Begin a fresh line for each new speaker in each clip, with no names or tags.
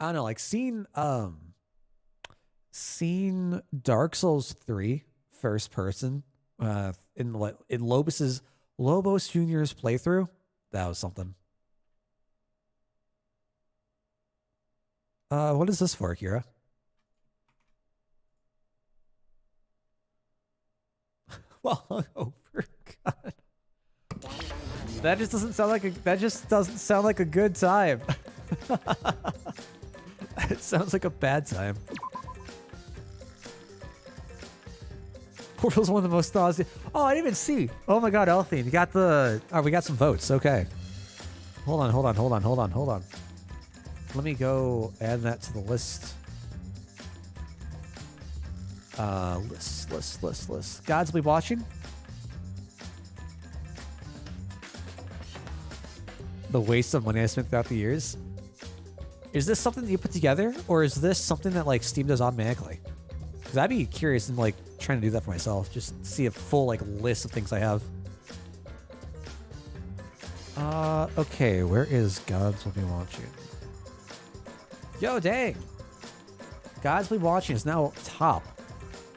I don't know, like seen Dark Souls 3 first person in Lobos Jr.'s playthrough. That was something. What is this for, Kira? Well, hungover. God. That just doesn't sound like a good time. It sounds like a bad time. Portal's one of the most nauseous. Oh, I didn't even see. Oh my god, Elfine, you got the... Oh, we got some votes. Okay. Hold on. Let me go add that to the list. List. Gods will be watching. The waste of money I spent throughout the years. Is this something that you put together, or is this something that like Steam does automatically? Because I'd be curious and like trying to do that for myself, just see a full like list of things I have. Okay, where is Gods will be watching? Yo, dang! Gods will be watching is now top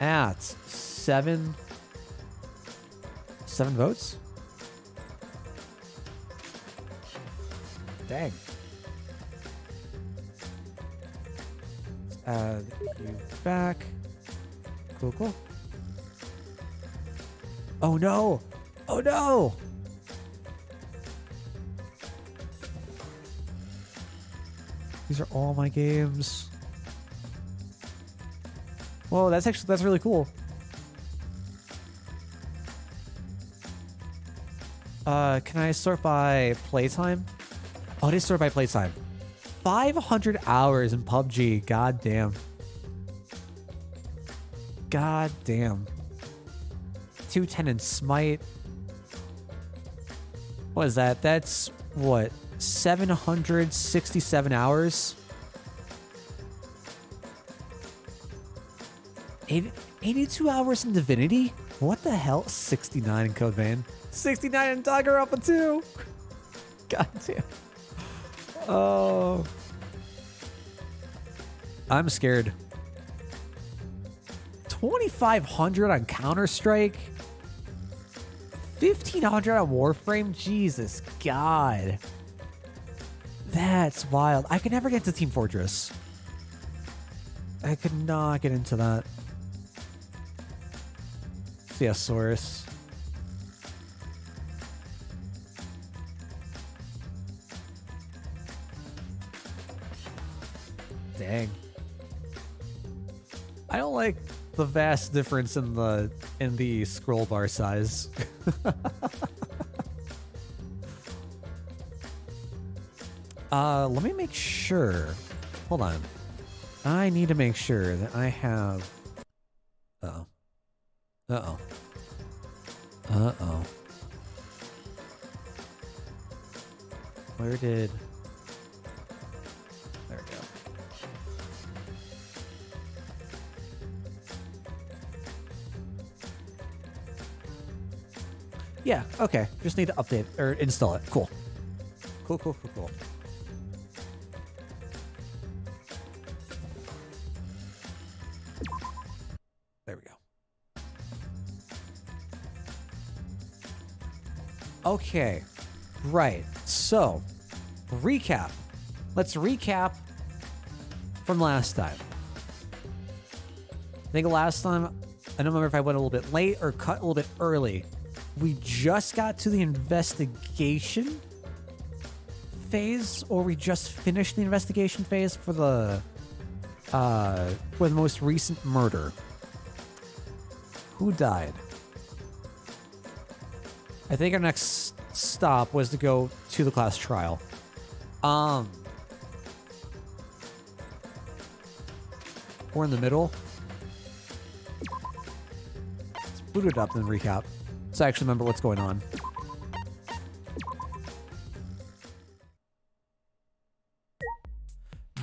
at 7 votes. Dang. Let's add you back. Cool. Oh no! Oh no! These are all my games. Whoa, that's really cool. Can I sort by playtime? Oh, it is sort by playtime. 500 hours in PUBG. God damn. God damn. 210 in Smite. What is that? That's what? 767 hours? 82 hours in Divinity? What the hell? 69 in Code Vein. 69 in Dangronpa 2. God damn. Oh. I'm scared. 2,500 on Counter-Strike. 1,500 on Warframe. Jesus God. That's wild. I could never get to Team Fortress. I could not get into that. Theosaurus. Dang. I don't like the vast difference in the scroll bar size. Let me make sure. Hold on. I need to make sure that I have... Uh-oh. Uh-oh. Uh-oh. Where did... There we go. Yeah, okay. Just need to update or install it. Cool. Cool. There we go. Okay. Right. So, recap. Let's recap from last time. I think last time, I don't remember if I went a little bit late or cut a little bit early. We just got to the investigation phase, or we just finished the investigation phase for the most recent murder. Who died? I think our next stop was to go to the class trial. We're in the middle. Let's boot it up and recap. So I actually remember what's going on.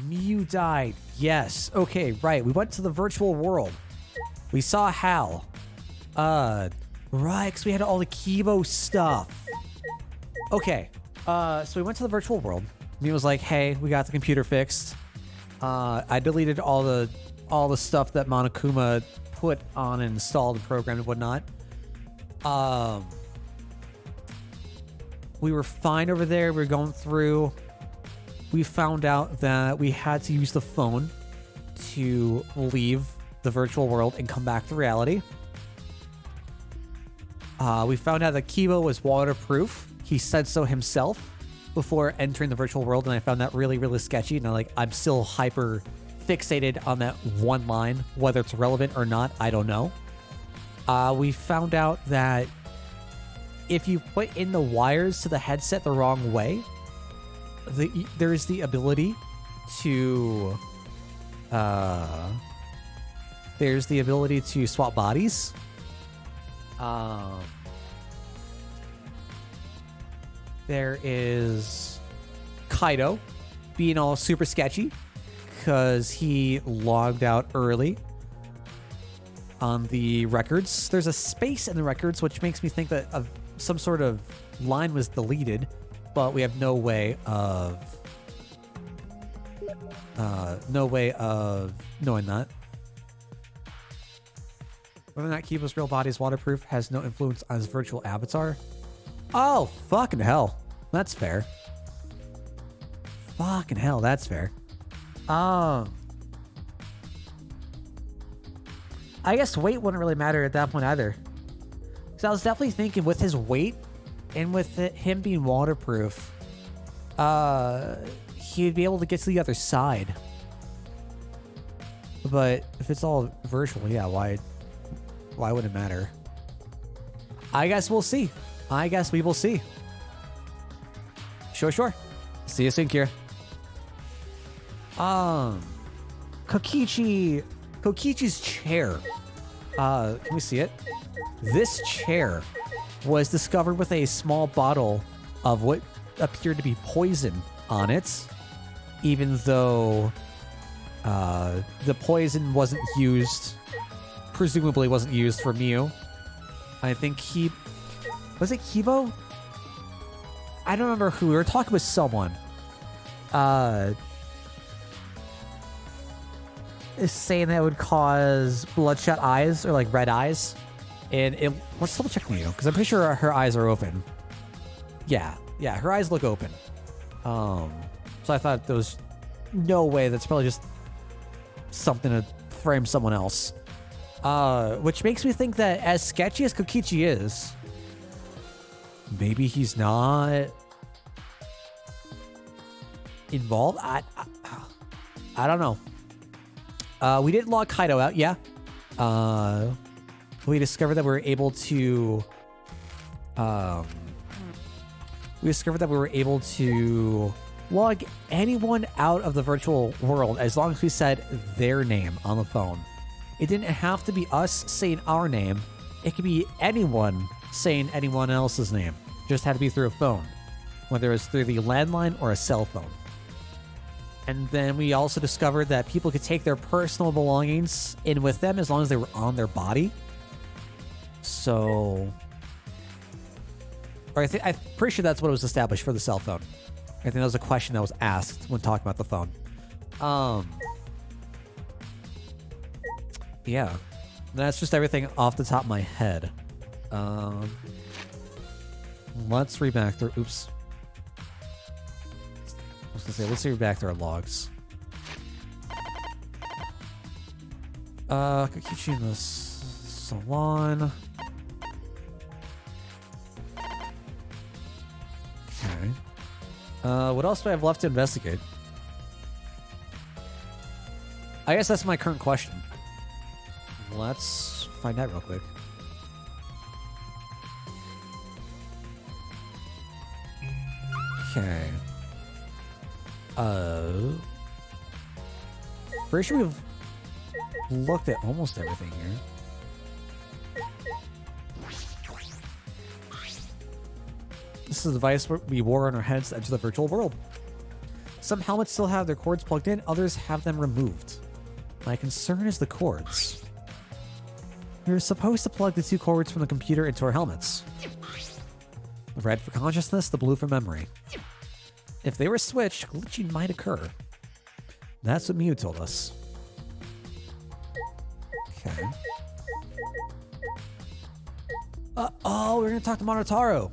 Mew died. Yes. Okay, right. We went to the virtual world. We saw Hal. Right, because we had all the Kibo stuff. Okay. So we went to the virtual world. Mew was like, hey, we got the computer fixed. I deleted all the stuff that Monokuma put on and installed and programmed and whatnot. We were fine over there. We were going through. We found out that we had to use the phone to leave the virtual world and come back to reality. We found out that Kibo was waterproof. He said so himself before entering the virtual world, and I found that really, really sketchy. And I'm still hyper fixated on that one line. Whether it's relevant or not, I don't know. We found out that if you put in the wires to the headset the wrong way, there is the ability to swap bodies. There is Kaido being all super sketchy because he logged out early on the records. There's a space in the records, which makes me think that some sort of line was deleted, but we have no way of knowing that. Whether or not Kibo's real body is waterproof has no influence on his virtual avatar. Oh, fucking hell. That's fair. Fucking hell, that's fair. I guess weight wouldn't really matter at that point either. Because I was definitely thinking with his weight and with him being waterproof, he'd be able to get to the other side. But if it's all virtual, yeah, why would it matter? I guess we'll see. I guess we will see. Sure. See you soon, Kira. Kokichi's chair. Can we see it? This chair was discovered with a small bottle of what appeared to be poison on it, even though the poison wasn't used, presumably wasn't used for Miu. I think was it Kibo? I don't remember who. We were talking with someone. Is saying that it would cause bloodshot eyes or red eyes. And let's double check Miu, because I'm pretty sure her eyes are open. Yeah, her eyes look open. So I thought there was no way. That's probably just something to frame someone else. Which makes me think that as sketchy as Kokichi is, maybe he's not involved. I don't know. We did log Kaido out, yeah. We discovered that we were able to log anyone out of the virtual world as long as we said their name on the phone. It didn't have to be us saying our name. It could be anyone saying anyone else's name. Just had to be through a phone, whether it's through the landline or a cell phone. And then we also discovered that people could take their personal belongings in with them as long as they were on their body. So, or I'm pretty sure that's what was established for the cell phone. I think that was a question that was asked when talking about the phone. Yeah, that's just everything off the top of my head. Let's read back through. Oops. I was gonna say, let's read back through our logs. Kokichi in the salon. Okay. What else do I have left to investigate? I guess that's my current question. Let's find out real quick. Okay. Pretty sure we've looked at almost everything here. This is a device we wore on our heads to enter the virtual world. Some helmets still have their cords plugged in, others have them removed. My concern is the cords. We're supposed to plug the two cords from the computer into our helmets. The red for consciousness, the blue for memory. If they were switched, glitching might occur. That's what Mew told us. Okay. Oh, we're gonna talk to Monotaro.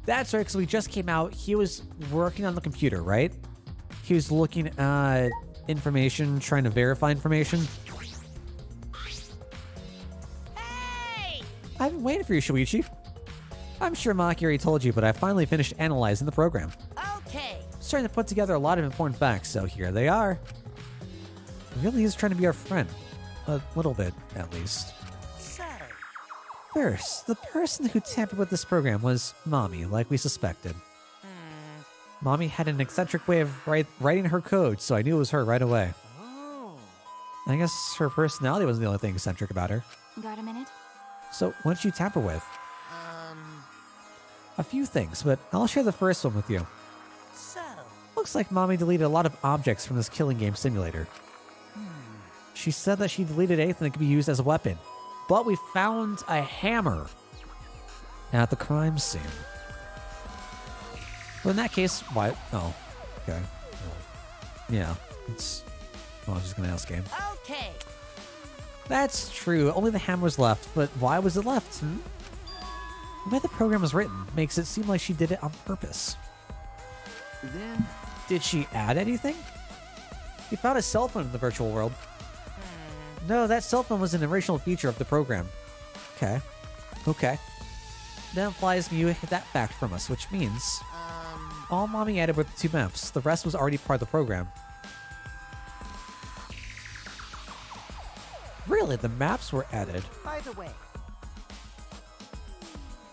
That's right, because we just came out. He was working on the computer, right? He was looking at information, trying to verify information.
Hey!
I've been waiting for you, Shuichi. I'm sure Maki already told you, but I finally finished analyzing the program.
Okay.
Starting to put together a lot of important facts, so here they are. He really is trying to be our friend. A little bit, at least.
So,
First, the person who tampered with this program was Mommy, like we suspected. Mommy had an eccentric way of writing her code, so I knew it was her right away.
oh.
I guess her personality wasn't the only thing eccentric about her.
Got a minute?
So, what did you tamper with? A few things, but I'll share the first one with you.
So,
Looks like Mommy deleted a lot of objects from this killing game simulator. She said that she deleted anything that could be used as a weapon, but we found a hammer at the crime scene. Well, in that case, why? Oh, okay. Yeah, it's. Well, I was just gonna ask game.
okay.
That's true. Only the hammer was left, but why was it left? The way the program was written makes it seem like she did it on purpose.
Then,
Did she add anything? You found a cell phone in the virtual world. No, that cell phone was an original feature of the program. Okay. Okay. That implies Mew hid that fact from us, which means all Mommy added were the 2 maps. The rest was already part of the program. Really, the maps were added.
By the way,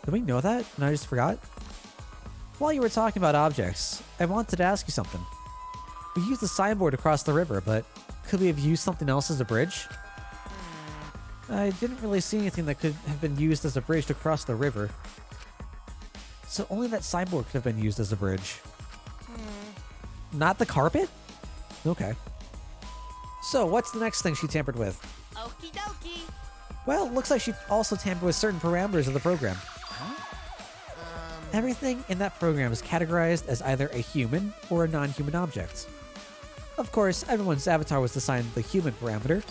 Did we know that? And I just forgot? While you were talking about objects, I wanted to ask you something. We used the signboard to cross the river, but could we have used something else as a bridge? I didn't really see anything that could have been used as a bridge to cross the river. So only that signboard could have been used as a bridge. Not the carpet? Okay. So what's the next thing she tampered with?
okie dokie.
Well, it looks like she also tampered with certain parameters of the program. Everything in that program is categorized as either a human or a non-human object. Of course, everyone's avatar was assigned the human parameter,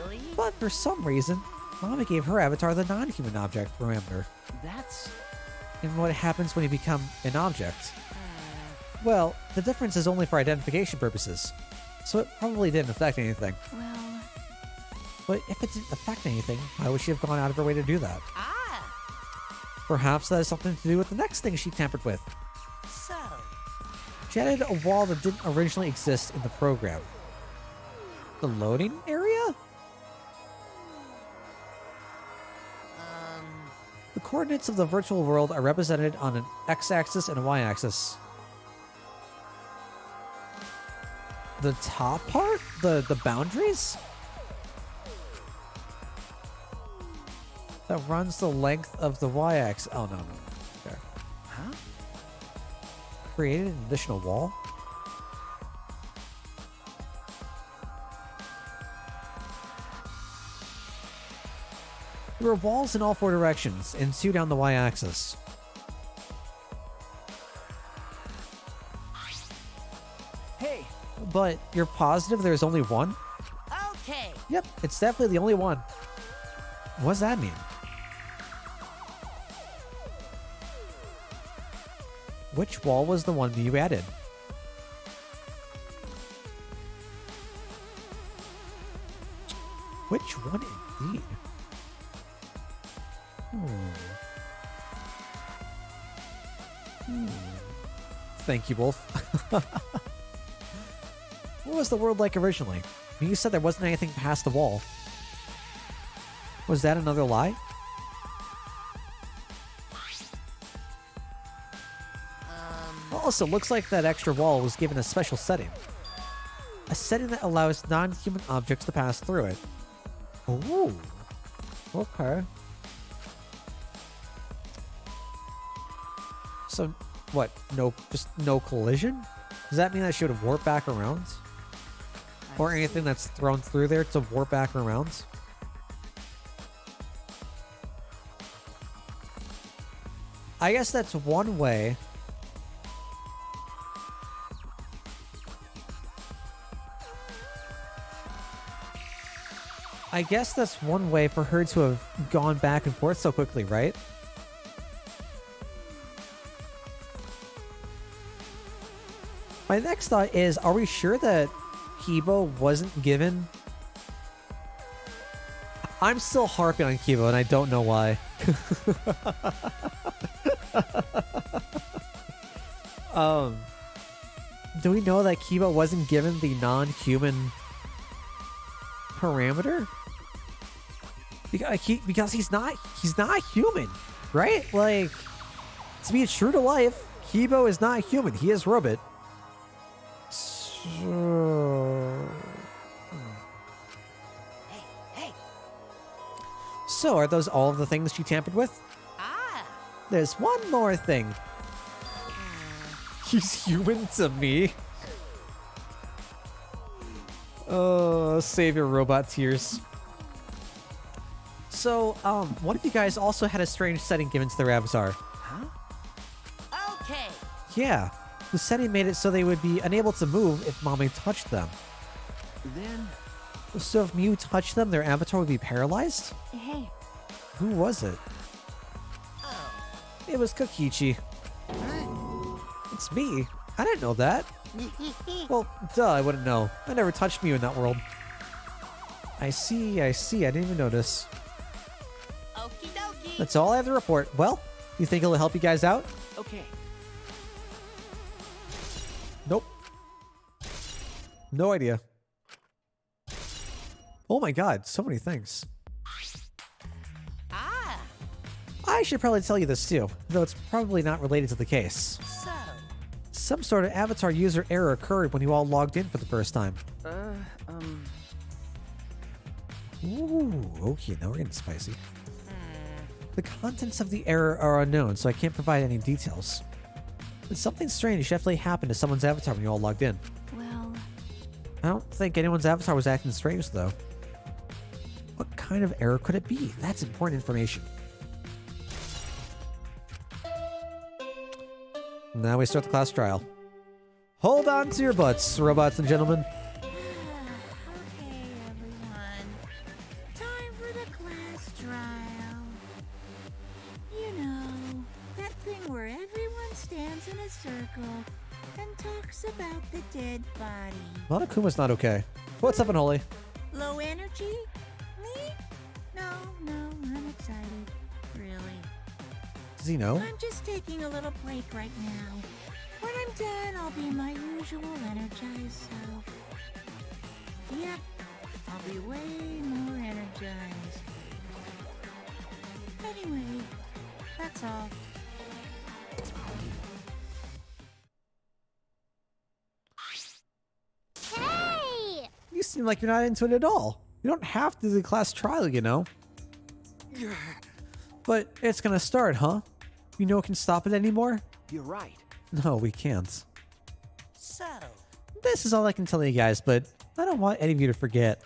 Really?
but for some reason, Mama gave her avatar the non-human object parameter.
that's
And what happens when you become an object? Well, the difference is only for identification purposes, so it probably didn't affect anything.
Well,
But if it didn't affect anything, why would she have gone out of her way to do that?
Ah,
Perhaps that has something to do with the next thing she tampered with.
so,
She added a wall that didn't originally exist in the program. The loading area? The coordinates of the virtual world are represented on an x-axis and a y-axis. The top part? The boundaries? That runs the length of the y-axis. Oh, no. Okay.
huh?
Created an additional wall? There were walls in all 4 directions, and 2 down the y-axis.
Hey,
But you're positive there's only one?
okay.
Yep, it's definitely the only one. What does that mean? Which wall was the one that you added? Which one indeed? Thank you, Wolf. What was the world like originally? You said there wasn't anything past the wall. Was that another lie? Also, looks like that extra wall was given a special setting. A setting that allows non-human objects to pass through it. Ooh. Okay. So, what? Just no collision? Does that mean I should warp back around? Or anything that's thrown through there to warp back around? I guess that's one way. I guess that's one way for her to have gone back and forth so quickly, right? My next thought is, are we sure that Kibo wasn't given... I'm still harping on Kibo, and I don't know why. Do we know that Kibo wasn't given the non-human parameter? Because he's not human, right? Like, to be true to life, Kibo is not human. He is robot. So, are those all of the things she tampered with?
Ah.
There's one more thing. He's human to me. Oh, save your robot tears. So, what if you guys also had a strange setting given to their avatar?
Huh?
Okay.
Yeah, the setting made it so they would be unable to move if Mommy touched them.
Then...
So if Mew touched them, their avatar would be paralyzed?
Hey.
Who was it?
Oh.
It was Kokichi. It's me. I didn't know that. Well, duh, I wouldn't know. I never touched Mew in that world. I see. I didn't even notice.
Okie dokie.
That's all I have to report. Well, you think it'll help you guys out?
Okay.
Nope. No idea. Oh my god, so many things.
Ah.
I should probably tell you this too, though it's probably not related to the case.
So.
Some sort of avatar user error occurred when you all logged in for the first time. Ooh, okay, now we're getting spicy. The contents of the error are unknown, so I can't provide any details. But something strange definitely happened to someone's avatar when you all logged in.
Well.
I don't think anyone's avatar was acting strange, though. What kind of error could it be? That's important information. Now we start the class trial. Hold on to your butts, robots and gentlemen.
Okay, everyone. Time for the class trial. You know, that thing where everyone stands in a circle and talks about the dead body.
Monokuma's not okay. What's up, Unholy?
Low energy? Me? No, I'm excited. Really.
Does he know?
I'm just taking a little break right now. When I'm done, I'll be my usual energized self. Yep, I'll be way more energized. Anyway, that's all.
Hey!
You seem like you're not into it at all. You don't have to do the class trial, you know. But it's gonna start, huh? You know what can stop it anymore?
You're right.
No, we can't.
So,
This is all I can tell you guys, but I don't want any of you to forget.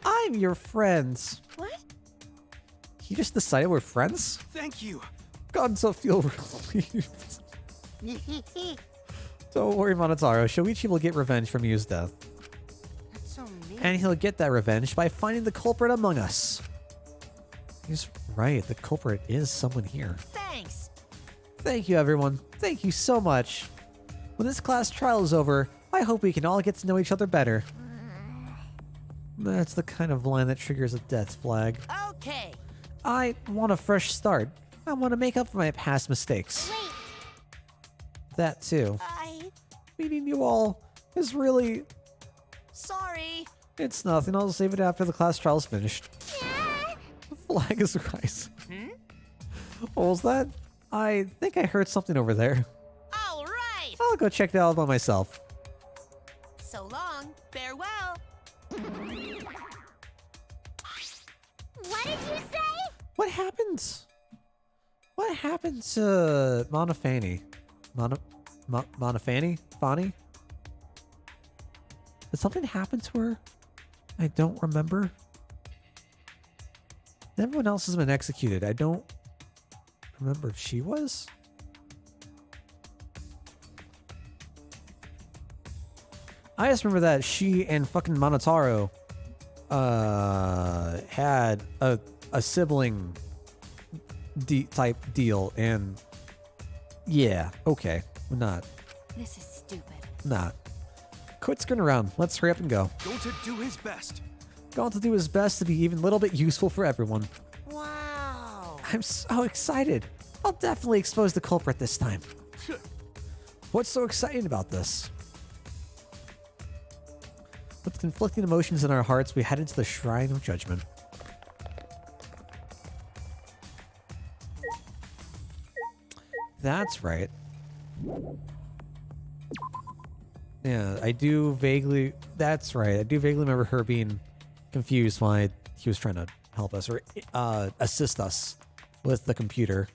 I'm your friends.
what?
You just decided we're friends?
Thank you.
God, so feel relieved. Don't worry, Monotaro. Shoichi will get revenge for Mew's death.
That's so mean.
And he'll get that revenge by finding the culprit among us. He's right. The culprit is someone here.
Thanks.
Thank you, everyone. Thank you so much. When this class trial is over, I hope we can all get to know each other better. That's the kind of line that triggers a death flag.
Okay.
I want a fresh start. I want to make up for my past mistakes.
Wait,
That too. Meeting you all is really...
Sorry.
It's nothing. I'll save it after the class trial's finished.
yeah.
The flag is rising. What was that? I think I heard something over there.
All right.
I'll go check it out by myself.
So long. Farewell.
What did you say?
What happened? What happened to Monofani? Monofani? Fani? Did something happen to her? I don't remember. Everyone else has been executed. I don't remember if she was. I just remember that she and fucking Monotaro had a sibling type deal, and yeah, okay, not.
This is stupid.
Not. Quit screwing around. Let's hurry up and go.
Going to do his best.
Going to do his best to be even a little bit useful for everyone.
Wow.
I'm so excited. I'll definitely expose the culprit this time. What's so exciting about this? With conflicting emotions in our hearts, we head into the Shrine of Judgment. That's right. Yeah, I do vaguely... That's right. I do vaguely remember her being confused why he was trying to help us or assist us with the computer.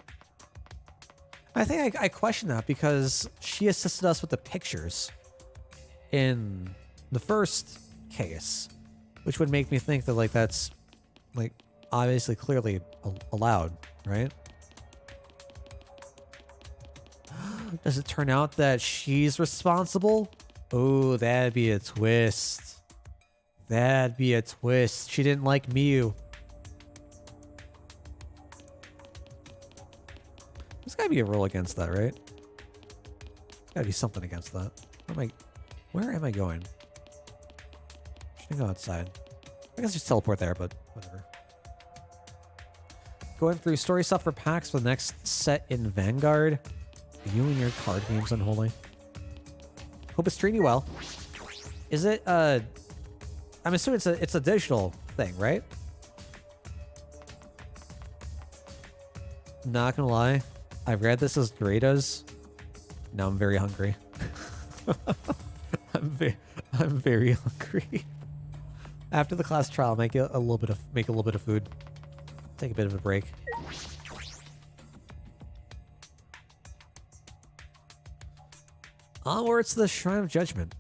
I think I question that because she assisted us with the pictures in the first case, which would make me think that, like, that's, like, obviously clearly allowed, right? Does it turn out that she's responsible? Oh, that'd be a twist. That'd be a twist. She didn't like Miyu. There's gotta be a rule against that, right? There's gotta be something against that. Where am I going? Should I go outside? I guess just teleport there, but whatever. Going through story stuff for packs for the next set in Vanguard. You and your card games, Unholy. Hope it's treating you well. Is it, I'm assuming it's a digital thing, right? Not gonna lie. I read this as Doritos. Now I'm very hungry. I'm very hungry. After the class trial, make a little bit of food. Take a bit of a break. Onwards to the Shrine of Judgment.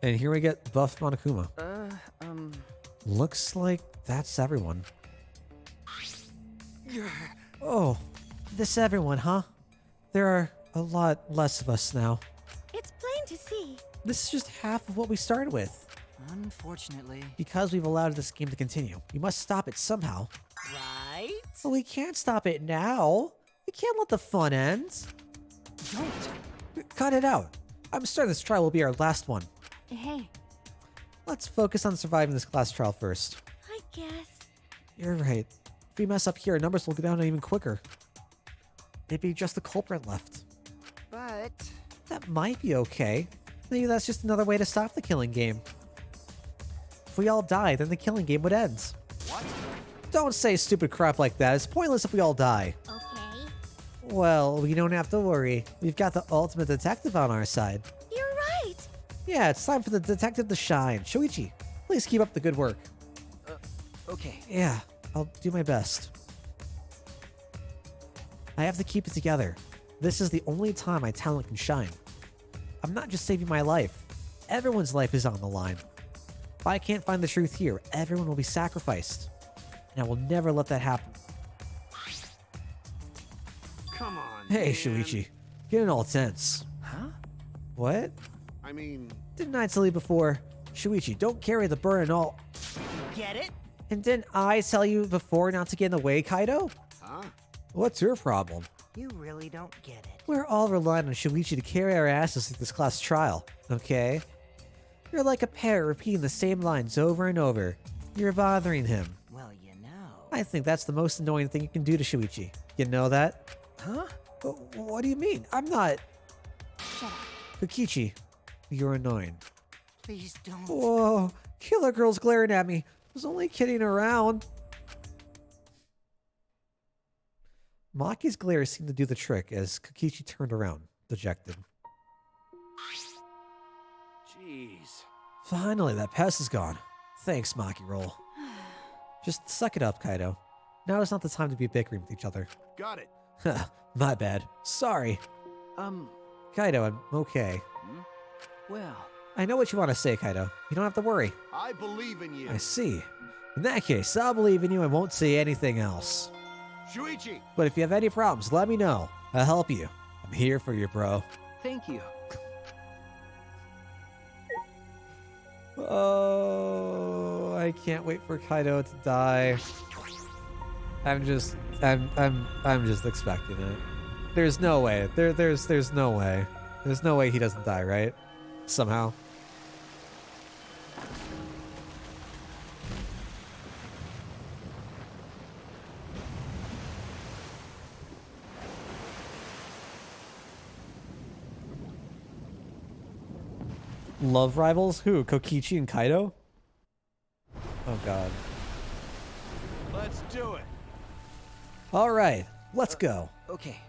And here we get buff Monokuma. Looks like that's everyone. Oh, this everyone, huh? There are a lot less of us now.
It's plain to see.
This is just half of what we started with.
Unfortunately.
Because we've allowed this game to continue. We must stop it somehow.
Right?
But we can't stop it now. We can't let the fun end.
Don't.
Cut it out. I'm sure this trial will be our last one.
Hey,
Let's focus on surviving this class trial first.
I guess.
You're right. If we mess up here, our numbers will go down even quicker. Maybe just the culprit left.
But
That might be okay. Maybe that's just another way to stop the killing game. If we all die, then the killing game would end.
what?
Don't say stupid crap like that. It's pointless if we all die.
Okay.
Well, we don't have to worry. We've got the ultimate detective on our side.
You're right.
Yeah, it's time for the detective to shine. Shoichi, please keep up the good work.
Okay.
Yeah, I'll do my best. I have to keep it together. This is the only time my talent can shine. I'm not just saving my life. Everyone's life is on the line. If I can't find the truth here, everyone will be sacrificed. And I will never let that happen.
Come on.
Hey,
man.
Shuichi. Getting all tense.
Huh?
What?
I mean,
Didn't I tell you before? Shuichi, don't carry the burden all...
Get it?
And didn't I tell you before not to get in the way, Kaido?
huh?
What's your problem?
You really don't get it.
We're all relying on Shuichi to carry our asses through this class trial, okay? You're like a parrot repeating the same lines over and over. You're bothering him.
Well, you know.
I think that's the most annoying thing you can do to Shuichi. You know that?
Huh?
What do you mean? I'm not...
Shut up.
Kokichi, you're annoying.
Please don't.
Whoa, Killer Girl's glaring at me. I was only kidding around. Maki's glare seemed to do the trick as Kokichi turned around, dejected.
Jeez.
Finally, that pest is gone. Thanks, Maki Roll. Just suck it up, Kaido. Now is not the time to be bickering with each other.
Got it.
My bad. Sorry. Kaido, I'm okay.
Well,
I know what you want to say, Kaido. You don't have to worry.
I believe in you.
I see. In that case, I'll believe in you and won't say anything else.
Shuichi.
But if you have any problems, let me know. I'll help you. I'm here for you, bro.
thank you.
Oh, I I can't wait for Kaido to die. I'm just expecting it. There's no way. There's no way. There's no way he doesn't die, right? Somehow. Love rivals? Who? Kokichi and Kaido? Oh god.
Let's do it.
All right, let's go.
Okay.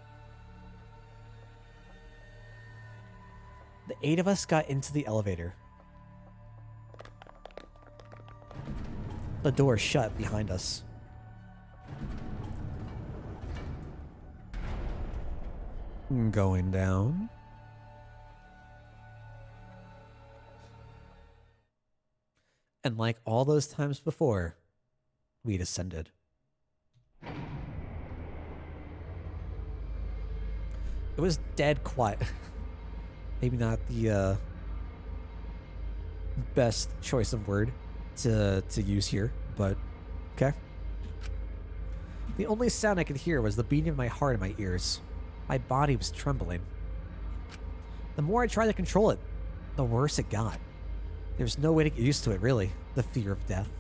The 8 of us got into the elevator. The door shut behind us. Going down. And like all those times before, we descended. It was dead quiet. Maybe not the best choice of word to use here, but okay. The only sound I could hear was the beating of my heart in my ears. My body was trembling. The more I tried to control it, the worse it got. There's no way to get used to it, really, the fear of death.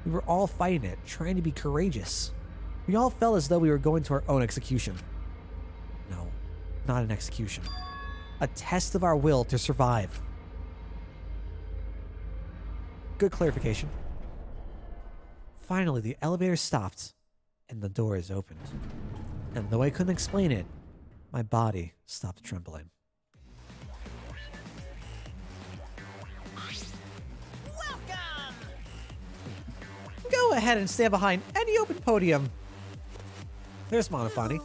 We were all fighting it, trying to be courageous. We all felt as though we were going to our own execution. No, not an execution. A test of our will to survive. Good clarification. Finally, the elevator stopped, and the doors opened. And though I couldn't explain it, my body stopped trembling. Go ahead and stand behind any open podium. There's Monofani.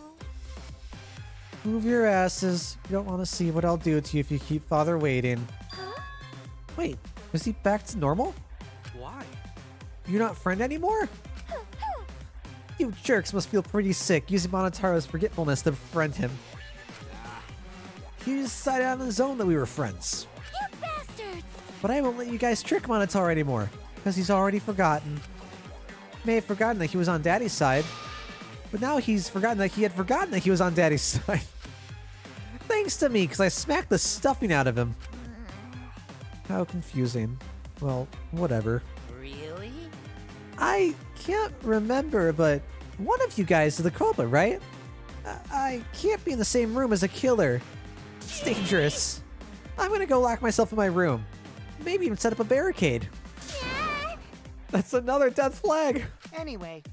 Move your asses. You don't want to see what I'll do to you if you keep Father waiting.
Huh?
Wait, is he back to normal?
Why?
You're not friend anymore? You jerks must feel pretty sick using Monotaro's forgetfulness to befriend him. He decided on his own that we were friends.
You bastards!
But I won't let you guys trick Monotaro anymore, because he's already forgotten. May have forgotten that he was on Daddy's side, but now he's forgotten that he had forgotten that he was on Daddy's side. Thanks to me, because I smacked the stuffing out of him. How confusing. Well, whatever.
Really?
I can't remember, but one of you guys is the culprit, right? I can't be in the same room as a killer. It's dangerous. I'm gonna go lock myself in my room. Maybe even set up a barricade.
Yeah.
That's another death flag.
Anyway,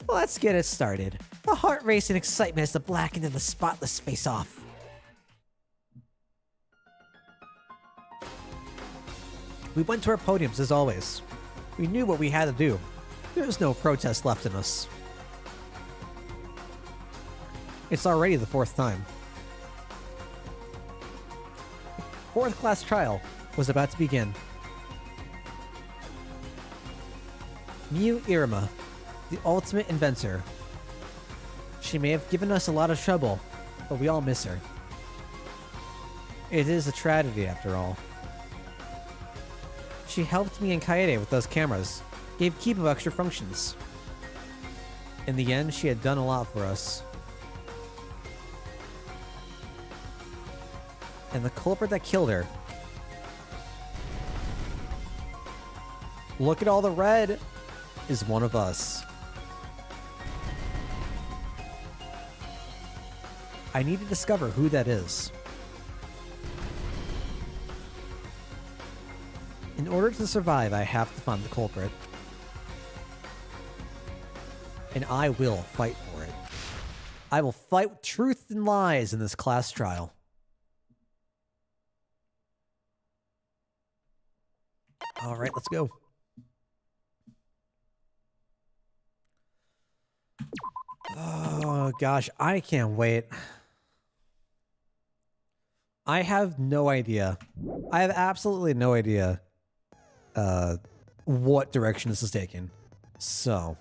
Let's get it started. A heart race and excitement as the blackened and the spotless face off. We went to our podiums as always. We knew what we had to do. There was no protest left in us. It's already the 4th time. 4th class trial was about to begin. Miu Iruma, the ultimate inventor. She may have given us a lot of trouble, but we all miss her. It is a tragedy after all. She helped me and Kaede with those cameras, gave Kipo extra functions. In the end, she had done a lot for us. And the culprit that killed her. Look at all the red, is one of us. I need to discover who that is. In order to survive, I have to find the culprit. And I will fight for it. I will fight with truth and lies in this class trial. All right, let's go. Oh gosh, I can't wait. I have no idea. I have absolutely no idea what direction this is taking. So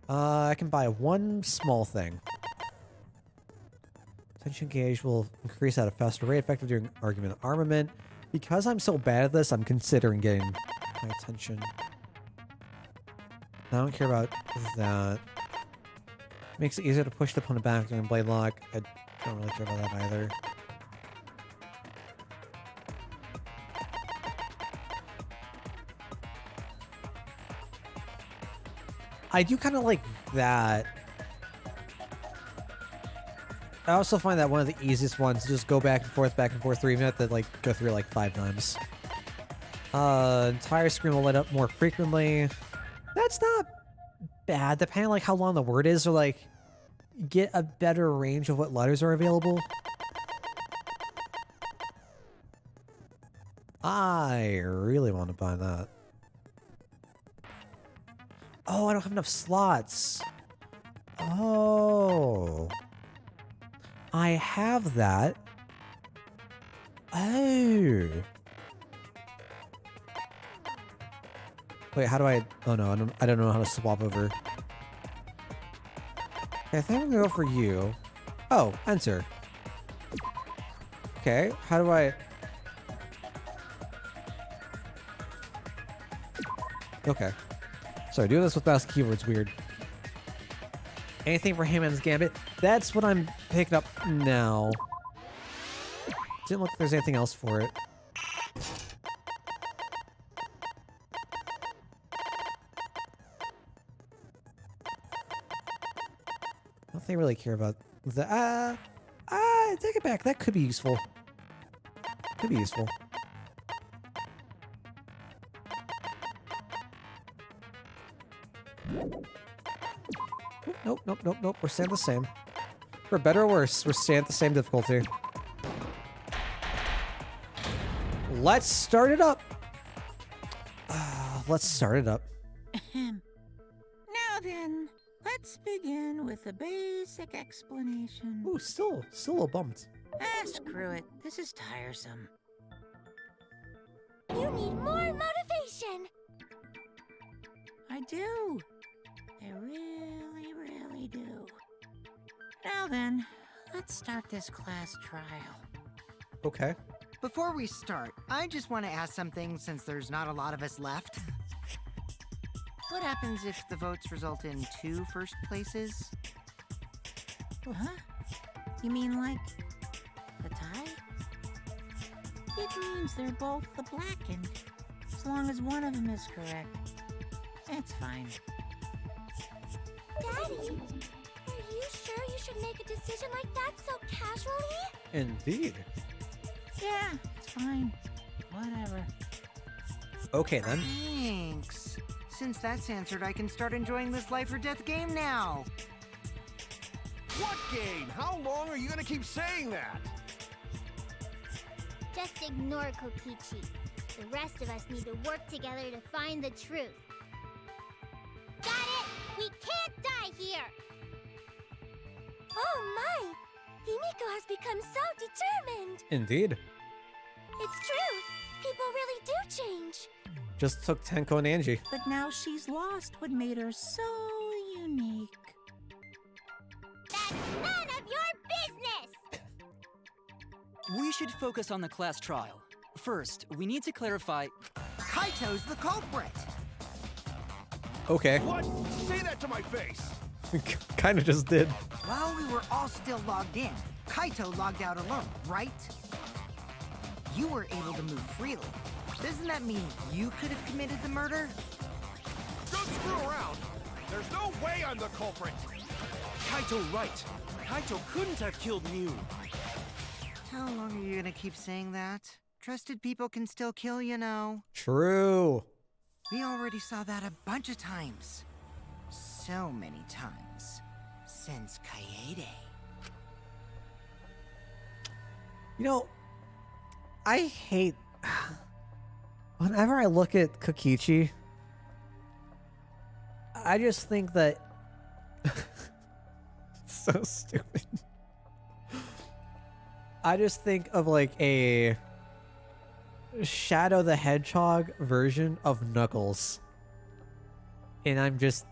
I can buy one small thing. Tension gauge will increase at a faster rate, effective during argument armament. Because I'm so bad at this, I'm considering getting my attention. I don't care about that. Makes it easier to push the opponent back during blade lock. I don't really care about that either. I do kind of like that. I also find that one of the easiest ones to just go back and forth, 3 minutes, that like go through like 5 times. Entire screen will light up more frequently. That's not bad, depending on like how long the word is, or like get a better range of what letters are available. I really want to buy that. Oh, I don't have enough slots. Oh. I have that. Oh. Wait, how do I... Oh no, I don't know how to swap over. Okay, I think I'm gonna go for you. Oh, enter. Okay, how do I... Okay. Sorry, doing this with mouse keyboard's weird. Anything for Hayman's Gambit? That's what I'm picking up now. Didn't look like there's anything else for it. I don't think I really care about the take it back. That could be useful. Could be useful. Nope. We're staying the same. For better or worse, we're staying at the same difficulty. Let's start it up. Let's start it up.
Now then, let's begin with a basic explanation.
Ooh, still a little bumped.
Screw it. This is tiresome.
You need more motivation.
I do. I really do. Now then, let's start this class trial.
Okay.
Before we start, I just want to ask something since there's not a lot of us left. What happens if the votes result in 2 first places?
Huh? You mean like the tie? It means they're both the blackened. As long as one of them is correct. It's fine.
Daddy, are you sure you should make a decision like that so casually?
Indeed.
Yeah, it's fine. Whatever.
Okay then.
Thanks. Since that's answered, I can start enjoying this life or death game now.
What game? How long are you gonna keep saying that?
Just ignore Kokichi. The rest of us need to work together to find the truth. Got it! We can't die here! Oh my! Himiko has become so determined!
Indeed.
It's true! People really do change!
Just took Tenko and Angie.
But now she's lost what made her so unique.
That's none of your business!
We should focus on the class trial. First, we need to clarify...
Kaito's the culprit!
Okay.
What? Say that to my face!
Kind of just did.
While we were all still logged in, Kaito logged out alone, right? You were able to move freely. Doesn't that mean you could have committed the murder?
Don't screw around! There's no way I'm the culprit!
Kaito right. Kaito couldn't have killed Mew.
How long are you gonna keep saying that? Trusted people can still kill, you know.
True.
We already saw that a bunch of times. So many times. Since Kaede.
You know, I hate... Whenever I look at Kokichi, I just think that... It's so stupid. I just think of like a Shadow the Hedgehog version of Knuckles. And I'm just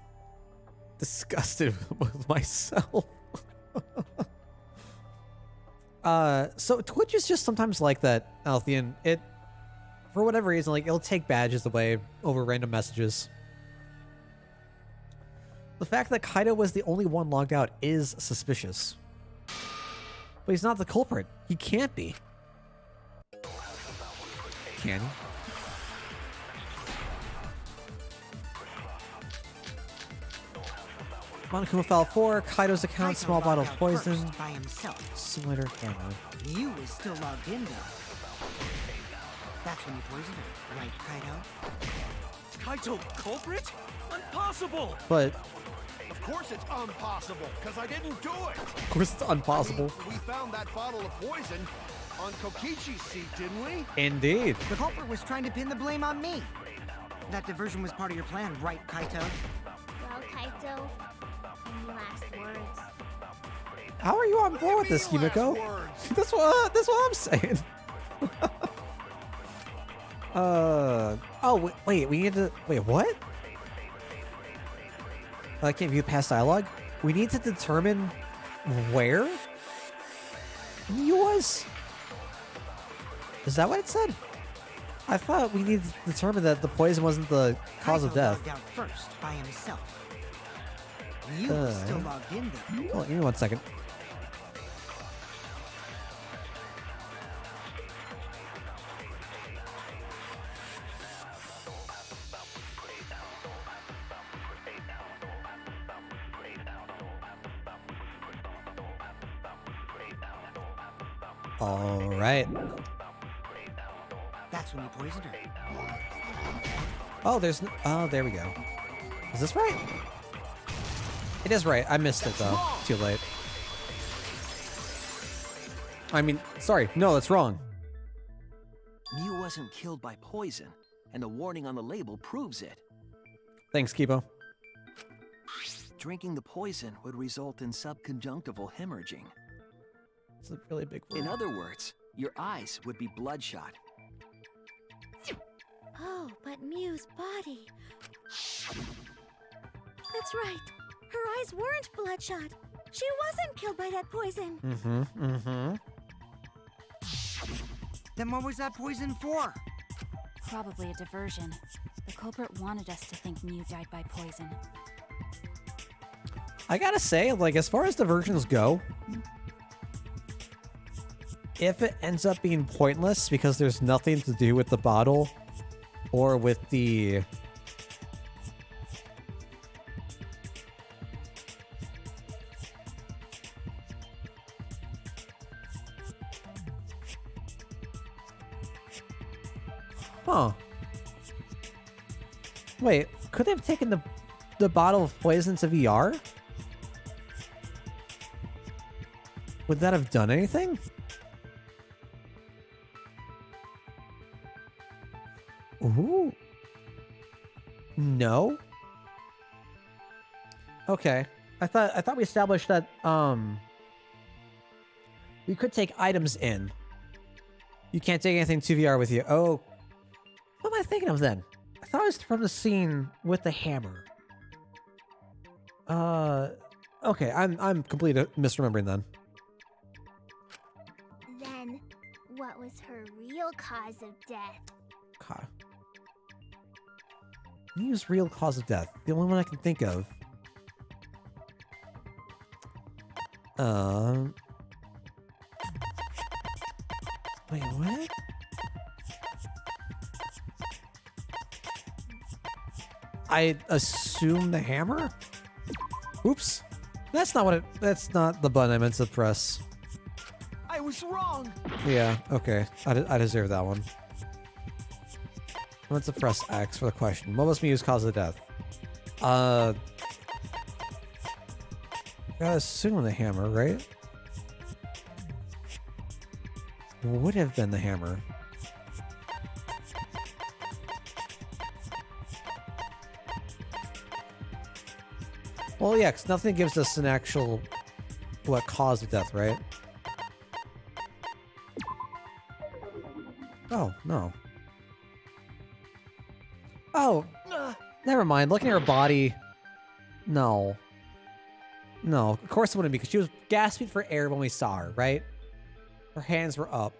disgusted with myself. So Twitch is just sometimes like that, Althean. for whatever reason, like, it'll take badges away over random messages. The fact that Kaito was the only one logged out is suspicious. But he's not the culprit. He can't be. Can he? Monokuma file 4, Kaito's account,
Kaito
small bottle
logged
of
out
poison.
first by himself.
Simulator hammer.
You was still logged in though. That's when you poisoned her, right, Kaito?
Kaito culprit? Impossible!
But,
Of course it's impossible, because I didn't do it.
of course, it's impossible.
We found that bottle of poison on Kokichi's seat, didn't we?
Indeed.
The culprit was trying to pin the blame on me. That diversion was part of your plan, right, Kaito?
Well, Kaito, any last words?
How are you on board with this,
Last
Himiko?
words.
That's what I'm saying. Oh, wait, we need to, wait, what? I can't view past dialogue. We need to determine where he was? Is that what it said? I thought we needed to determine that the poison wasn't the cause of
Kaito
death.
logged out first by himself. You was still logged in though.
Oh, give me 1 second. All right.
That's when you poisoned her.
Oh, oh, there we go. Is this right? It is right. I missed it though. Too late. I mean, sorry. No, that's wrong.
Mew wasn't killed by poison, and the warning on the label proves it.
Thanks, Kibo.
Drinking the poison would result in subconjunctival hemorrhaging.
It's a really big word.
In other words, your eyes would be bloodshot.
Oh, but Mew's body. That's right. Her eyes weren't bloodshot. She wasn't killed by that poison.
Then what was that poison for?
Probably a diversion. The culprit wanted us to think Mew died by poison.
I gotta say, like, as far as diversions go, if it ends up being pointless because there's nothing to do with the bottle or with the... Huh. Wait, could they have taken the bottle of poison to VR? Would that have done anything? Ooh. No. Okay. I thought we established that we could take items in. You can't take anything to VR with you. Oh. What am I thinking of then? I thought it was from the scene with the hammer. Okay, I'm completely misremembering then.
Then, what was her real cause of death?
God. Mew's real cause of death. The only one I can think of. Wait, what? I assume the hammer? Oops. That's not the button I meant to press.
I was wrong!
Yeah, okay. I deserve that one. I meant to press X for the question. What was Mew's cause of death? I gotta assume the hammer, right? Would have been the hammer. Well, yeah, 'cause nothing gives us an actual what caused the death, right? Oh, no. Oh, never mind. Looking at her body. No. No, of course it wouldn't be, because she was gasping for air when we saw her, right? Her hands were up.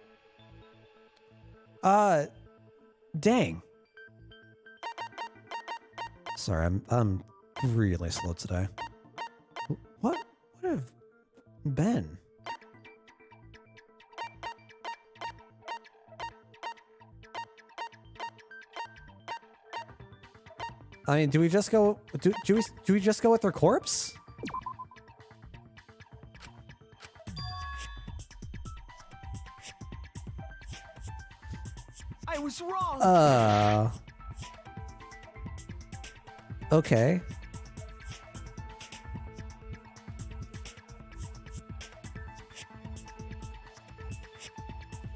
Dang. Sorry, I'm really slow today. What would have been? I mean, do we just go? Do we just go with their corpse?
I was wrong.
Okay.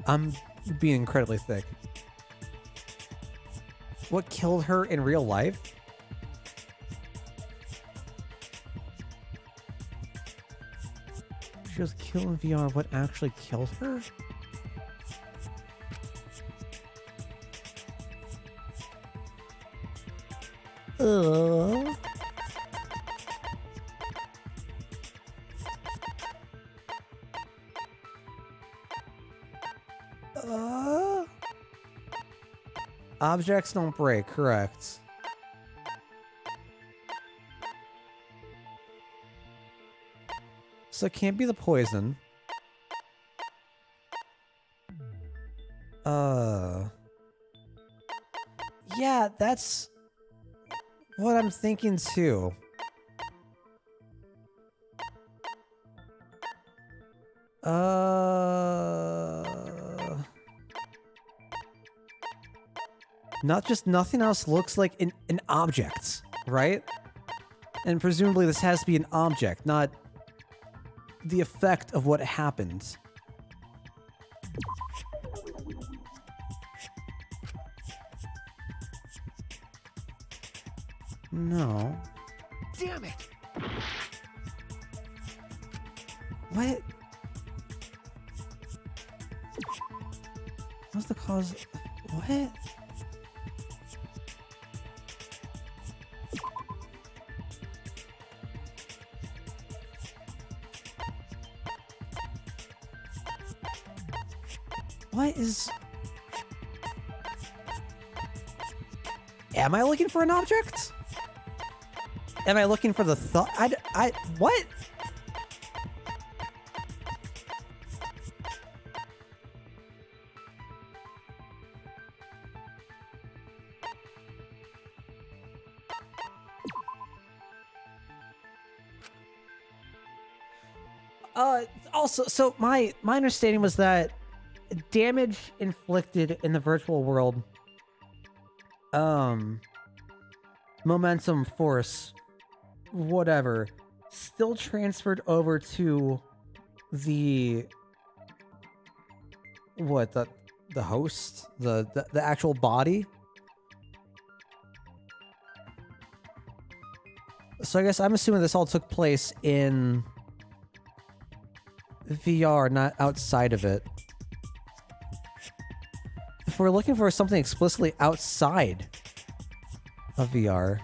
I'm being incredibly thick. What killed her in real life? She was killed in VR. What actually killed her? Objects don't break, correct. So it can't be the poison. Yeah, that's what I'm thinking too. Nothing else looks like an object, right? And presumably this has to be an object, not the effect of what happened. No.
Damn it!
What? What's the cause? What? What is... Am I looking for an object? Am I looking for the thought? What? Also, so my understanding was that damage inflicted in the virtual world, momentum, force, whatever, still transferred over to the the host, the actual body. So I guess I'm assuming this all took place in VR, not outside of it. If we're looking for something explicitly outside of VR.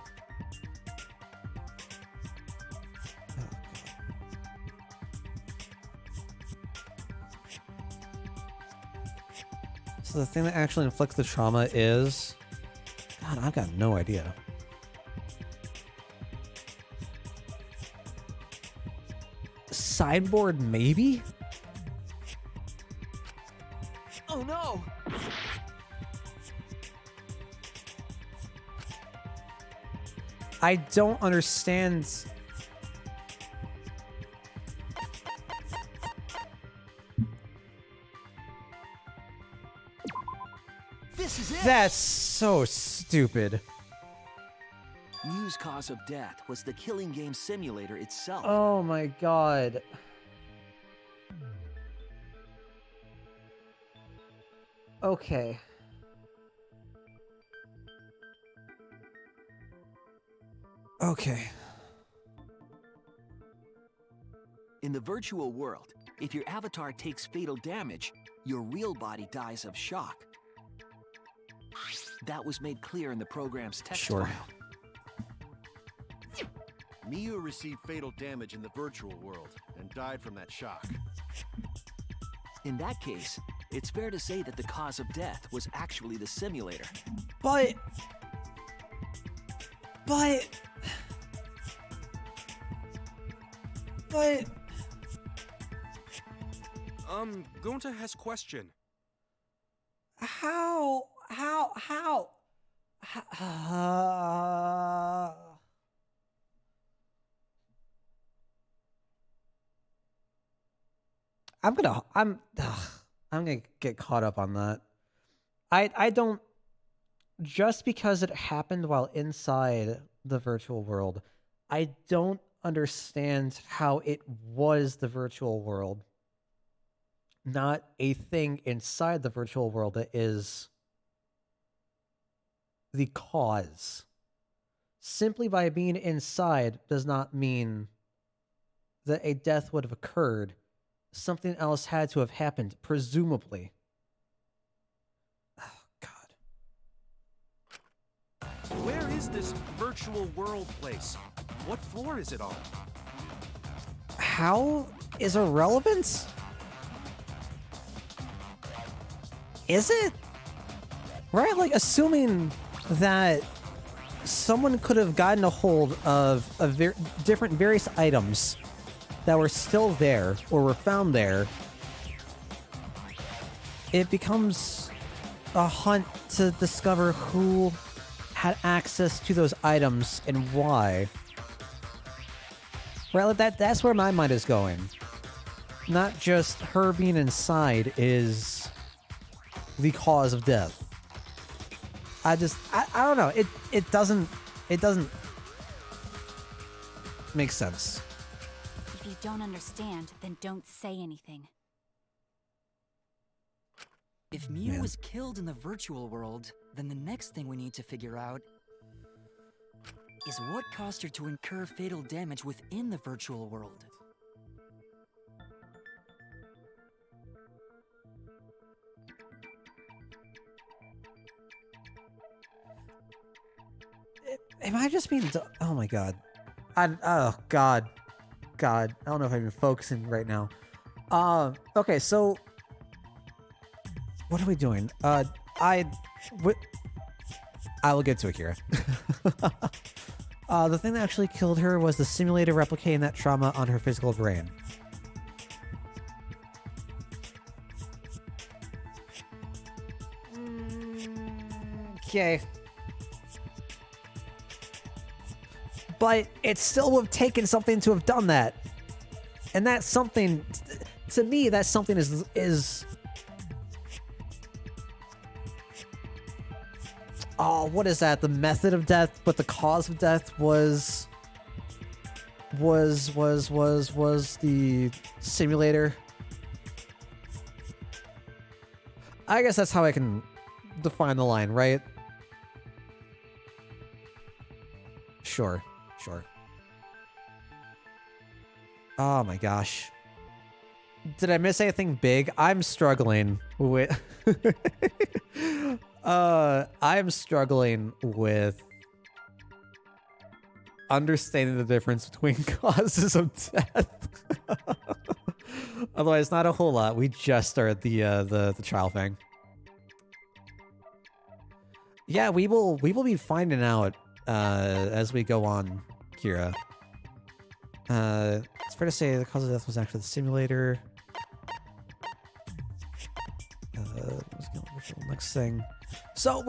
So the thing that actually inflicts the trauma is... God, I've got no idea. Sideboard, maybe?
Oh no!
I don't understand.
This is it!
That's so stupid.
Mew's cause of death was the killing game simulator itself.
Oh my god. Okay. Okay.
In the virtual world, if your avatar takes fatal damage, your real body dies of shock. That was made clear in the program's text
Sure.
file.
Miu received fatal damage in the virtual world and died from that shock.
In that case, it's fair to say that the cause of death was actually the simulator.
But
Gonta has question.
how? I'm gonna get caught up on that. I don't, just because it happened while inside the virtual world, I don't understand how it was the virtual world, not a thing inside the virtual world that is the cause. Simply by being inside does not mean that a death would have occurred. Something else had to have happened, presumably. Oh, God.
Where is this virtual world place? What floor is it on?
How is irrelevant? Is it? Right? Like, assuming that someone could have gotten a hold of different various items that were still there or were found there, it becomes a hunt to discover who had access to those items and why. Right? Like that's where my mind is going. Not just her being inside is the cause of death. I don't know. It doesn't make sense.
If you don't understand, then don't say anything.
If Mew was killed in the virtual world, then the next thing we need to figure out is what caused her to incur fatal damage within the virtual world.
Am I just being... Oh my god. Oh god. God. I don't know if I'm even focusing right now. Okay, so... What are we doing? I will get to it, Kira. The thing that actually killed her was the simulator replicating that trauma on her physical brain. Okay. But it still would have taken something to have done that. And that something, to me, that something is oh, what is that? The method of death, but the cause of death was the simulator. I guess that's how I can define the line, right? Sure. Oh my gosh. Did I miss anything big? I'm struggling with... I'm struggling with understanding the difference between causes of death. Otherwise, not a whole lot. We just started the trial thing. Yeah, we will be finding out as we go on, Kira. It's fair to say the cause of death was actually the simulator. Next thing. So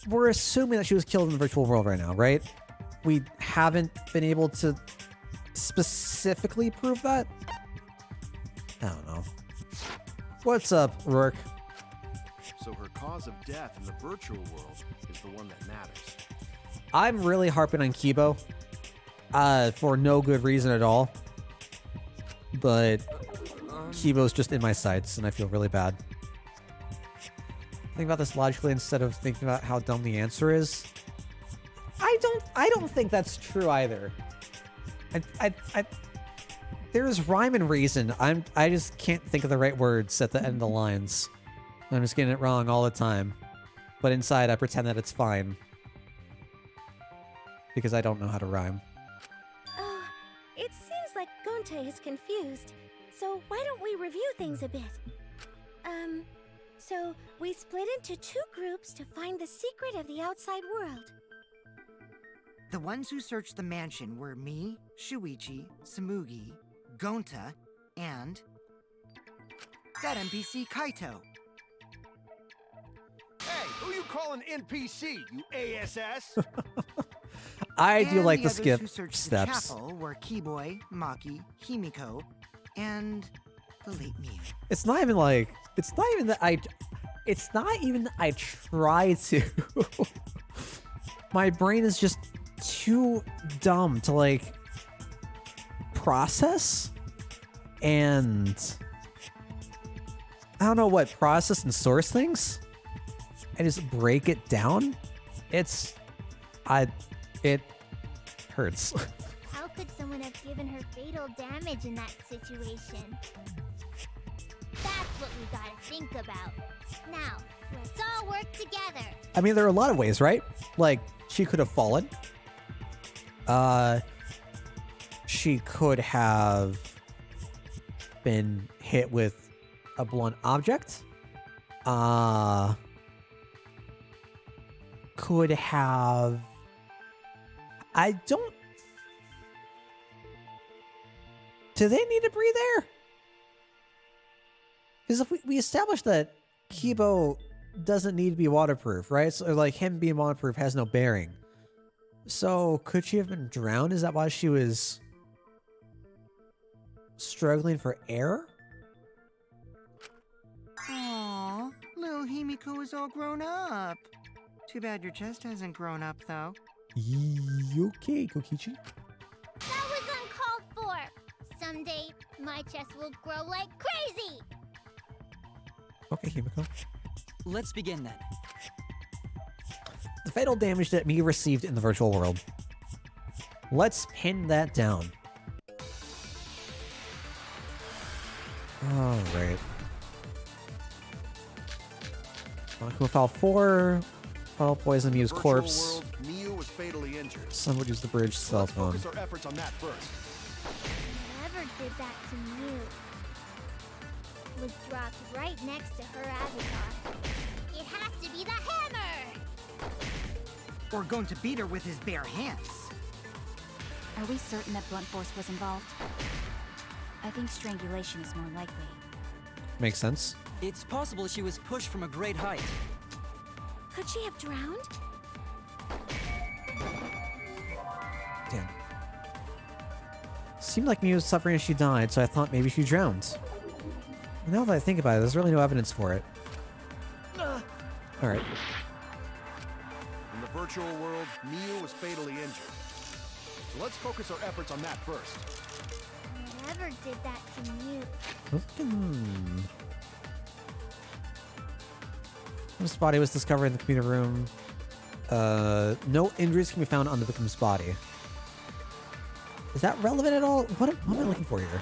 we're assuming that she was killed in the virtual world right now, right? We haven't been able to specifically prove that. I don't know. What's up, Rourke?
So her cause of death in the virtual world is the one that matters.
I'm really harping on Kibo, for no good reason at all. But Kibo's just in my sights, and I feel really bad. Think about this logically instead of thinking about how dumb the answer is. I don't think that's true either. There's rhyme and reason. I just can't think of the right words at the end of the lines. I'm just getting it wrong all the time. But inside, I pretend that it's fine. Because I don't know how to rhyme.
It seems like Gonta is confused. So why don't we review things a bit? So we split into 2 groups to find the secret of the outside world.
The ones who searched the mansion were me, Shuichi, Samugi, Gonta, and that NPC Kaito.
Hey, who you calling NPC, you ASS?
I do
And
like
the
the
others
skip
who searched
steps.
the chapel were Keyboy, Maki, Himiko, and the late Mew.
It's not even that I try to. My brain is just too dumb to like process and I don't know what process and source things and just break it down. It hurts.
How could someone have given her fatal damage in that situation? That's what we gotta think about. Now, let's all work together.
I mean, there are a lot of ways, right? Like, she could have fallen. She could have been hit with a blunt object. Could have... I don't... Do they need to breathe air? Because if we established that Kibo doesn't need to be waterproof, right? So like him being waterproof has no bearing. So could she have been drowned? Is that why she was struggling for air?
Aww, little Himiko is all grown up. Too bad your chest hasn't grown up, though.
Okay, Kokichi.
That was uncalled for. Someday, my chest will grow like crazy.
Okay, Himiko.
Let's begin then.
The fatal damage that me received in the virtual world. Let's pin that down. Alright. Monokuma File 4. Bottle poison Mew's
Virtual
corpse.
world, Mew was fatally injured.
Son would use the bridge cell
Let's
phone.
focus our efforts on that first.
Whoever did that to Mew was dropped right next to her avatar. It has to be the hammer!
Or going to beat her with his bare hands.
Are we certain that blunt force was involved? I think strangulation is more likely.
Makes sense.
It's possible she was pushed from a great height.
Could she have drowned?
Damn. Seemed like Mew was suffering as she died, so I thought maybe she drowned. Now that I think about it, there's really no evidence for it. Alright.
In the virtual world, Mew was fatally injured. So let's focus our efforts on that first.
Whoever did that to Mew.
Victim's body was discovered in the computer room. No injuries can be found on the victim's body. Is that relevant at all? What am I looking for here?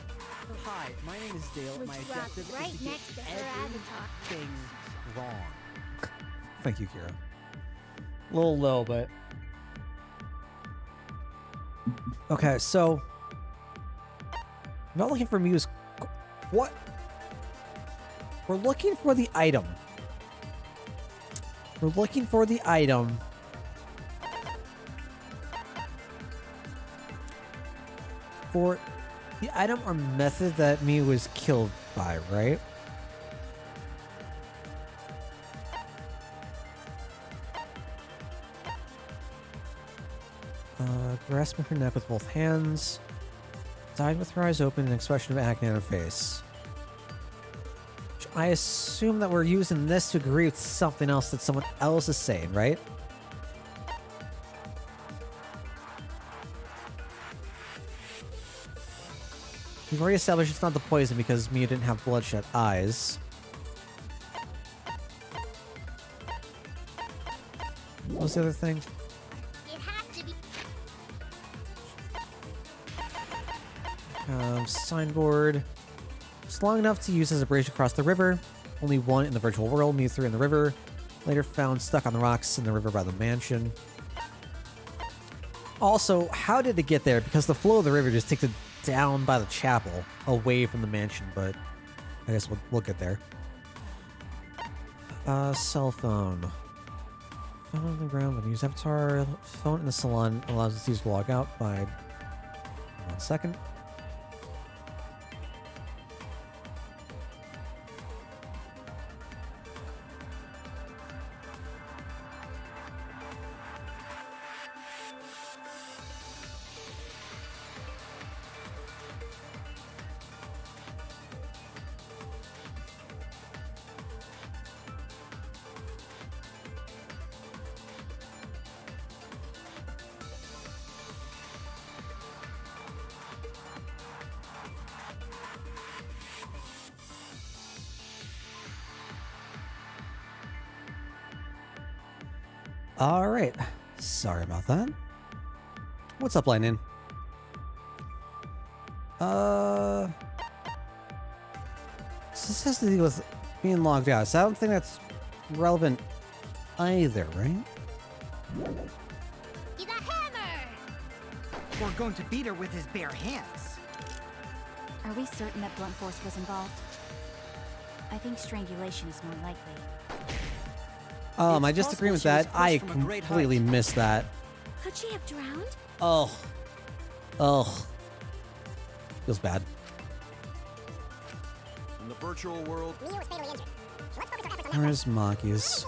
Hi, my name is Dale.
Was
My
dropped
objective
right
is to get
next to her avatar.
everything wrong.
Thank you, Kira. A little low, but... Okay, so... I'm not looking for Mew's... What? We're looking for the item. We're looking for the item. For the item or method that Mew was killed by, right? Grasping her neck with both hands. Died with her eyes open and an expression of acne on her face. Which I assume that we're using this to agree with something else that someone else is saying, right? We've already established it's not the poison because Mew didn't have bloodshot eyes. What was the other thing?
It has to be.
Signboard. It's long enough to use as a bridge across the river. Only one in the virtual world. Mew threw in the river. Later found stuck on the rocks in the river by the mansion. Also, how did it get there? Because the flow of the river just takes it down by the chapel, away from the mansion, but I guess we'll get there. Cell phone. Phone on the ground. When you use avatar, phone in the salon allows us to use log out by 1 second. All right. Sorry about that. What's up, Lightning? So this has to do with being logged out. So I don't think that's relevant either, right?
Get a hammer!
We're going to beat her with his bare hands.
Are we certain that blunt force was involved? I think strangulation is more likely.
I just agree with that. I completely missed that.
Could she have drowned?
Oh. Feels bad.
In the virtual world,
Mia was fatally injured. So let's focus our efforts on
Where's Maki's?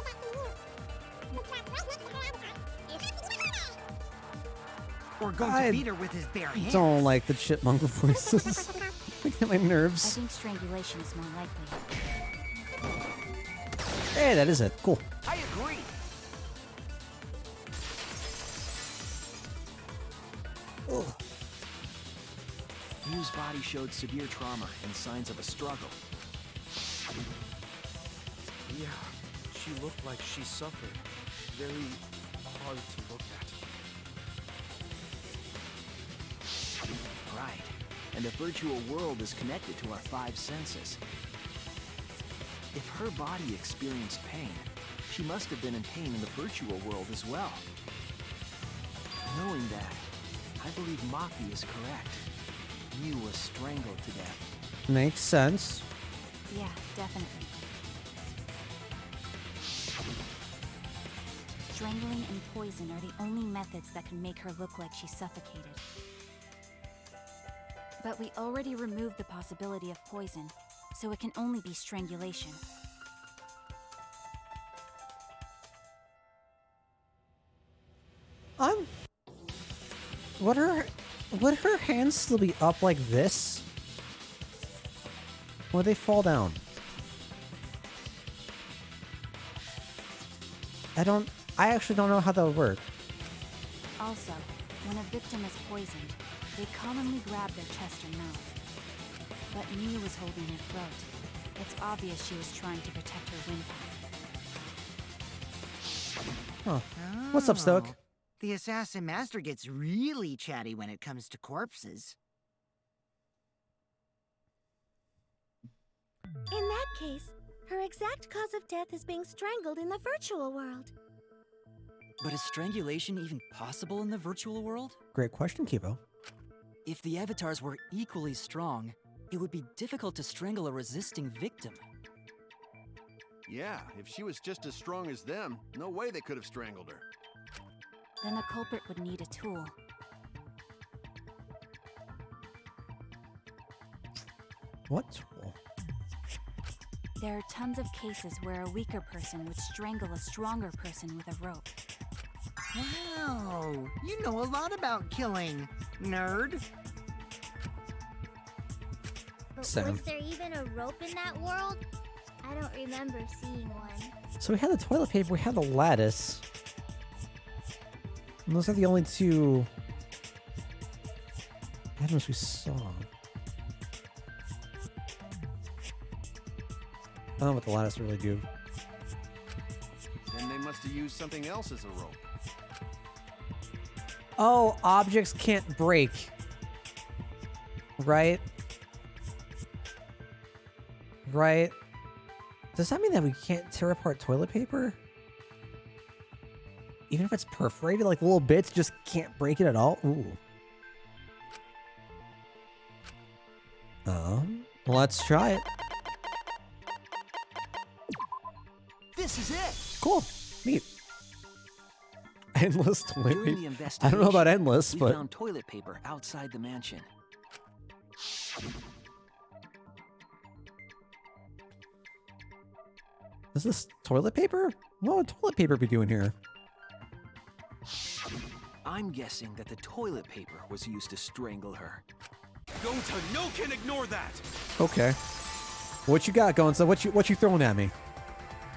We're going to beat her with his bare hands.
Don't like the chipmunk voices. They get my
I
nerves.
think strangulation is more likely.
Hey, that is it. Cool.
I agree. Miu's body showed severe trauma and signs of a struggle.
Yeah, she looked like she suffered. Very hard to look at.
Right. And the virtual world is connected to our 5 senses. If her body experienced pain, she must have been in pain in the virtual world as well. Knowing that, I believe Maki is correct. Miu was strangled to death.
Makes sense.
Yeah, definitely. Strangling and poison are the only methods that can make her look like she's suffocated. But we already removed the possibility of poison, so it can only be strangulation.
Would her hands still be up like this? Or would they fall down? I actually don't know how that would work.
Also, when a victim is poisoned, they commonly grab their chest or mouth. But Miu was holding her throat. It's obvious she was trying to protect her windpipe.
Huh. What's up, Stoic?
Oh, the assassin master gets really chatty when it comes to corpses.
In that case, her exact cause of death is being strangled in the virtual world.
But is strangulation even possible in the virtual world?
Great question, Kibo.
If the avatars were equally strong, it would be difficult to strangle a resisting victim.
yeah, if she was just as strong as them, no way they could have strangled her.
Then the culprit would need a tool.
What tool?
There are tons of cases where a weaker person would strangle a stronger person with a rope.
Wow, you know a lot about killing, nerd.
But
Sam.
was there even a rope in that world? I don't remember seeing one.
So we had the toilet paper, we had the lattice. And those are the only two items we saw. I don't know what the lattice really do.
Then they must have used something else as a rope.
Oh, objects can't break. Right? Right? Does that mean that we can't tear apart toilet paper? Even if it's perforated, like little bits, just can't break it at all? Ooh. Let's try it.
This
Cool. Neat. Endless toilet
During the
paper.
investigation,
I don't know about endless,
we
but
found toilet paper outside the mansion.
is this toilet paper? What would toilet paper be doing here?
I'm guessing that the toilet paper was used to strangle her.
Gonta, no can ignore that!
Okay. What you got, Gonza? What you throwing at me?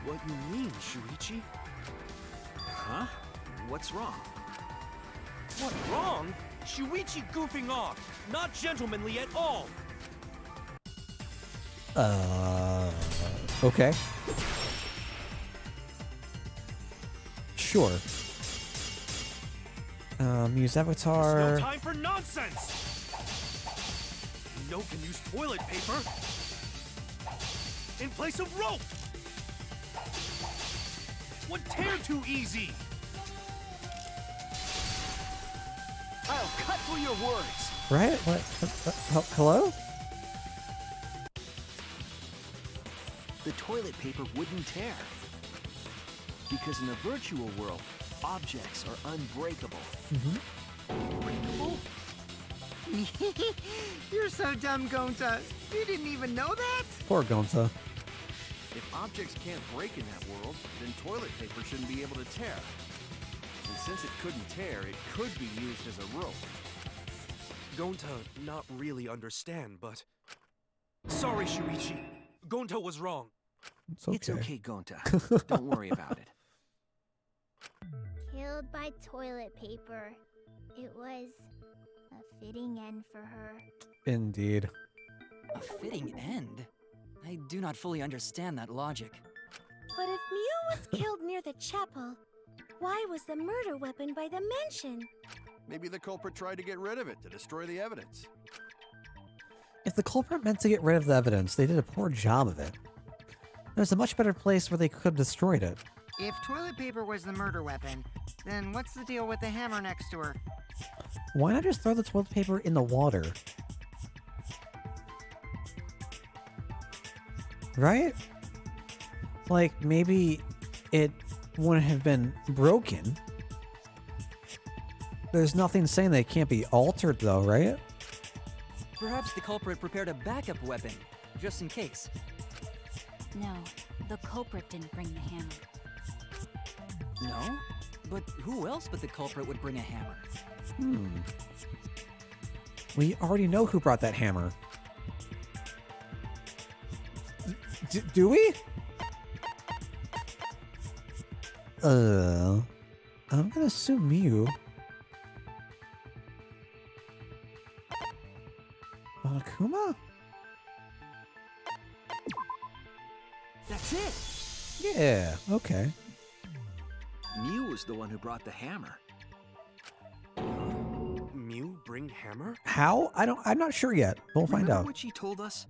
What you mean, Shuichi?
Huh? What's wrong?
What wrong? Shuichi goofing off! Not gentlemanly at all!
Okay. Sure. Use avatar.
There's no time for nonsense! No can use toilet paper in place of rope! Would tear too easy!
I'll cut through your words!
Right? What? Hello?
The toilet paper wouldn't tear. Because in the virtual world, objects are unbreakable.
Unbreakable? You're so dumb, Gonta. You didn't even know that?
Poor Gonza.
If objects can't break in that world, then toilet paper shouldn't be able to tear. And since it couldn't tear, it could be used as a rope.
Gonta not really understand, but... Sorry, Shuichi. Gonta was wrong.
It's okay, Gonta. Don't worry about it.
Killed by toilet paper. It was a fitting end for her.
Indeed.
A fitting end? I do not fully understand that logic.
But if Mew was killed near the chapel, why was the murder weapon by the mansion?
Maybe the culprit tried to get rid of it to destroy the evidence.
If the culprit meant to get rid of the evidence, they did a poor job of it. There's a much better place where they could have destroyed it.
If toilet paper was the murder weapon, then what's the deal with the hammer next to her?
Why not just throw the toilet paper in the water? Right? Like, maybe it wouldn't have been broken. There's nothing saying that it can't be altered, though, right?
Perhaps the culprit prepared a backup weapon, just in case.
No, the culprit didn't bring the hammer.
No? But who else but the culprit would bring a hammer?
We already know who brought that hammer. Do we? I'm gonna assume Mew. Monokuma?
That's it!
Yeah, okay.
Mew was the one who brought the hammer.
Mew bring hammer?
How? I'm not sure yet. We'll find
Remember
out.
what she told us?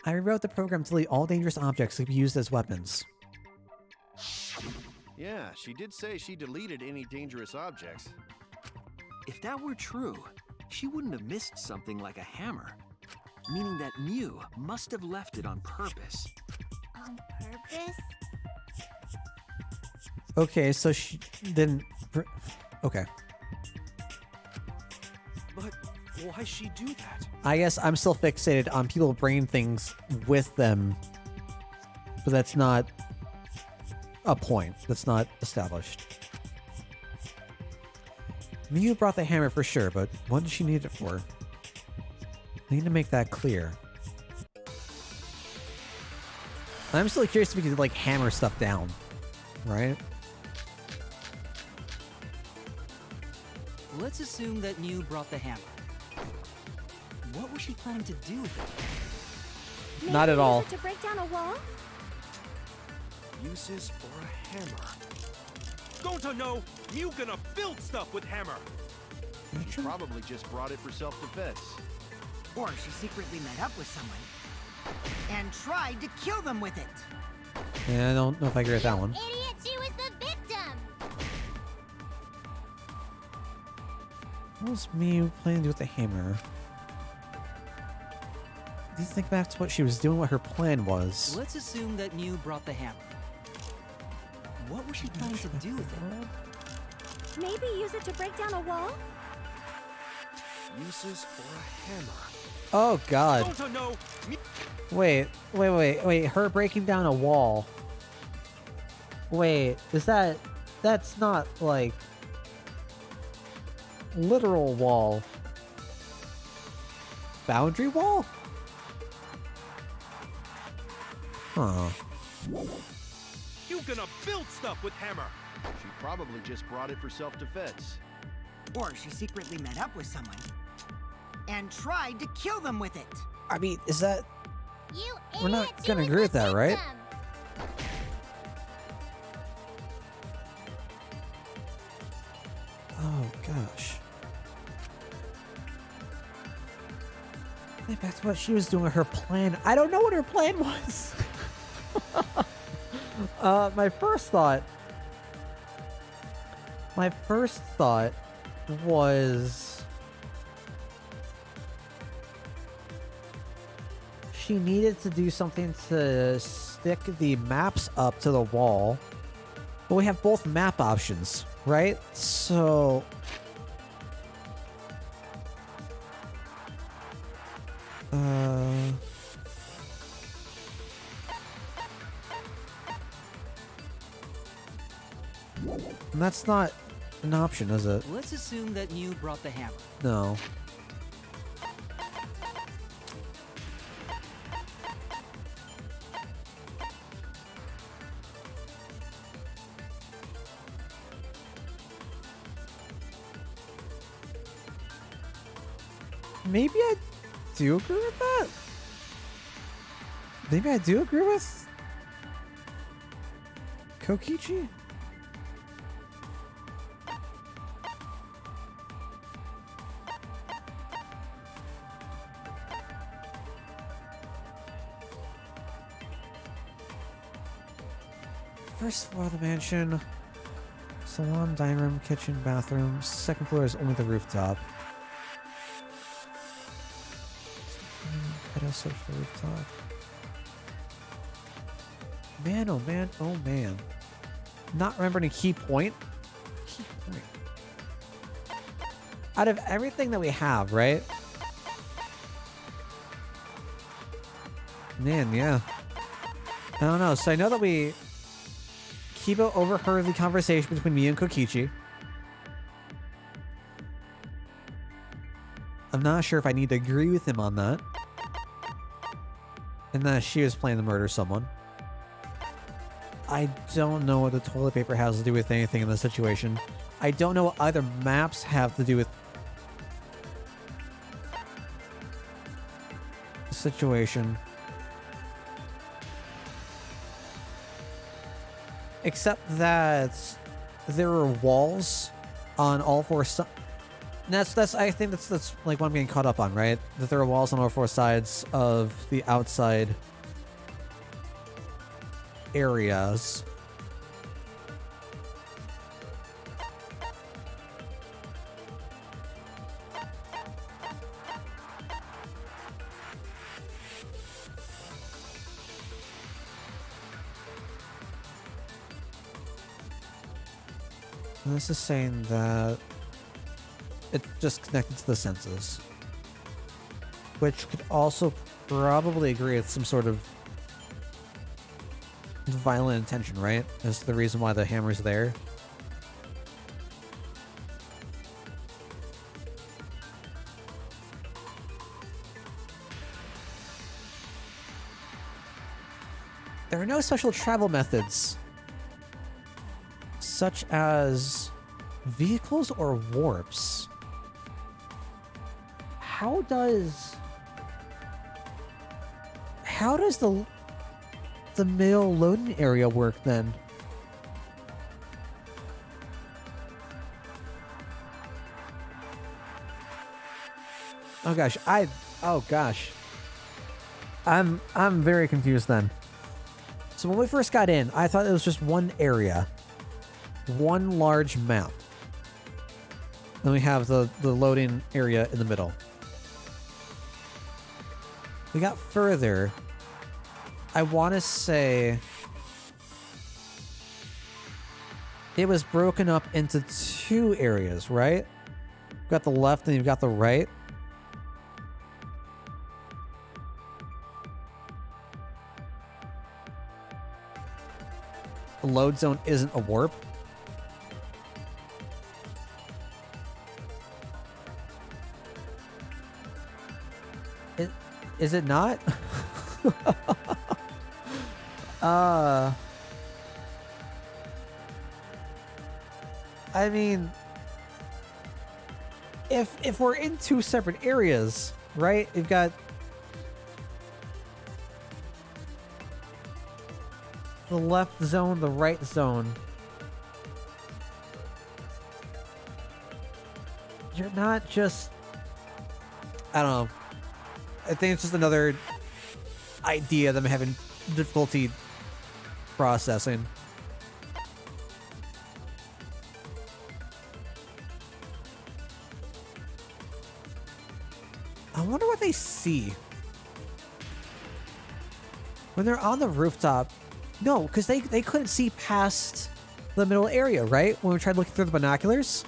I rewrote the program to delete all dangerous objects to be used as weapons.
Yeah, she did say she deleted any dangerous objects.
If that were true, she wouldn't have missed something like a hammer. Meaning that Mew must have left it on purpose.
On purpose?
Okay, so she didn't... Okay.
But why she do that?
I guess I'm still fixated on people bringing things with them, but that's not a point. That's not established. Mew brought the hammer for sure, but what did she need it for? I need to make that clear. I'm still curious if we could, like, hammer stuff down, right?
Let's assume that Mew brought the hammer. What was she planning to do with it?
Not at all.
Use it to break down a wall?
Uses for a hammer. Gonta no! Mew gonna build stuff with hammer!
She probably just brought it for self-defense.
Or she secretly met up with someone and tried to kill them with it.
Yeah, I don't know if I agree with that one.
Idiot, she was the victim!
What was Mew planning to do with the hammer? you think back to what she was doing, what her plan was.
Let's assume that Mew brought the hammer. What was she planning to do with it?
Maybe use it to break down a wall?
Uses for a hammer.
Oh god.
Don't know.
Wait. Her breaking down a wall. Wait, that's not like literal wall. Boundary wall? Huh.
You gonna build stuff with hammer?
She probably just brought it for self-defense.
Or she secretly met up with someone and tried to kill them with it.
I mean, is that...
You
We're not
idiot,
gonna
you
agree with
the
that, right?
victim.
Oh, gosh. Think back to what she was doing with her plan. I don't know what her plan was. My first thought was she needed to do something to stick the maps up to the wall. But we have both map options, right? So and that's not an option, is it?
Let's assume that Mew brought the hammer.
No. Maybe I do agree with that. Maybe I do agree with Kokichi. First floor of the mansion. Salon, dining room, kitchen, bathroom. Second floor is only the rooftop. Kaido search the rooftop. Man, oh man, oh man. Not remembering a key point? Key point. Out of everything that we have, right? Man, yeah. I don't know. So I know that we... Kibo overheard the conversation between me and Kokichi. I'm not sure if I need to agree with him on that. And that she was planning to murder someone. I don't know what the toilet paper has to do with anything in this situation. I don't know what either maps have to do with the situation. Except that there are walls on all four sides. I think that's like what I'm getting caught up on, right? That there are walls on all four sides of the outside areas. And this is saying that it's just connected to the senses. Which could also probably agree with some sort of violent intention, right? That's the reason why the hammer's there. There are no special travel methods, such as vehicles or warps. How does the male loading area work then? Oh gosh, I'm very confused then. So when we first got in, I thought it was just one area. One large map. Then we have the loading area in the middle. we got further. I want to say it was broken up into 2 areas, right? You've got the left and you've got the right. The load zone isn't a warp. Is it not? I mean, if we're in 2 separate areas, right? You've got the left zone, the right zone. You're not just, I don't know. I think it's just another idea that I'm having difficulty processing. I wonder what they see when they're on the rooftop. No, because they couldn't see past the middle area, right? When we tried looking through the binoculars.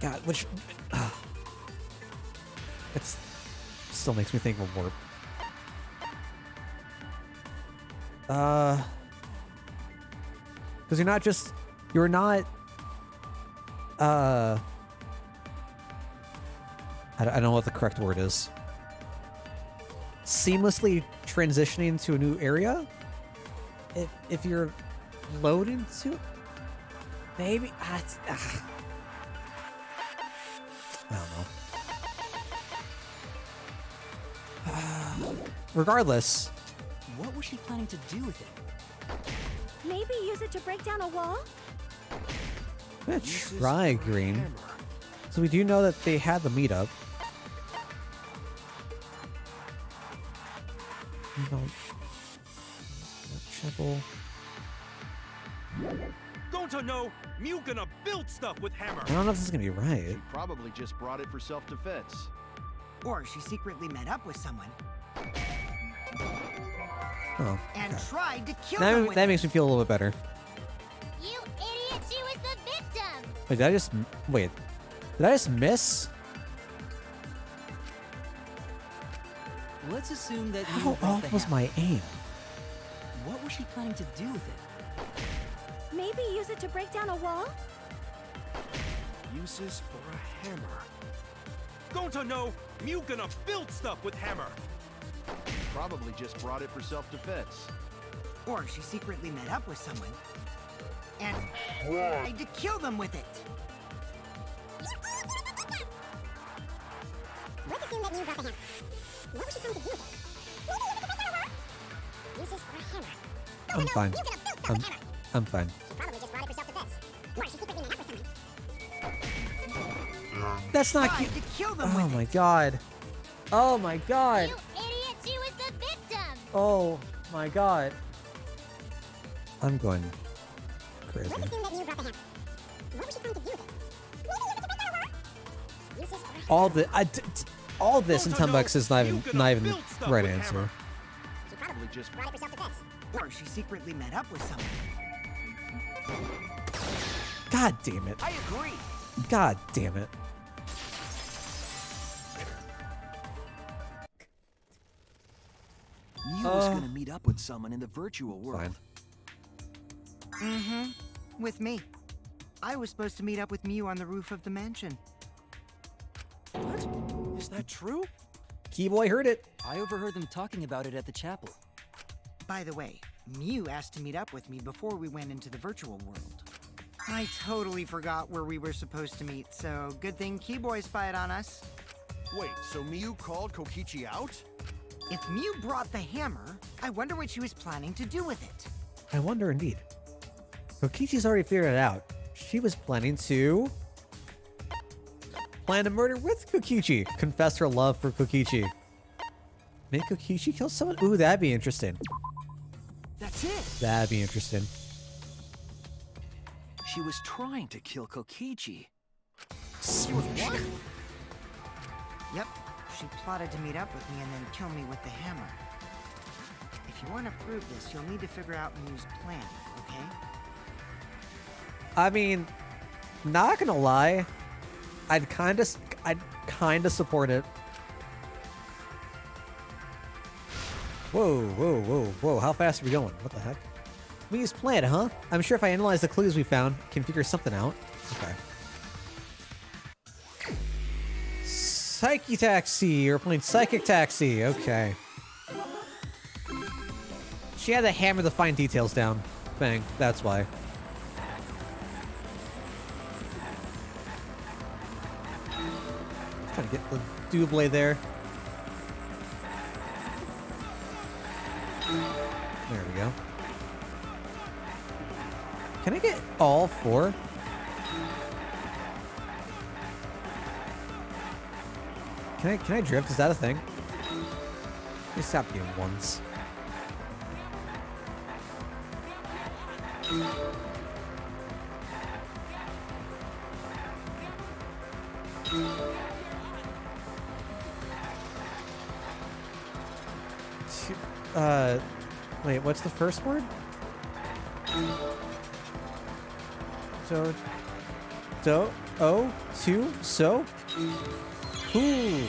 God, which it still makes me think of a warp. Because you're not I don't know what the correct word is. Seamlessly transitioning to a new area? If you're loading to it? Maybe? I don't know. Regardless.
What was she planning to do with it?
Maybe use it to break down a wall?
I'm gonna try green. So we do know that they had the meetup. Chapel.
Don't I know? Mew gonna build stuff with hammer.
I don't know if this is gonna be right.
She probably just brought it for self-defense.
Or she secretly met up with someone
Oh.
and
Okay.
tried to kill them with
That
it.
makes me feel a little bit better.
You idiot, she was the victim!
Wait, did I just miss?
Let's assume that
How
Mew brought the
off was
hammer.
my aim?
What was she planning to do with it?
Maybe use it to break down a wall?
Uses for a hammer. Don't I know? Mew gonna build stuff with hammer.
Probably just brought it for self-defense.
Or she secretly met up with someone and tried to kill them with it.
Let's assume that Mew brought the hammer. What was she trying to do with it? Maybe use it to break down a wall? Uses for a hammer.
I'm fine.
Mew gonna build stuff with hammer.
I'm fine.
She probably just brought it for self-defense. Or she secretly met up with someone.
That's not
Tried
cute.
to kill them
Oh
with
my
it.
god. Oh my god.
You idiot, she was the victim!
Oh my god. I'm going crazy.
Let's assume that Mew brought the hammer. What was she trying to do with it? Maybe use it to break down a wall? Uses for a hammer.
All this in 10 bucks is not even the right
with
answer.
hammer.
She probably just brought it for self-defense.
Or she secretly met up with someone.
God damn it.
I agree.
God damn it.
Mew was gonna meet up with someone in the virtual world.
Fine.
Mm-hmm. With me. I was supposed to meet up with Mew on the roof of the mansion.
What? Is that true?
Keyboy heard it.
I overheard them talking about it at the chapel.
By the way, Mew asked to meet up with me before we went into the virtual world. I totally forgot where we were supposed to meet, so good thing Keyboy spied on us.
Wait, so Mew called Kokichi out?
If Mew brought the hammer, I wonder what she was planning to do with it.
I wonder indeed. Kokichi's already figured it out. She was planning to plan a murder with Kokichi. Confess her love for Kokichi. Make Kokichi kill someone? Ooh, that'd be interesting.
That's it.
That'd be interesting.
She was trying to kill Kokichi.
Yep, She plotted to meet up with me and then kill me with the hammer. If you want to prove this, you'll need to figure out Miu's plan, okay?
I mean, not gonna lie, I'd kind of support it. Whoa, whoa, whoa, whoa! How fast are we going? What the heck? Miu's plan, huh? I'm sure if I analyze the clues we found, I can figure something out. Okay. Psyche Taxi. You're playing Psychic Taxi. Okay. She had to hammer the fine details down. Bang. That's why. Trying to get the double there. There we go. Can I get all four? Can I drift? Is that a thing? Let me stop being once. Wait, what's the first word? So, so? Ooh.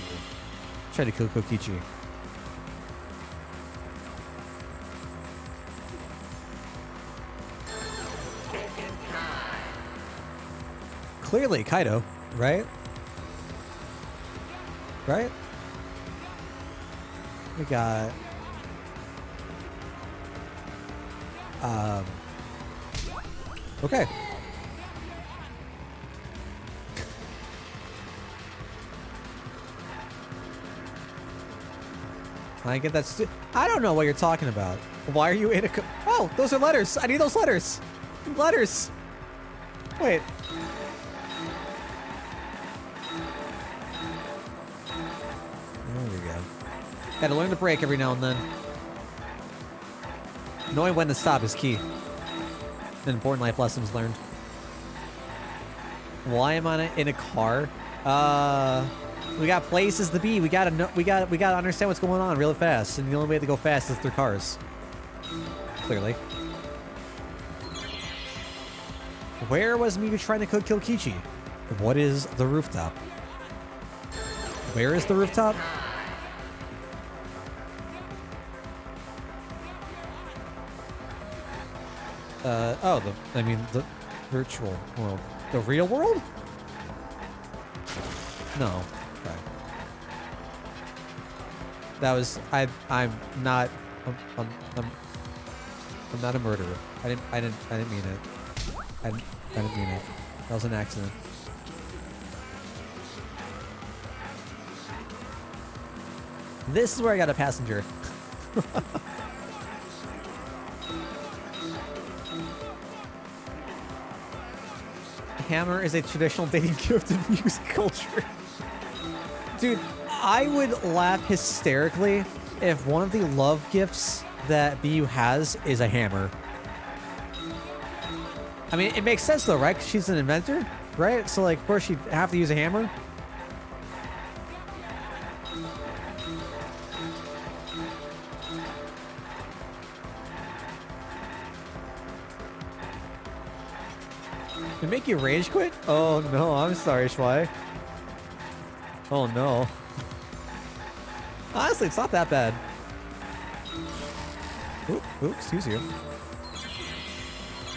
Try to kill Kokichi. Clearly Kaido, right? Right? We got... Okay. I get that. I don't know what you're talking about. Why are you in a? Oh, those are letters. I need those letters. Letters. Wait. There we go. Gotta learn to break every now and then. Knowing when to stop is key. An important life lessons learned. Why am I in a car? We got places to be. We gotta know. We gotta understand what's going on real fast, and the only way to go fast is through cars. Clearly. Where was Miu trying to kill Kichi? What is the rooftop? Where is the rooftop? The virtual world. The real world? No. Okay. That was I'm not I'm not a murderer. I didn't mean it. I didn't mean it. That was an accident. This is where I got a passenger. Hammer is a traditional dating gift in music culture. Dude, I would laugh hysterically if one of the love gifts that BU has is a hammer. I mean, it makes sense though, right? 'Cause she's an inventor, right? So like, of course she'd have to use a hammer. Did it make you rage quit? Oh no, I'm sorry, Schwei. Oh no. Honestly, it's not that bad. Ooh, excuse you.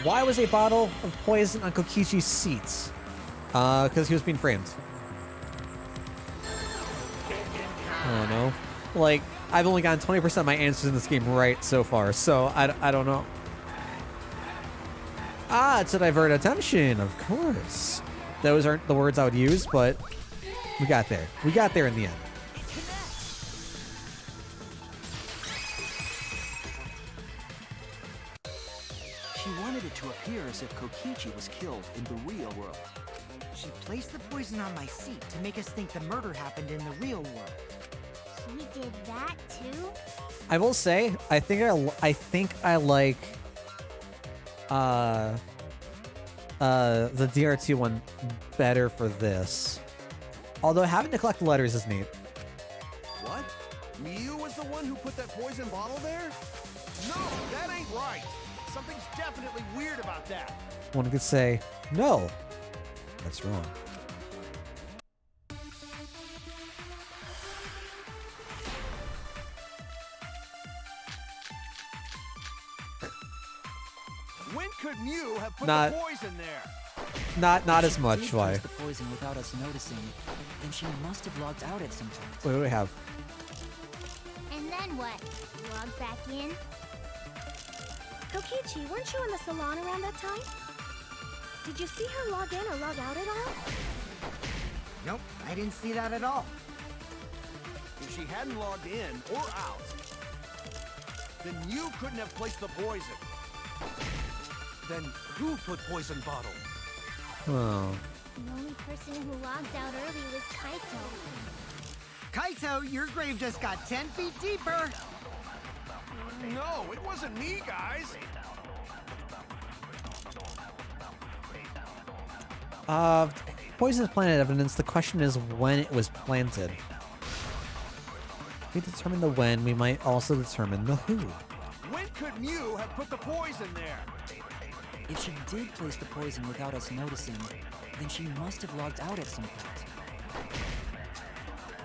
Why was a bottle of poison on Kokichi's seats? Because he was being framed. Oh no. Like, I've only gotten 20% of my answers in this game right so far, so I don't know. Ah, to divert attention, of course. Those aren't the words I would use, but we got there. We got there in the end.
She wanted it to appear as if Kokichi was killed in the real world.
She placed the poison on my seat to make us think the murder happened in the real world.
She did that too?
I will say, I think I like the DRT one better for this. Although having to collect the letters is neat.
Mew was the one who put that poison bottle there? No, that ain't right. Something's definitely weird about that.
One could say, no, that's wrong.
When could Mew have put
Not-
the poison there?
Not
If
as
she
much.
did
Why?
place the poison without us noticing, then she must have logged out at some point.
What do we have?
And then what? Log back in?
Kokichi, weren't you in the salon around that time? Did you see her log in or log out at all?
Nope, I didn't see that at all.
If she hadn't logged in or out, then Mew couldn't have placed the poison.
Then who put poison bottle?
Oh.
The only person who logged out early was Kaito.
Kaito, your grave just got 10 feet deeper.
No, it wasn't me, guys.
Poison is planted evidence. The question is when it was planted. If we determine the when, we might also determine the who.
When could Mew have put the poison there?
If she did place the poison without us noticing, then she must have logged out at some point.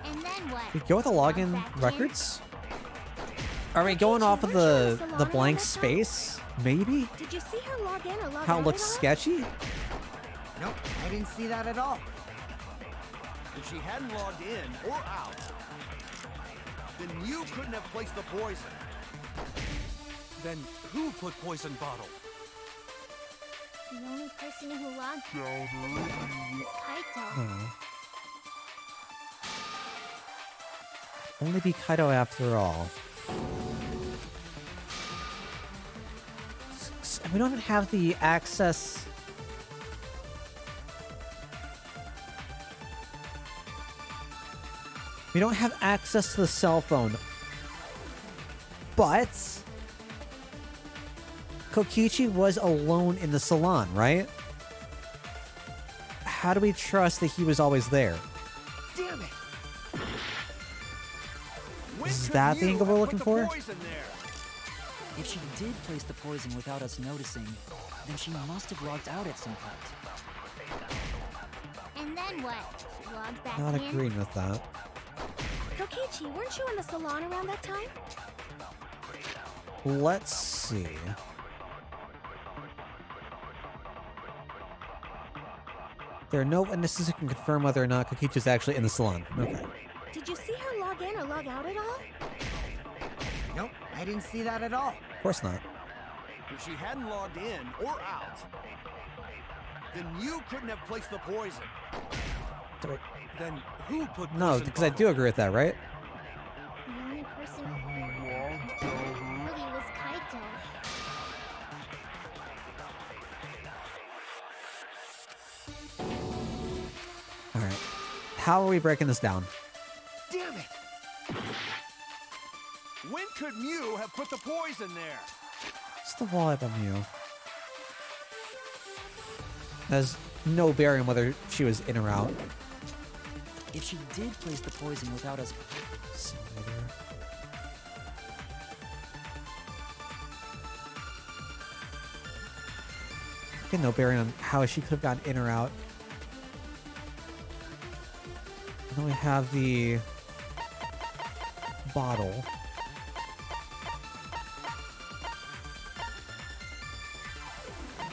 And then what?
We go with the login
Log back in?
records? Are we going off of the blank space? Maybe?
Did you see her log in or log
How
out
it looks
at all?
sketchy?
Nope, I didn't see that at all.
If she hadn't logged in or out, then Mew couldn't have placed the poison.
Then who put poison bottle?
The only person who logged out early was Kaito.
Oh. Only be Kaido after all. We don't even have the access. We don't have access to the cell phone. But Kokichi was alone in the salon, right? How do we trust that he was always there?
Damn it! When
Is
could
that the
Mew
angle we're
have
looking
put the
for?
poison there?
If she did place the poison without us noticing, then she must have logged out at some point.
And then what? Log back
Not
in?
agreeing with that.
Kokichi, weren't you in the salon around that time?
Let's see. There are no witnesses who can confirm whether or not Kokichi is actually in the salon. Okay.
Did you see her log in or log out at all?
Nope, I didn't see that at all.
Of course not.
If she hadn't logged in or out, then Mew couldn't have placed the poison.
Then who put
No,
poison
because I
bottle?
do agree with that, right?
The only person who logged out early was Kaito.
Alright. How are we breaking this down?
Damn it! When could Mew have put the poison there?
It's the wall up on you. Has no bearing on whether she was in or out.
If she did place the poison without us,
Simulator. Again, no bearing on how she could have gotten in or out. And then we have the bottle.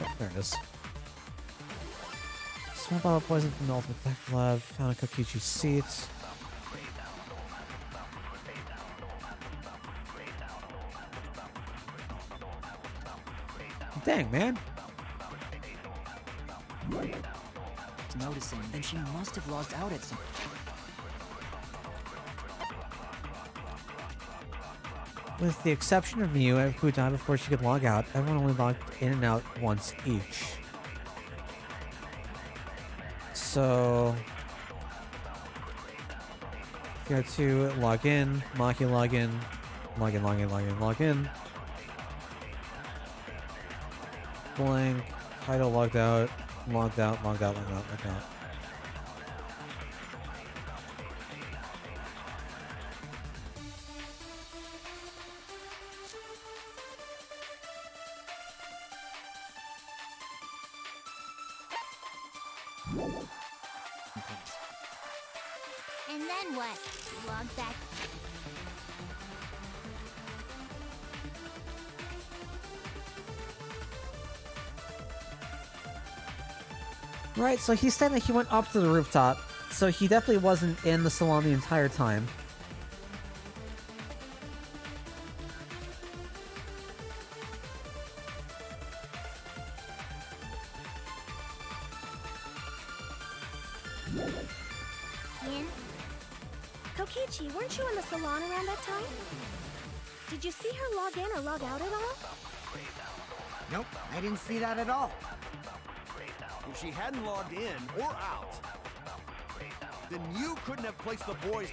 Oh, there it is. Small bottle of poison from the Ultimate Tech Lab. Found in Kokichi's seat. Dang, man.
noticing, then she must have logged out at some
With the exception of Mew, who died before she could log out, everyone only logged in and out once each. So... Go to log in, Maki log in, log in, log in, log in, log in. Blank, Kaido logged out, logged out, logged out, logged out, logged out.
And then what? Log back.
Right, so he said that he went up to the rooftop, so he definitely wasn't in the salon the entire time.
Yin?
Kokichi, weren't you in the salon around that time? Did you see her log in or log out at all?
Nope, I didn't see that at all.
If she hadn't logged in or out, then you couldn't have placed the boys.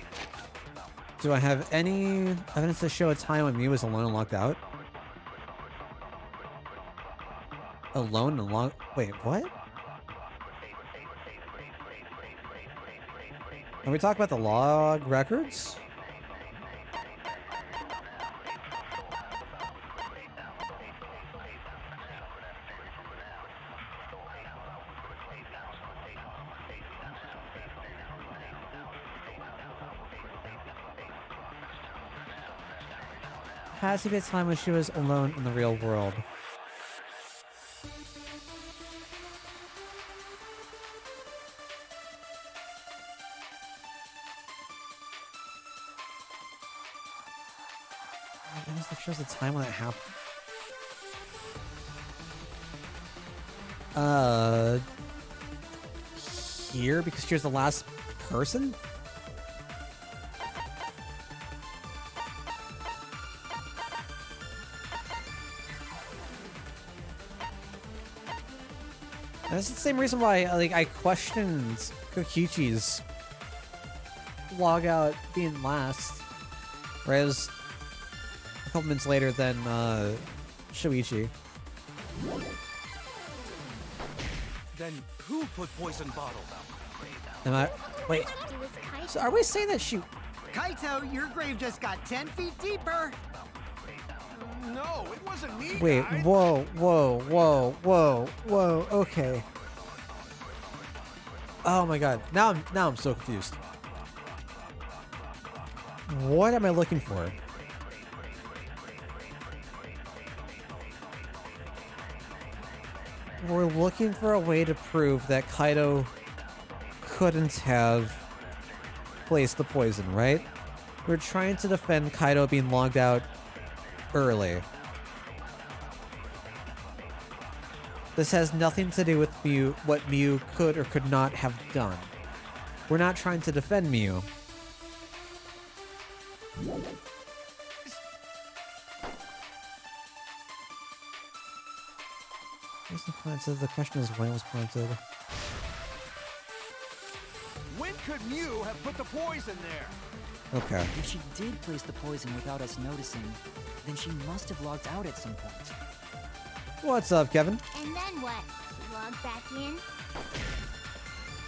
Do I have any evidence to show a time when Mew was alone and locked out? Alone and locked... Wait, what? Are we talking about the log records? Has to be a time when she was alone in the real world. I guess that shows the time when it happened. Here, because she was the last person? And that's the same reason why, like, I questioned Kokichi's logout being last, whereas a couple minutes later than Shuichi.
Then who put poison bottle?
Am I? Wait. So are we saying that she?
Kaito, your grave just got 10 feet deeper.
No, it wasn't me.
Wait.
guy.
Whoa. Whoa. Whoa. Whoa. Whoa. Okay. Oh my God. Now I'm so confused. What am I looking for? We're looking for a way to prove that Kaido couldn't have placed the poison, right? We're trying to defend Kaido being logged out early. This has nothing to do with Mew, what Mew could or could not have done. We're not trying to defend Mew. What's the point? So the question is when it was planted.
When could Mew have put the poison there?
Okay.
If she did place the poison without us noticing, then she must have logged out at some point.
What's up, Kevin?
And then what? Log back in?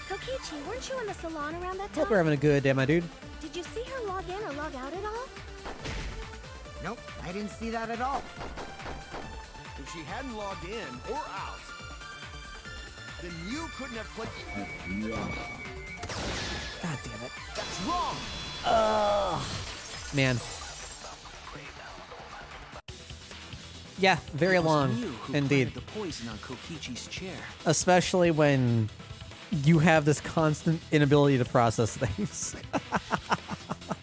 Kokichi, weren't you in the salon around that time?
Hope you're having a good day, my dude.
Did you see her log in or log out at all?
Nope, I didn't see that at all.
If she hadn't logged in or out, then you couldn't have played.
God damn it.
That's wrong.
Man. Yeah, very
It was
long,
Mew who
indeed.
planted the poison on Kokichi's chair.
Especially when you have this constant inability to process things.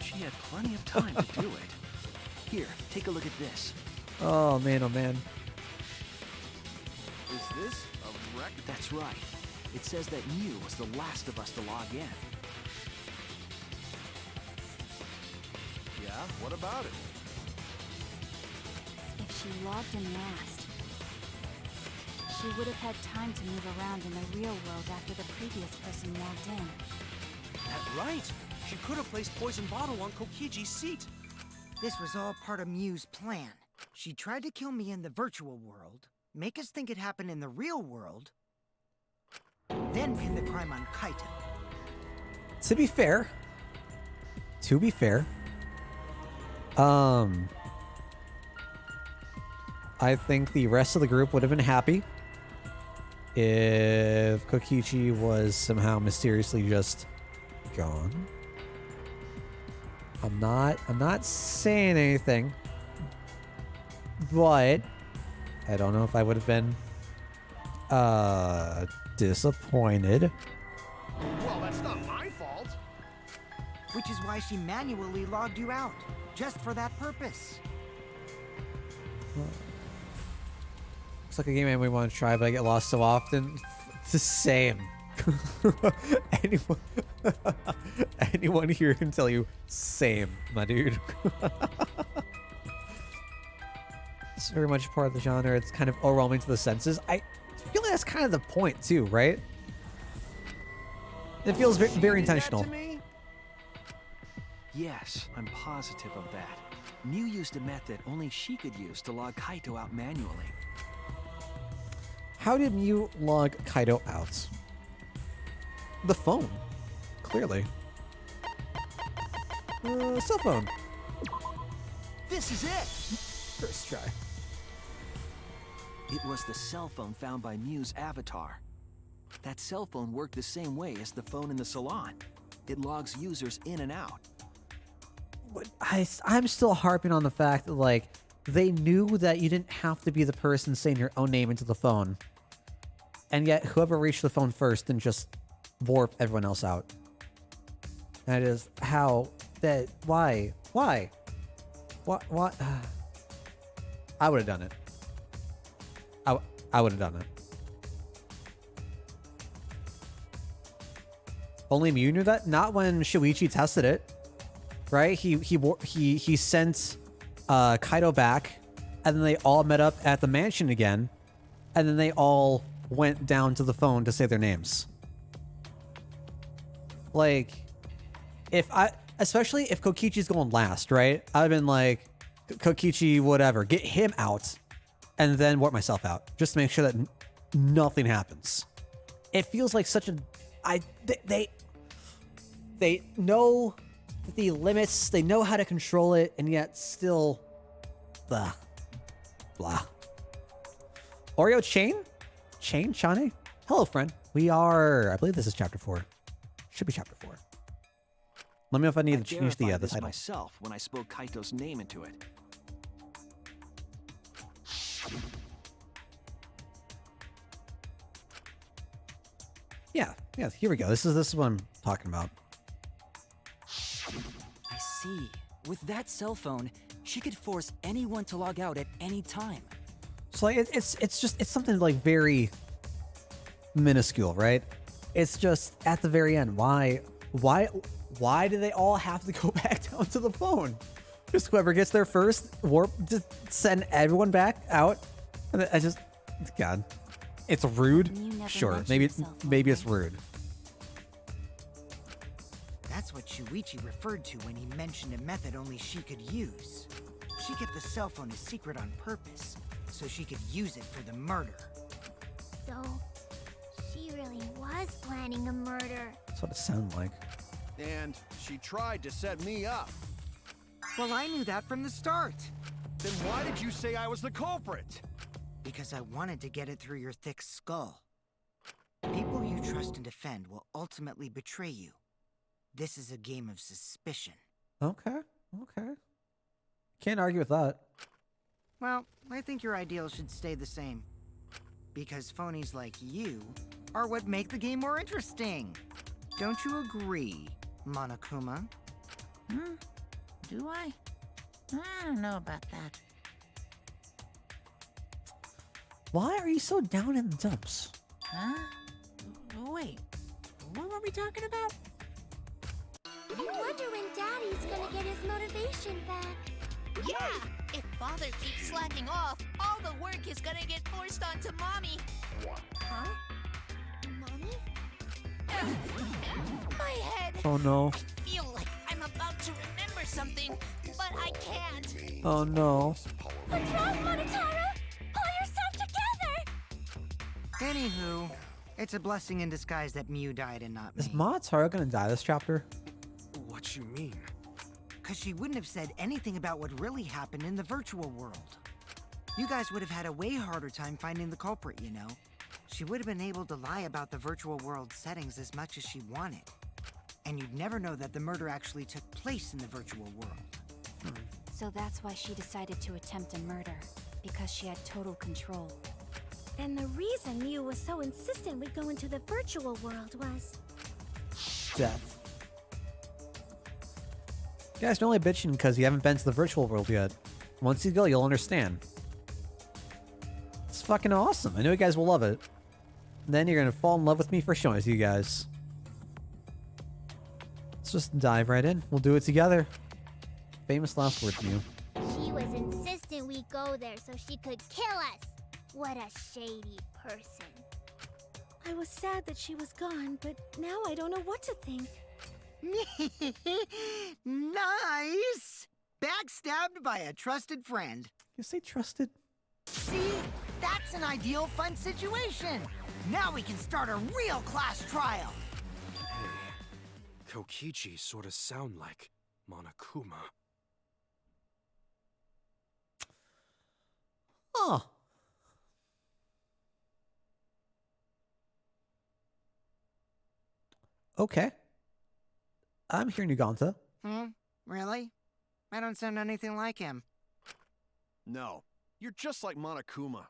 She had plenty of time to do it. Here, take a look at this.
Oh man, oh man.
Is this a record?
That's right. It says that Mew was the last of us to log in.
Yeah, what about it?
If she logged in last, she would have had time to move around in the real world after the previous person logged in.
That's right. She could have placed poison bottle on Kokichi's seat.
This was all part of Mew's plan. She tried to kill me in the virtual world, make us think it happened in the real world, then pin the crime on Kaito.
To be fair, I think the rest of the group would have been happy if Kokichi was somehow mysteriously just gone. I'm not saying anything, but I don't know if I would have been disappointed.
Well, that's not my fault.
Which is why she manually logged you out, just for that purpose.
It's like a game we want to try, but I get lost so often. It's the same. Anyone here can tell you, same, my dude. It's very much part of the genre. It's kind of overwhelming to the senses. I feel like that's kind of the point too, right? It feels very, very intentional.
Yes, I'm positive of that. Mew used a method only she could use to log Kaito out manually.
How did Mew log Kaito out? The phone, clearly. Cell phone.
This is it!
First try.
It was the cell phone found by Mew's avatar. That cell phone worked the same way as the phone in the salon. It logs users in and out.
But I'm still harping on the fact that, like, they knew that you didn't have to be the person saying your own name into the phone. And yet, whoever reached the phone first didn't just warp everyone else out. That is how that. Why? What? I would have done it. I would have done it. Only Mew knew that. Not when Shuichi tested it, right? He sent Kaito back, and then they all met up at the mansion again, and then they all went down to the phone to say their names. Like, especially if Kokichi's going last, right? I'd have been like, Kokichi, whatever, get him out, and then warp myself out, just to make sure that nothing happens. It feels like such a, they know the limits, they know how to control it, and yet still, blah. Oreo Chane? Hello, friend. We are, I believe this is chapter 4. Should be chapter 4. Let me know if I need to change the title.
Myself when I spoke Kaito's name into it.
Yeah, here we go. This is what I'm talking about.
I see. With that cell phone, she could force anyone to log out at any time.
So like it's something like very minuscule, right? It's just at the very end. Why do they all have to go back down to the phone? Just whoever gets there first, warp, just send everyone back out. And I just, God, it's rude. Sure, maybe it's rude.
That's what Shuichi referred to when he mentioned a method only she could use. She kept the cell phone a secret on purpose, so she could use it for the murder.
So, she really was planning a murder.
That's what it sounded like.
And she tried to set me up.
Well, I knew that from the start.
Then why did you say I was the culprit?
Because I wanted to get it through your thick skull. People you trust and defend will ultimately betray you. This is a game of suspicion.
Okay. Can't argue with that.
Well, I think your ideals should stay the same. Because phonies like you are what make the game more interesting. Don't you agree, Monokuma?
Do I? I don't know about that.
Why are you so down in the dumps?
Huh? Wait, what were we talking about?
I wonder when Daddy's gonna get his motivation back.
Yeah! If Father keeps slacking off, all the work is gonna get forced onto Mommy.
Huh? Mommy?
My head!
Oh no.
I feel like I'm about to remember something, but I can't.
Oh no.
What's wrong, Monotaro? Pull yourself together!
Anywho, it's a blessing in disguise that Mew died and not me.
Is Monotaro gonna die this chapter?
What you mean?
Because she wouldn't have said anything about what really happened in the virtual world. You guys would have had a way harder time finding the culprit, you know. she would have been able to lie about the virtual world settings as much as she wanted. And you'd never know that the murder actually took place in the virtual world.
So that's why she decided to attempt a murder, because she had total control.
And the reason Mew was so insistent we go into the virtual world was...
Death. You guys are only bitching because you haven't been to the virtual world yet. Once you go, you'll understand. It's fucking awesome. I know you guys will love it. Then you're gonna fall in love with me for showing it to you guys. Let's just dive right in. We'll do it together. Famous last words from you.
She was insistent we go there so she could kill us. What a shady person.
I was sad that she was gone, but now I don't know what to think.
Nice! Backstabbed by a trusted friend.
You say trusted?
See? That's an ideal fun situation. Now we can start a real class trial.
Hey, Kokichi sort of sound like Monokuma.
Oh. Okay. I'm here, Nuganta.
Really? I don't sound anything like him.
No, you're just like Monokuma.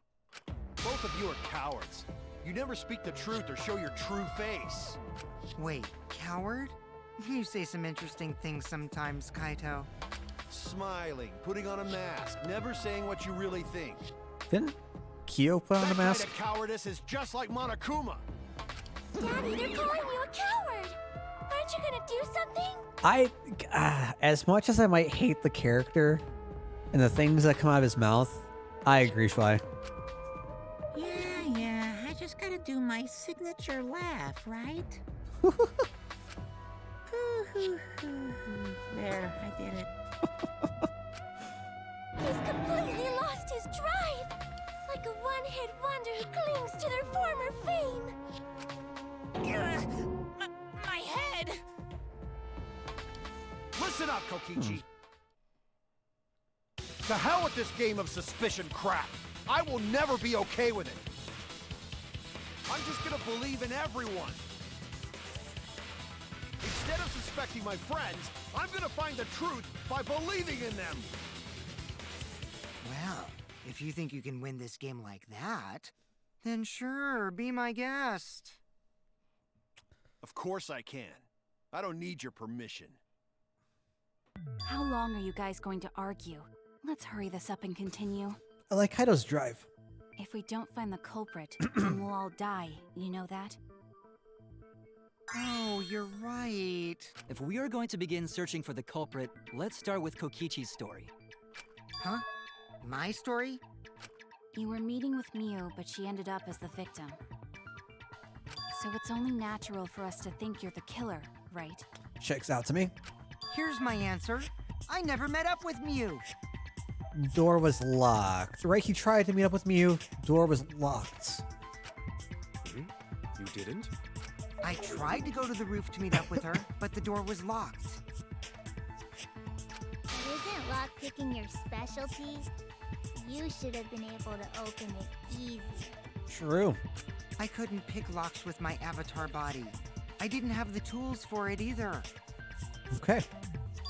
Both of you are cowards. You never speak the truth or show your true face.
Wait, coward? You say some interesting things sometimes, Kaito.
Smiling, putting on a mask, never saying what you really think.
Didn't Kyo put on a mask?
That kind of cowardice is just like Monokuma.
Daddy, they're calling you a coward! Aren't you gonna do something?
As much as I might hate the character and the things that come out of his mouth, I agree, Shwai.
Yeah, I just gotta do my signature laugh, right? There, I did it.
He's completely lost his drive! Like a one-hit wonder who clings to their former fame!
My head!
Listen up, Kokichi. To hell with this game of suspicion crap. I will never be okay with it. I'm just gonna believe in everyone. Instead of suspecting my friends, I'm gonna find the truth by believing in them.
Well, if you think you can win this game like that, then sure, be my guest.
Of course I can. I don't need your permission.
How long are you guys going to argue? Let's hurry this up and continue.
I like Kaido's drive.
If we don't find the culprit, then we'll all die. You know that?
Oh, you're right.
If we are going to begin searching for the culprit, let's start with Kokichi's story.
Huh? My story?
You were meeting with Miu, but she ended up as the victim. So it's only natural for us to think you're the killer, right?
Checks out to me.
Here's my answer. I never met up with Mew.
Door was locked. Right, he tried to meet up with Miu. Door was locked.
You didn't?
I tried to go to the roof to meet up with her, but the door was locked.
Isn't lockpicking your specialty? You should have been able to open it easy.
True.
I couldn't pick locks with my avatar body. I didn't have the tools for it either.
Okay.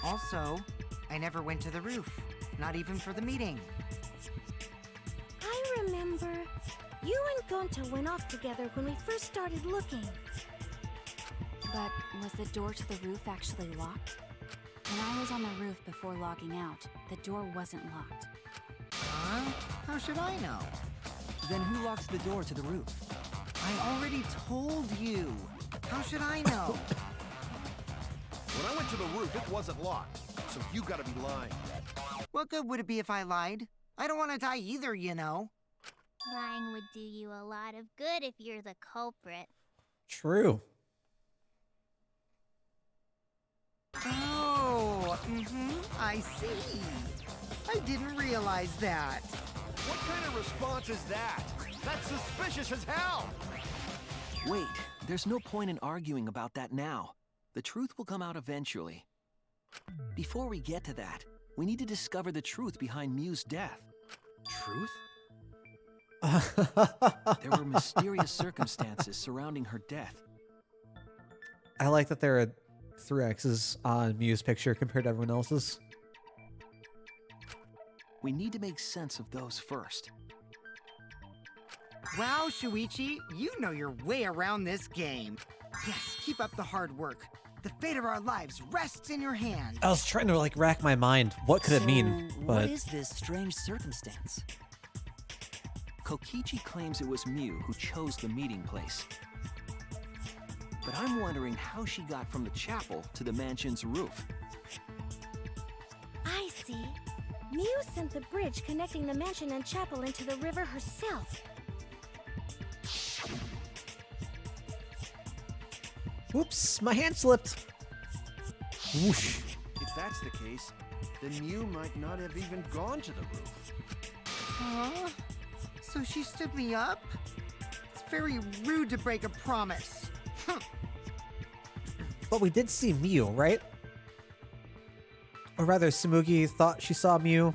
Also, I never went to the roof. Not even for the meeting.
I remember you and Gonta went off together when we first started looking.
But was the door to the roof actually locked? When I was on the roof before logging out, the door wasn't locked.
Huh? How should I know?
Then who locks the door to the roof?
I already told you. How should I know?
When I went to the roof, it wasn't locked. So you gotta be lying.
What good would it be if I lied? I don't want to die either, you know.
Lying would do you a lot of good if you're the culprit.
True.
Oh, I see. I didn't realize that.
What kind of response is that? That's suspicious as hell!
Wait, there's no point in arguing about that now. The truth will come out eventually. Before we get to that, we need to discover the truth behind Mew's death.
Truth?
There were mysterious circumstances surrounding her death.
I like that there are 3 X's on Miu's picture compared to everyone else's.
We need to make sense of those first.
Wow, Shuichi, you know your way around this game. Yes, keep up the hard work. The fate of our lives rests in your hands.
I was trying to like rack my mind. What could it mean?
So,
But
what is this strange circumstance?
Kokichi claims it was Miu who chose the meeting place. But I'm wondering how she got from the chapel to the mansion's roof.
I see. Miu sent the bridge connecting the mansion and chapel into the river herself.
whoops, my hand slipped. Whoosh.
If that's the case, then Miu might not have even gone to the roof.
Huh? So she stood me up? It's very rude to break a promise.
But we did see Miu, right? Or rather, Tsumugi thought she saw Miu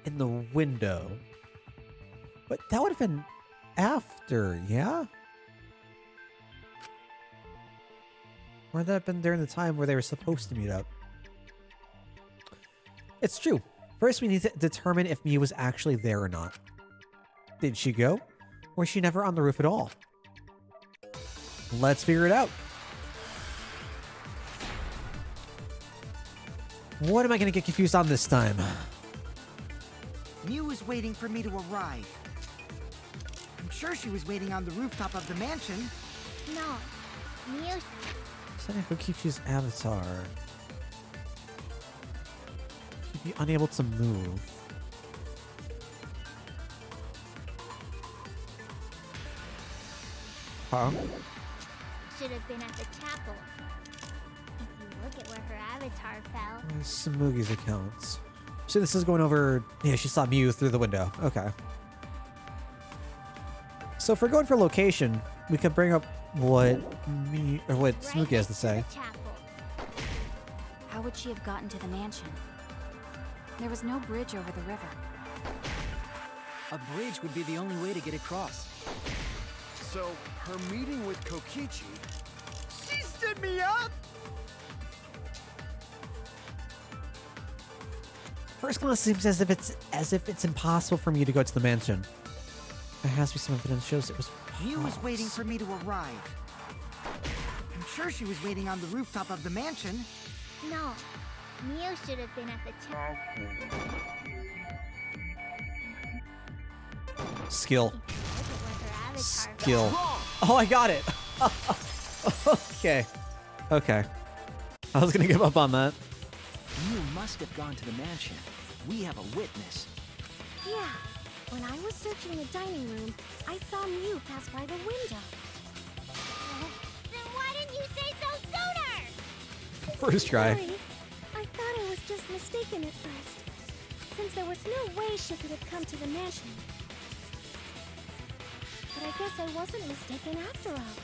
in the window. But that would have been after, yeah? Or would that have been during the time where they were supposed to meet up? It's true. First, we need to determine if Miu was actually there or not. Did she go? Or was she never on the roof at all? Let's figure it out. What am I going to get confused on this time?
Miu was waiting for me to arrive. I'm sure she was waiting on the rooftop of the mansion.
No. Miu.
Setting Kokichi's avatar. He'd be unable to move. Huh?
Should have been at the chapel. If you look at where her avatar fell.
Tsumugi's accounts. So this is going over... Yeah, she saw Miu through the window. Okay. So if we're going for location, we could bring up what Tsumugi has to say.
How would she have gotten to the mansion? There was no bridge over the river.
A bridge would be the only way to get across.
So, her meeting with Kokichi...
She stood me up!
First glance seems as if it's impossible for me to go to the mansion. There has to be some evidence that shows it was
Miu was waiting for me to arrive. I'm sure she was waiting on the rooftop of the mansion.
No. Miu should have been at the chapel.
Skill. Skill. Oh, I got it. Okay. Okay. I was gonna give up on that.
Miu must have gone to the mansion. We have a witness.
Yeah. When I was searching the dining room, I saw Miu pass by the window.
Then why didn't you say so sooner?
First try.
Sorry. I thought I was just mistaken at first, since there was no way she could have come to the mansion. But I guess I wasn't mistaken after all.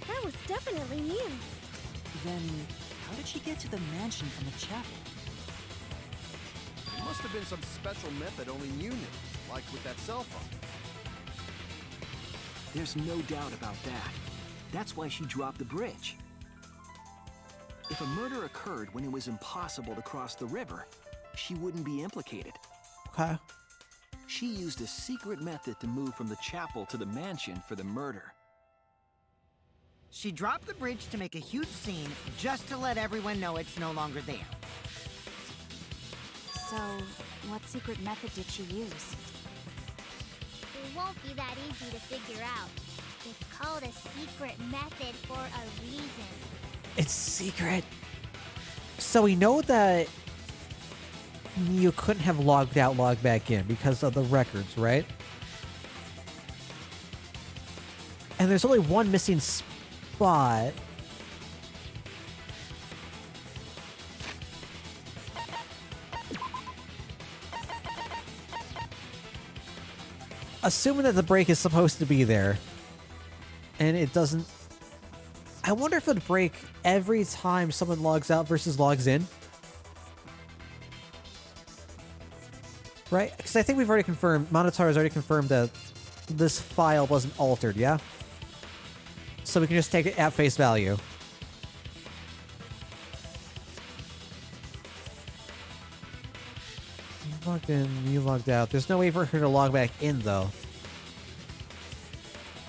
That was definitely Miu.
Then, how did she get to the mansion from the chapel?
It must have been some special method only Miu knew, like with that cell phone.
There's no doubt about that. That's why she dropped the bridge. If a murder occurred when it was impossible to cross the river, she wouldn't be implicated.
Okay.
She used a secret method to move from the chapel to the mansion for the murder.
She dropped the bridge to make a huge scene just to let everyone know it's no longer there.
So, what secret method did she use?
It won't be that easy to figure out. It's called a secret method for a reason.
It's secret. So we know that you couldn't have logged out, logged back in because of the records, right? And there's only one missing spot. Assuming that the break is supposed to be there, and it doesn't. I wonder if it would break every time someone logs out versus logs in. Right? Because I think we've already confirmed, Monotaro's already confirmed that this file wasn't altered, yeah? So we can just take it at face value. You logged in, you logged out. There's no way for her to log back in, though.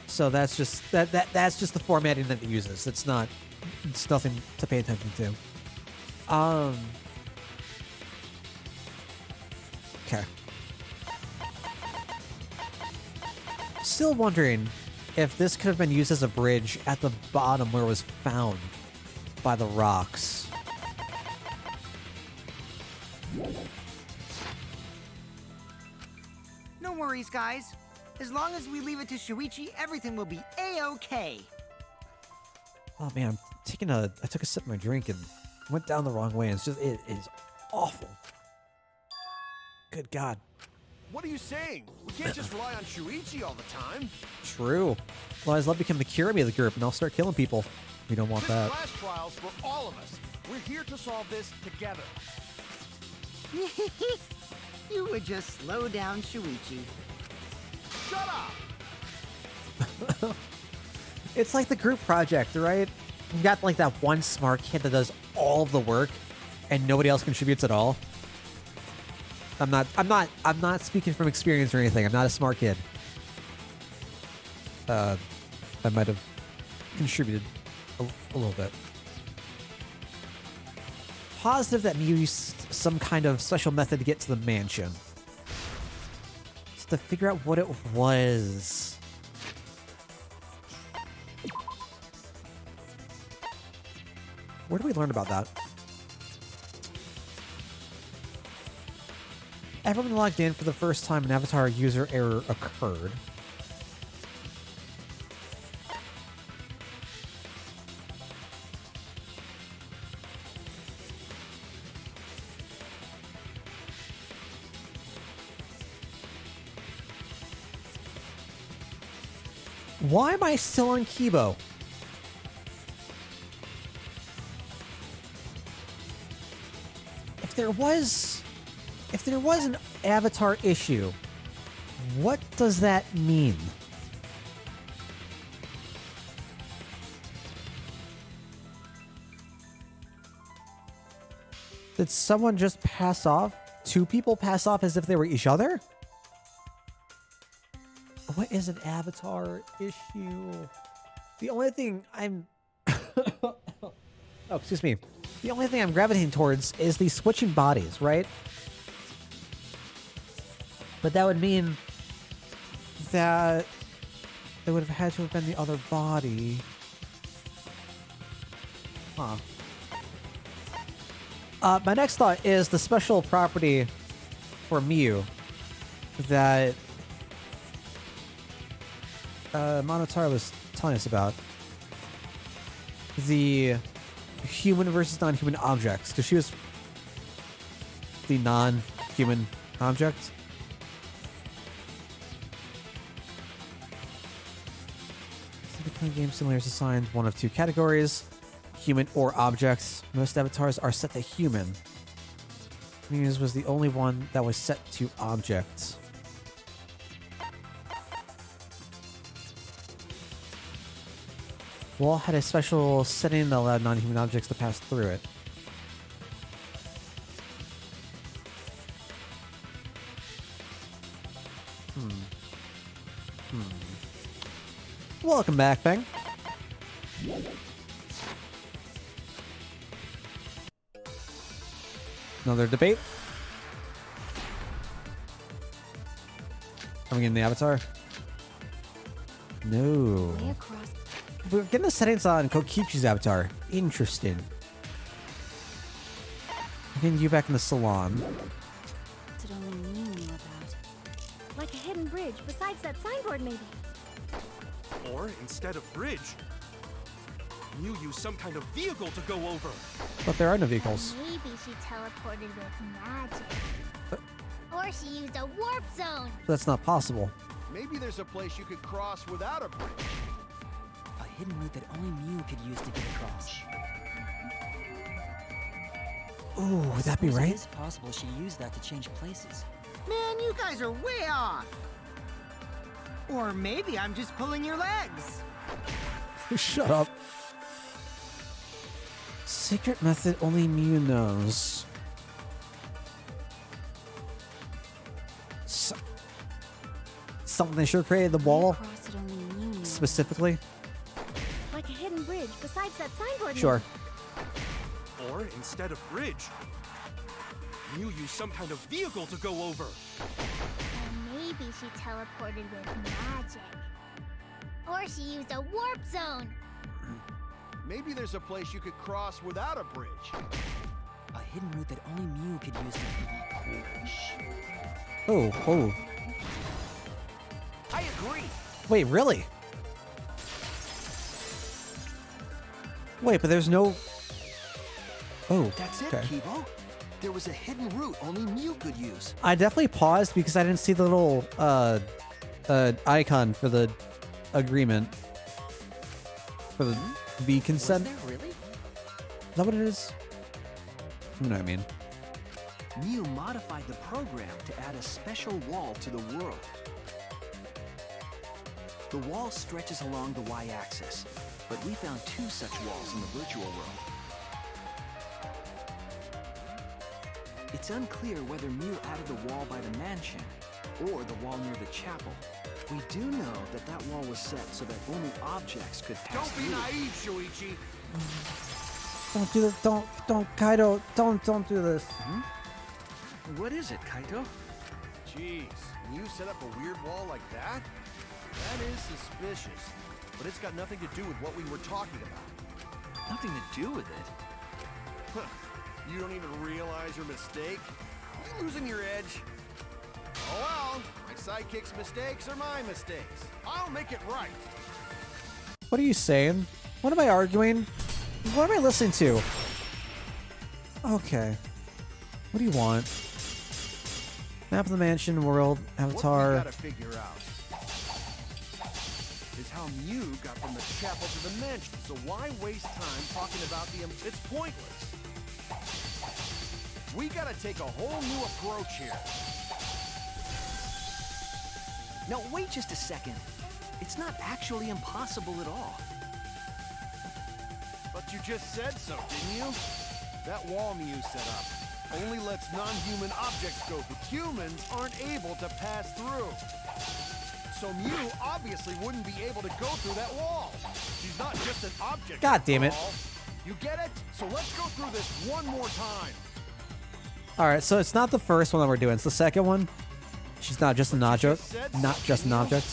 So that's just that's just the formatting that it uses. It's nothing to pay attention to. Okay. Still wondering if this could have been used as a bridge at the bottom where it was found by the rocks.
No worries, guys. As long as we leave it to Shuichi, everything will be A-okay.
Oh man, I took a sip of my drink and went down the wrong way. And it is awful. Good God.
What are you saying? We can't just rely on Shuichi all the time.
True. Otherwise, Love become the Kirby of the group, and I'll start killing people. We don't want that.
Class trials for all of us. We're here to solve this together.
You would just slow down Shuichi.
Shut up!
It's like the group project, right? You got like that one smart kid that does all of the work, and nobody else contributes at all. I'm not speaking from experience or anything. I'm not a smart kid. I might have contributed a little bit. Positive that Mew used some kind of special method to get to the mansion. Just to figure out what it was. Where do we learn about that? Everyone logged in for the first time an avatar user error occurred. Why am I still on Kibo? If there was an avatar issue, what does that mean? Did someone just pass off? Two people pass off as if they were each other? What is an avatar issue? The only thing I'm... oh, excuse me. The only thing I'm gravitating towards is the switching bodies, right? But that would mean that it would have had to have been the other body. Huh. My next thought is the special property for Mew that Monotaro was telling us about. The human versus non-human objects, because she was the non-human object. Typically, game simulators assigned one of two categories: human or objects. Most avatars are set to human. Mew's was the only one that was set to objects. Wall had a special setting that allowed non-human objects to pass through it. Welcome back, Bang. Another debate. Are we getting the avatar? No.
Way across.
We're getting the settings on Kokichi's avatar. Interesting. Getting you back in the salon.
Did only Mew knew about.
Like a hidden bridge besides that signboard, maybe.
Or instead of bridge, Mew used some kind of vehicle to go over.
But there are no vehicles.
Maybe she teleported with magic. Or she used a warp zone.
That's not possible.
Maybe there's a place you could cross without a bridge.
A hidden route that only Mew could use to get across.
Ooh, would that be
Suppose
right?
It is possible she used that to change places.
Man, you guys are way off. Or maybe I'm just pulling your legs.
Shut up. Secret method only Mew knows. Something they sure created the wall
Cross it only Mew knows.
specifically.
Like a hidden bridge besides that signboard.
Sure.
Or instead of bridge, Mew used some kind of vehicle to go over.
Or maybe she teleported with magic. Or she used a warp zone.
Maybe there's a place you could cross without a bridge.
A hidden route that only Mew could use to...
Oh.
I agree.
Wait, really? Wait, but there's no... Oh,
That's it,
okay.
Kibo. There was a hidden route only Mew could use.
I definitely paused because I didn't see the little icon for the agreement. For the V consent.
Was there really?
Is that what it is? You know what I mean?
Mew modified the program to add a special wall to the world. The wall stretches along the y-axis, but we found 2 such walls in the virtual world. It's unclear whether Mew added the wall by the mansion or the wall near the chapel. We do know that that wall was set so that only objects could pass
Don't be
through.
naive, Shuichi.
Don't do this. Don't, Kaido. Don't do this.
What is it, Kaito?
Jeez, and you set up a weird wall like that? That is suspicious. But it's got nothing to do with what we were talking about.
Nothing to do with it.
Huh. You don't even realize your mistake? Are you losing your edge? Oh well, my sidekick's mistakes are my mistakes. I'll make it right.
What are you saying? What am I arguing? What am I listening to? Okay. What do you want? Map of the mansion, world,
What we
avatar.
gotta figure out is how Mew got from the chapel to the mansion. So why waste time talking about it's pointless. We gotta take a whole new approach here.
Now, wait just a second. It's not actually impossible at all.
But you just said so, didn't you? That wall Mew set up only lets non-human objects go through. Humans aren't able to pass through. So Mew obviously wouldn't be able to go through that wall. She's not just an object.
God damn it.
after all. You get it? So let's go through this one more time.
All right, so it's not the first one that we're doing. It's the second one. She's not just an object. Not just an object.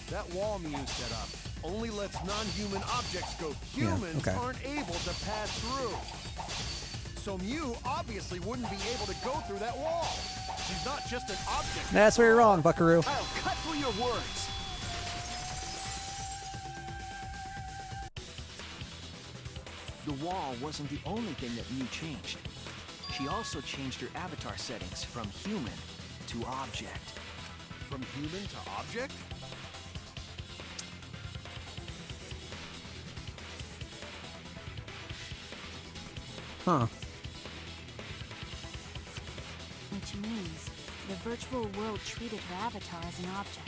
That wall Mew set up only lets non-human objects go. Humans
okay.
aren't able to pass through. So Mew obviously wouldn't be able to go through that wall. She's not just an object.
That's where you're wrong, Buckaroo.
I'll cut through your words.
The wall wasn't the only thing that Mew changed. She also changed her avatar settings from human to object.
From human to object?
Huh.
Which means the virtual world treated her avatar as an object.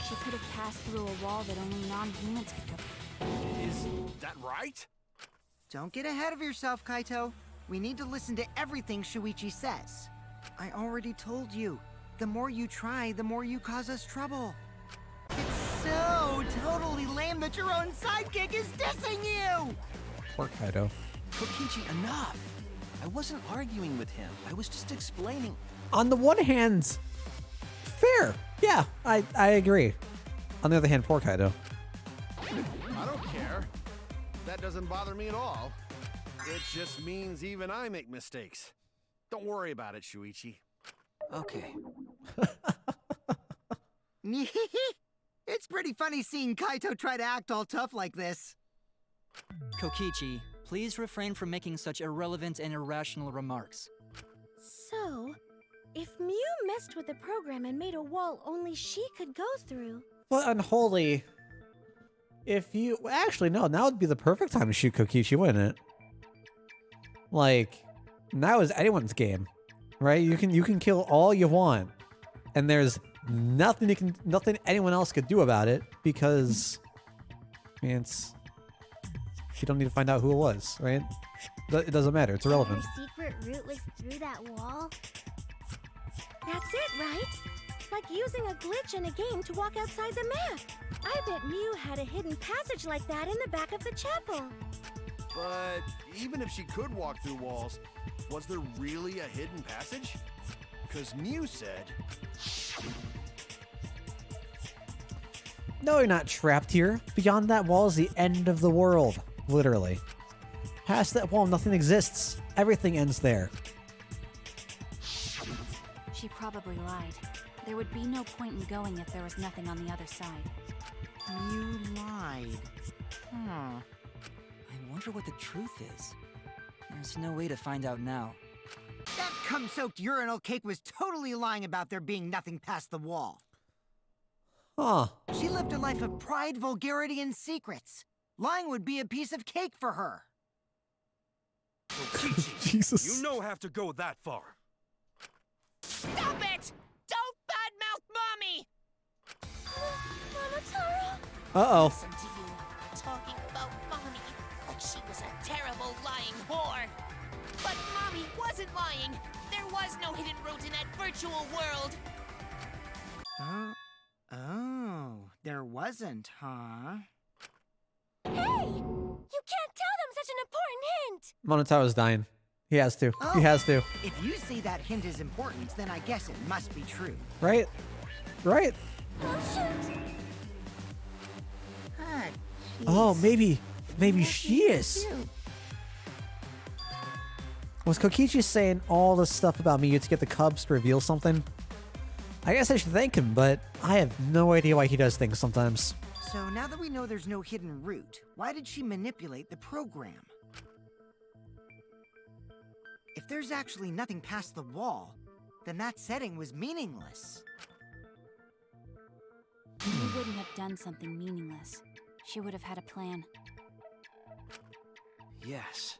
She could have passed through a wall that only non-humans could go through.
Is that right?
Don't get ahead of yourself, Kaito. We need to listen to everything Shuichi says. I already told you. The more you try, the more you cause us trouble. It's so totally lame that your own sidekick is dissing you!
Poor Kaido.
Kokichi, enough! I wasn't arguing with him. I was just explaining.
On the one hand, fair. Yeah, I agree. On the other hand, poor Kaido.
I don't care. That doesn't bother me at all. It just means even I make mistakes. Don't worry about it, Shuichi.
Okay.
It's pretty funny seeing Kaito try to act all tough like this.
Kokichi, please refrain from making such irrelevant and irrational remarks.
So, if Mew messed with the program and made a wall only she could go through...
But unholy. If you actually no, now would be the perfect time to shoot Kokichi, wouldn't it? Like, now is anyone's game, right? You can kill all you want, and there's nothing anyone else could do about it because, man, you don't need to find out who it was, right? It doesn't matter. It's irrelevant.
Her secret route was through that wall?
That's it, right? Like using a glitch in a game to walk outside the map. I bet Mew had a hidden passage like that in the back of the chapel.
But even if she could walk through walls, was there really a hidden passage? Because Mew said...
No, you're not trapped here. Beyond that wall is the end of the world. Literally. Past that wall, nothing exists. Everything ends there.
She probably lied. There would be no point in going if there was nothing on the other side.
You lied.
I wonder what the truth is. There's no way to find out now.
That cum-soaked urinal cake was totally lying about there being nothing past the wall.
Huh.
She lived a life of pride, vulgarity, and secrets. Lying would be a piece of cake for her.
Jesus.
You don't have to go that far.
Stop it! Don't badmouth Mommy!
Uh-oh.
Listen to you, talking about Mommy like she was a terrible lying whore. But Mommy wasn't lying. There was no hidden route in that virtual world.
Oh, there wasn't, huh?
Hey! You can't tell them such an important hint!
Monotaro's dying. He has to.
Oh,
He has to.
If you say that hint is important, then I guess it must be true.
Right? Right?
Oh, shoot!
Oh, maybe she is. Was Kokichi saying all this stuff about Miyu to get the Cubs to reveal something? I guess I should thank him, but I have no idea why he does things sometimes.
So now that we know there's no hidden route, why did she manipulate the program? If there's actually nothing past the wall, then that setting was meaningless.
She wouldn't have done something meaningless. She would have had a plan.
Yes.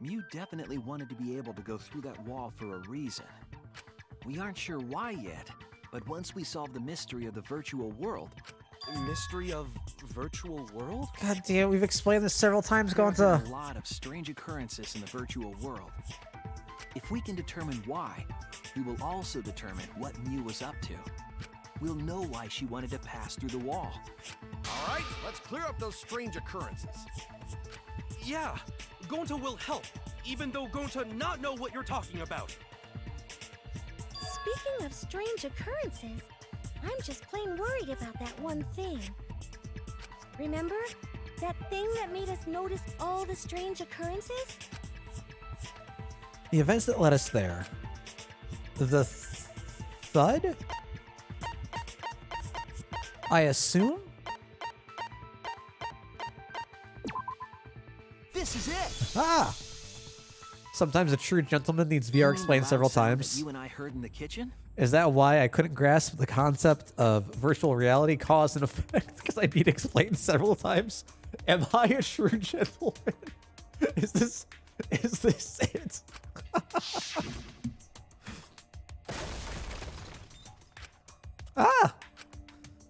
Mew definitely wanted to be able to go through that wall for a reason. We aren't sure why yet, but once we solve the mystery of the virtual world...
Mystery of virtual world?
God damn, we've explained this several times going
There have
to...
been a lot of strange occurrences in the virtual world. If we can determine why, we will also determine what Mew was up to. We'll know why she wanted to pass through the wall.
All right, let's clear up those strange occurrences.
Yeah, Gonta will help, even though Gonta not know what you're talking about.
Speaking of strange occurrences, I'm just plain worried about that one thing. Remember? That thing that made us notice all the strange occurrences?
The events that led us there. The thud? I assume?
This is it!
Ah! Sometimes a true gentleman needs VR explained several times.
You and I heard in the kitchen?
Is that why I couldn't grasp the concept of virtual reality cause and effect? Because I need explained several times. Am I a true gentleman? Is this it? Ah!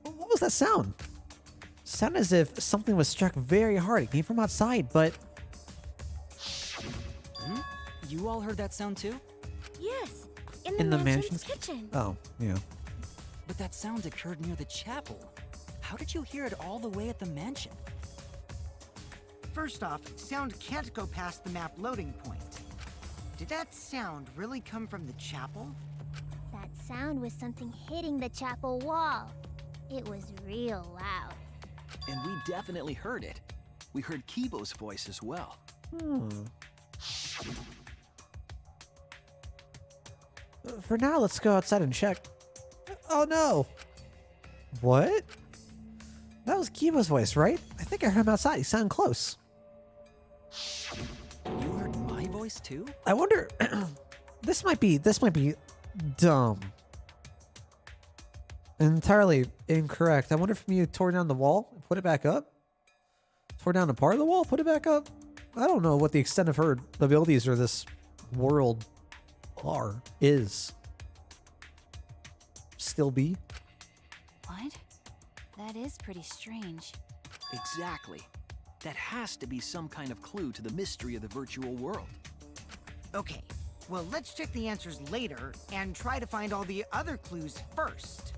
What was that sound? Sounded as if something was struck very hard. It came from outside, but...
You all heard that sound too?
Yes,
In the
mansion's
mansion's-
kitchen.
Oh, yeah.
But that sound occurred near the chapel. How did you hear it all the way at the mansion?
First off, sound can't go past the map loading point. Did that sound really come from the chapel?
That sound was something hitting the chapel wall. It was real loud.
And we definitely heard it. We heard Kibo's voice as well.
For now, let's go outside and check. Oh no! What? That was Kibo's voice, right? I think I heard him outside. He sounded close.
You heard my voice too?
I wonder... This might be dumb. Entirely incorrect. I wonder if you tore down the wall and put it back up? Tore down a part of the wall, put it back up? I don't know what the extent of her abilities or this world is. Still be?
Right? That is pretty strange.
Exactly. That has to be some kind of clue to the mystery of the virtual world.
Okay, well, let's check the answers later and try to find all the other clues first.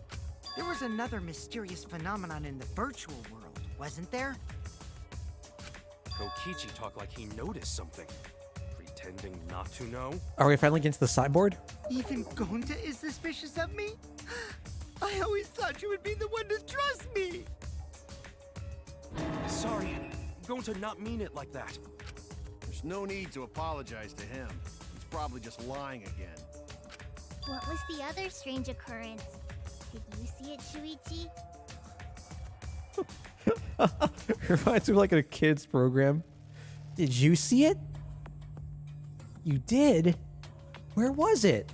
There was another mysterious phenomenon in the virtual world, wasn't there?
Kokichi talked like he noticed something. Pretending not to know?
Are we finally getting to the sideboard?
Even Gonta is suspicious of me? I always thought you would be the one to trust me!
Sorry, I'm going to not mean it like that.
There's no need to apologize to him. He's probably just lying again.
What was the other strange occurrence? Did you see it, Shuichi?
Reminds me of like a kid's program. Did you see it? You did? Where was it?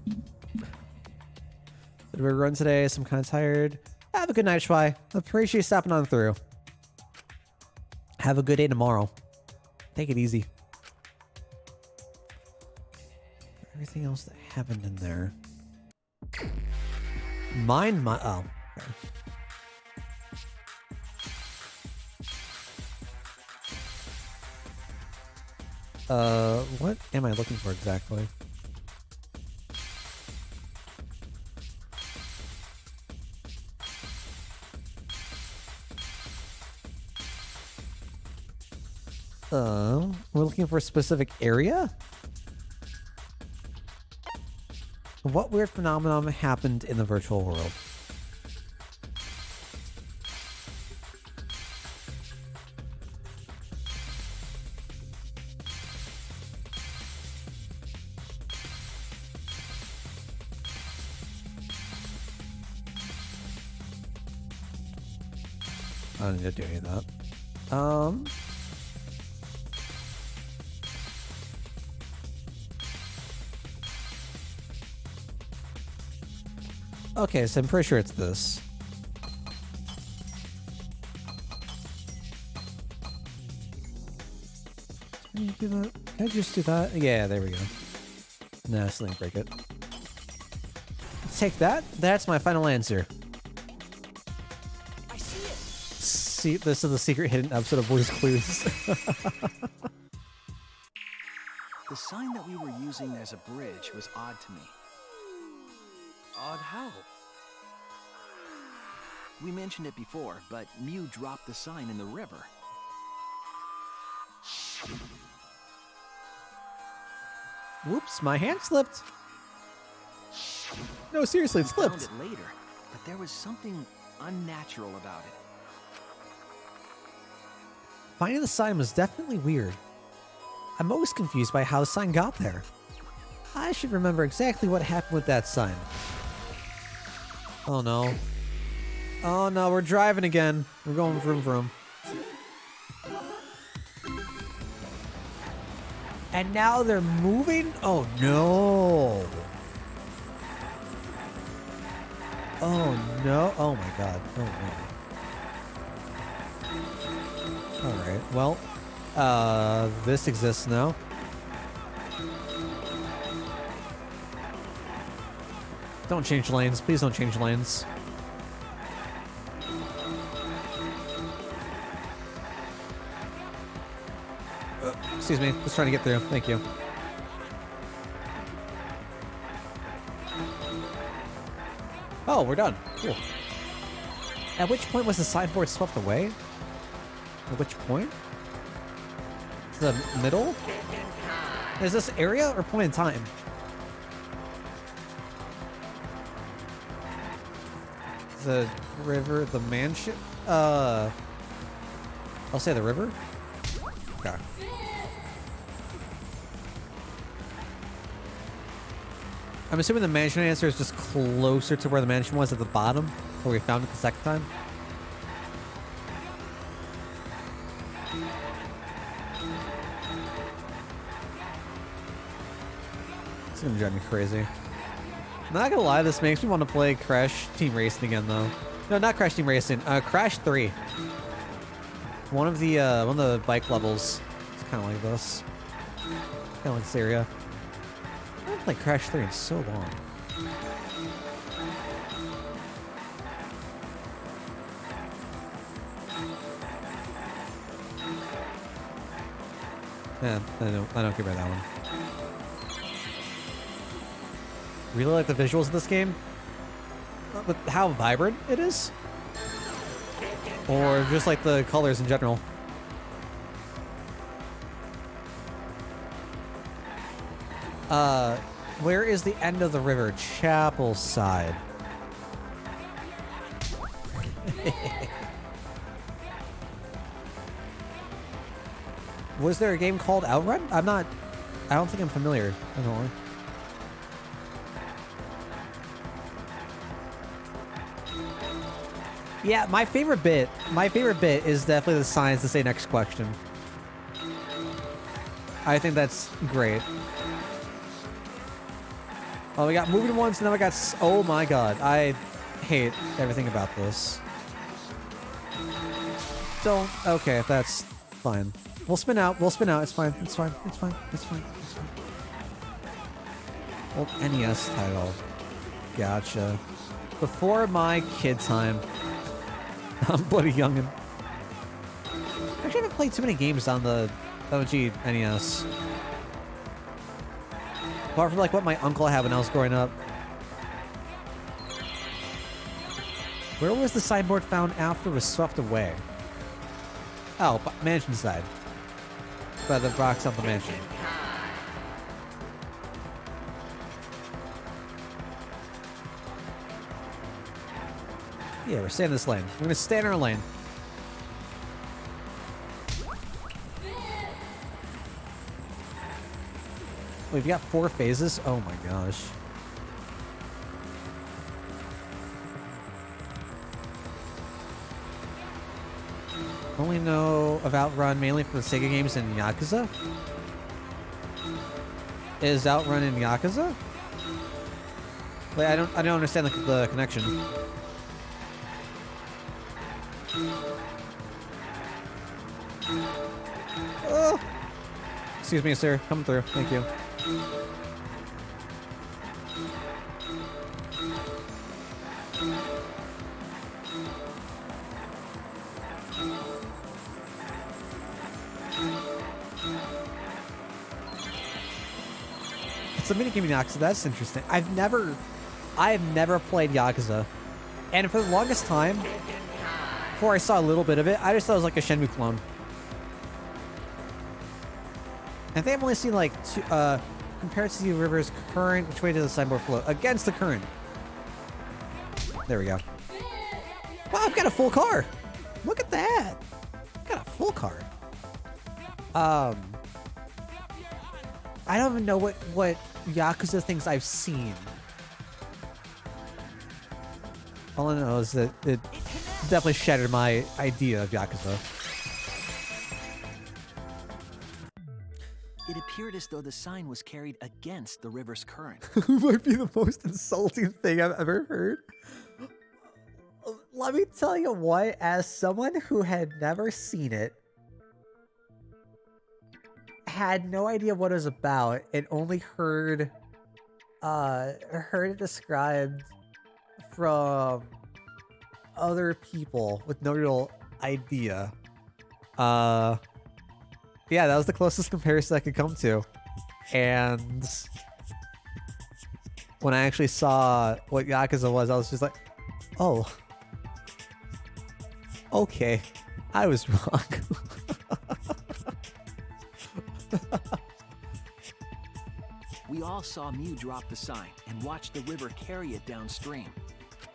Did we run today? So I'm kind of tired. Have a good night, Shwai. Appreciate you stopping on through. Have a good day tomorrow. Take it easy. Everything else that happened in there. Oh. What am I looking for exactly? We're looking for a specific area? What weird phenomenon happened in the virtual world? I don't need to do any of that. Okay, so I'm pretty sure it's this. Can you do that? Can I just do that? Yeah, there we go. Nah, still didn't break it. Take that. That's my final answer.
I see it!
See, this is the secret hidden episode of Blue's Clues.
The sign that we were using as a bridge was odd to me.
Odd how?
We mentioned it before, but Mew dropped the sign in the river.
Whoops, my hand slipped. No, seriously, it
We found
slipped.
it later, but there was something unnatural about it.
Finding the sign was definitely weird. I'm always confused by how the sign got there. I should remember exactly what happened with that sign. Oh no. Oh no, we're driving again. We're going vroom vroom. And now they're moving? Oh no. Oh no. Oh my god. Oh no. Alright, well. This exists now. Don't change lanes. Please don't change lanes. Excuse me. Just trying to get through. Thank you. Oh, we're done. Cool. At which point was the sideboard swept away? At which point? The middle? Is this area or point in time? The river, the mansion? I'll say the river? Okay. I'm assuming the mansion answer is just closer to where the mansion was at the bottom, where we found it the second time. It's gonna drive me crazy. Not gonna lie, this makes me want to play Crash Team Racing again, though. No, not Crash Team Racing. Crash 3. One of the bike levels. It's kind of like this. Kind of like this area. I haven't played Crash 3 in so long. Yeah, I don't care about that one. Really like the visuals of this game, but how vibrant it is, or just like the colors in general. Where is the end of the river? Chapel side. Was there a game called Outrun? I don't think I'm familiar. I don't know. Yeah, my favorite bit is definitely the signs to say next question. I think that's great. Oh, we got moving ones, and now we got... Oh my god, I hate everything about this. Don't... Okay, that's fine. We'll spin out, it's fine, it's fine, it's fine, it's fine, it's fine. Old NES title. Gotcha. Before my kid time. I'm bloody youngin'. Actually, I haven't played too many games on the OG NES. Apart from like what my uncle had when I was growing up. Where was the sideboard found after it was swept away? Oh, mansion side. By the rocks of the mansion. Yeah, we're staying in this lane. We're gonna stay in our lane. We've got 4 phases. Oh my gosh. Only know of Outrun mainly from the Sega games in Yakuza. Is Outrun in Yakuza? Wait, I don't understand the connection. Oh. Excuse me, sir. Come through. Thank you. It's a minigame in Yakuza. That's interesting. I have never played Yakuza, and for the longest time, before I saw a little bit of it, I just thought it was like a Shenmue clone. I think I've only seen like two, compared to the river's current, which way does the sideboard flow? Against the current. There we go. Wow, I've got a full car. Look at that. I've got a full car. I don't even know what Yakuza things I've seen. All I know is that it definitely shattered my idea of Yakuza.
It appeared as though the sign was carried against the river's current.
Might be the most insulting thing I've ever heard. Let me tell you what, as someone who had never seen it, had no idea what it was about, and only heard it described from other people with no real idea. Yeah, that was the closest comparison I could come to. And when I actually saw what Yakuza was, I was just like, oh. Okay. I was wrong.
We all saw Mew drop the sign and watch the river carry it downstream.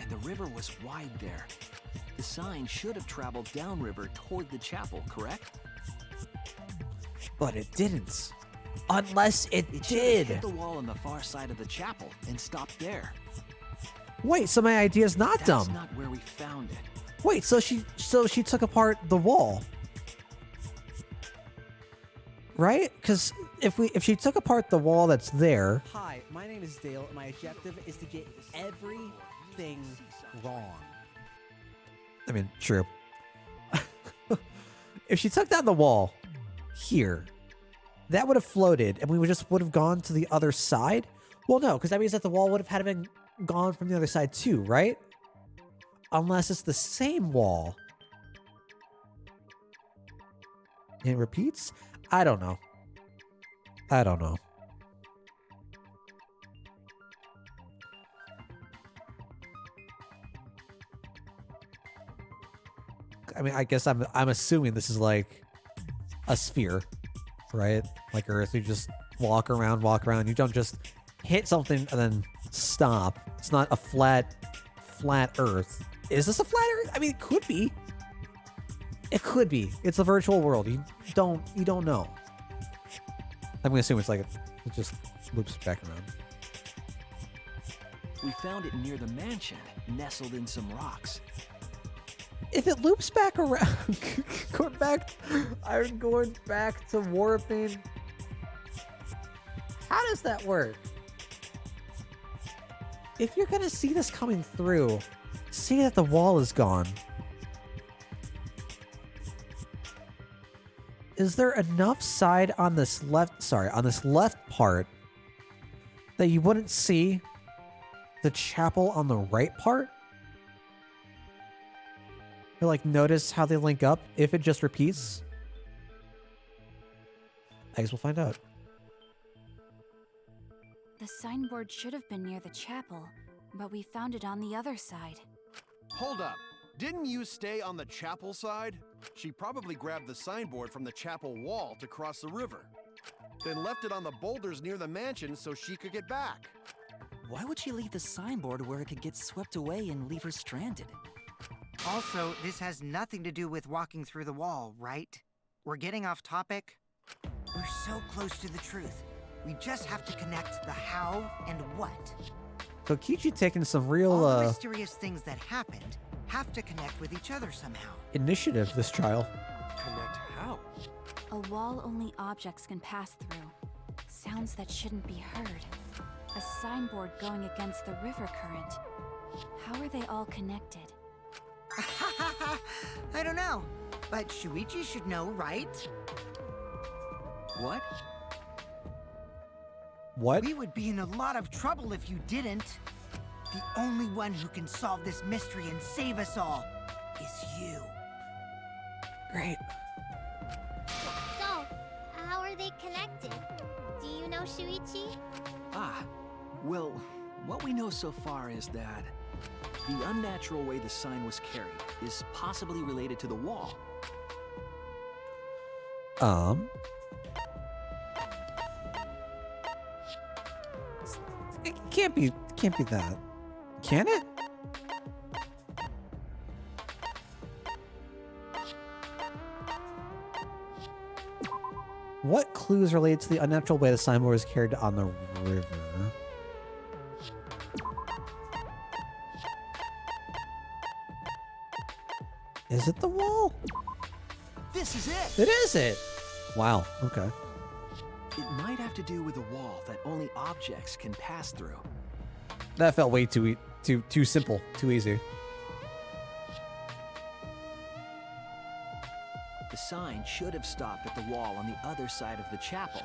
And the river was wide there. The sign should have traveled downriver toward the chapel, correct?
But it didn't. Unless it
did.
did.
The wall on the far side of the chapel and stopped there.
Wait, so my idea's not dumb.
That's not where we found it.
Wait, so she took apart the wall. Right? Because if she took apart the wall that's there.
Hi, my name is Dale, and my objective is to get everything wrong.
I mean, true. If she took down the wall here, that would have floated, and we would have gone to the other side. Well, no, because that means that the wall would have had been gone from the other side too, right? Unless it's the same wall. And it repeats? I don't know. I don't know. I mean, I guess I'm assuming this is like a sphere, right? Like Earth, you just walk around. You don't just hit something and then stop. It's not a flat Earth. Is this a flat Earth? I mean, it could be. It could be. It's a virtual world. You don't know. I'm gonna assume it's like it just loops back around.
We found it near the mansion, nestled in some rocks.
If it loops back around, I'm going back to warping. How does that work? If you're gonna see this coming through, see that the wall is gone. Is there enough side on this left part that you wouldn't see the chapel on the right part? Or like notice how they link up if it just repeats? I guess we'll find out.
The signboard should have been near the chapel, but we found it on the other side.
Hold up. Didn't you stay on the chapel side? She probably grabbed the signboard from the chapel wall to cross the river, then left it on the boulders near the mansion so she could get back.
Why would she leave the signboard where it could get swept away and leave her stranded?
Also, this has nothing to do with walking through the wall, right? We're getting off topic. We're so close to the truth. We just have to connect the how and what.
So Kichi taking some real
All the mysterious things that happened have to connect with each other somehow.
Initiative this trial.
Connect how?
A wall only objects can pass through. Sounds that shouldn't be heard. A signboard going against the river current. How are they all connected?
I don't know, but Shuichi should know, right?
What?
What?
We would be in a lot of trouble if you didn't. The only one who can solve this mystery and save us all is you.
Great.
So, how are they connected? Do you know, Shuichi?
Well, what we know so far is that the unnatural way the sign was carried is possibly related to the wall.
It can't be that. Can it? What clues relate to the unnatural way the signboard was carried on the river? Is it the wall?
This is it!
It is it! Wow, okay.
It might have to do with a wall that only objects can pass through.
That felt way too simple, too easy.
The sign should have stopped at the wall on the other side of the chapel.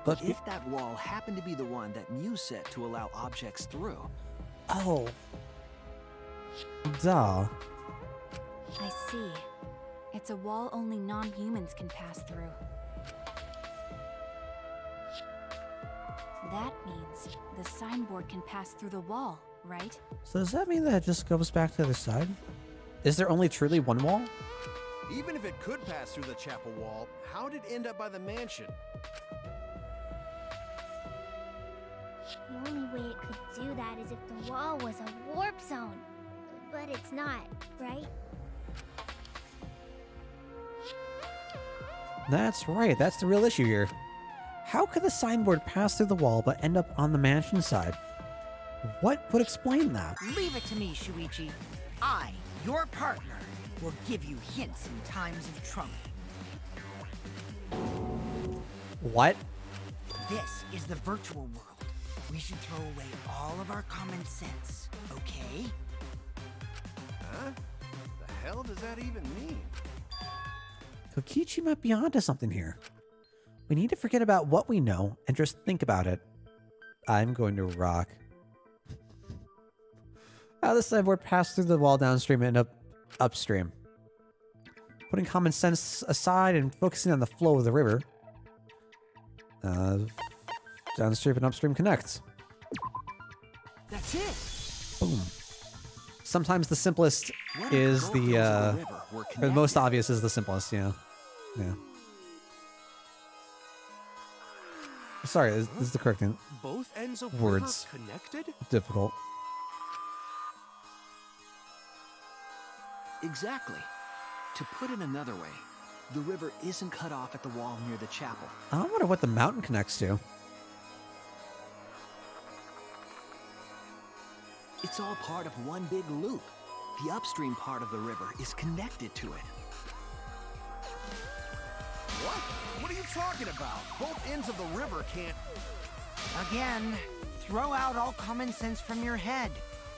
But
if that wall happened to be the one that Mew set to allow objects through...
Oh. Duh.
I see. It's a wall only non-humans can pass through. That means the signboard can pass through the wall, right?
So does that mean that it just goes back to the other side? Is there only truly one wall?
Even if it could pass through the chapel wall, how did it end up by the mansion?
The only way it could do that is if the wall was a warp zone. But it's not, right?
That's right, that's the real issue here. How could the signboard pass through the wall but end up on the mansion side? What would explain that?
Leave it to me, Shuichi. I, your partner, will give you hints in times of trouble.
What?
This is the virtual world. We should throw away all of our common sense, okay?
Huh? The hell does that even mean?
Kokichi might be onto something here. We need to forget about what we know and just think about it. I'm going to rock. How the signboard passed through the wall downstream and upstream. Putting common sense aside and focusing on the flow of the river. Downstream and upstream connect.
That's it.
Boom. Sometimes the simplest
What if
is
both
the
ends of river were
or the
connected?
most obvious is the simplest. Yeah. Yeah. Sorry, this is the correct thing.
Both ends of
Words.
river connected?
Difficult.
Exactly. To put it another way, the river isn't cut off at the wall near the chapel.
I wonder what the mountain connects to.
It's all part of one big loop. The upstream part of the river is connected to it.
What? What are you talking about? Both ends of the river can't...
Again, throw out all common sense from your head.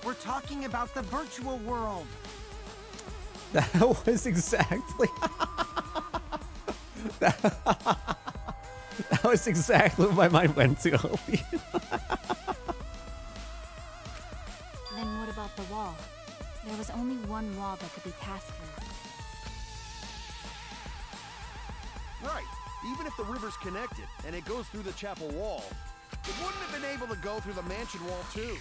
We're talking about the virtual world.
That was exactly. that was exactly what my mind went to.
Then what about the wall? There was only one wall that could be passed through.
Right. Even if the river's connected and it goes through the chapel wall, it wouldn't have been able to go through the mansion wall too.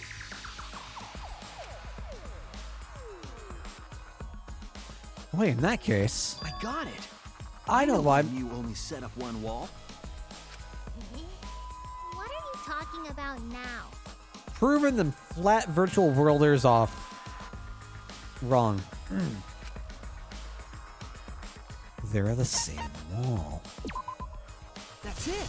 Wait, in that case,
I got it.
I know why.
You only set up one wall.
What are you talking about now?
Proving them flat virtual worlders off. Wrong. They're the same wall.
That's it.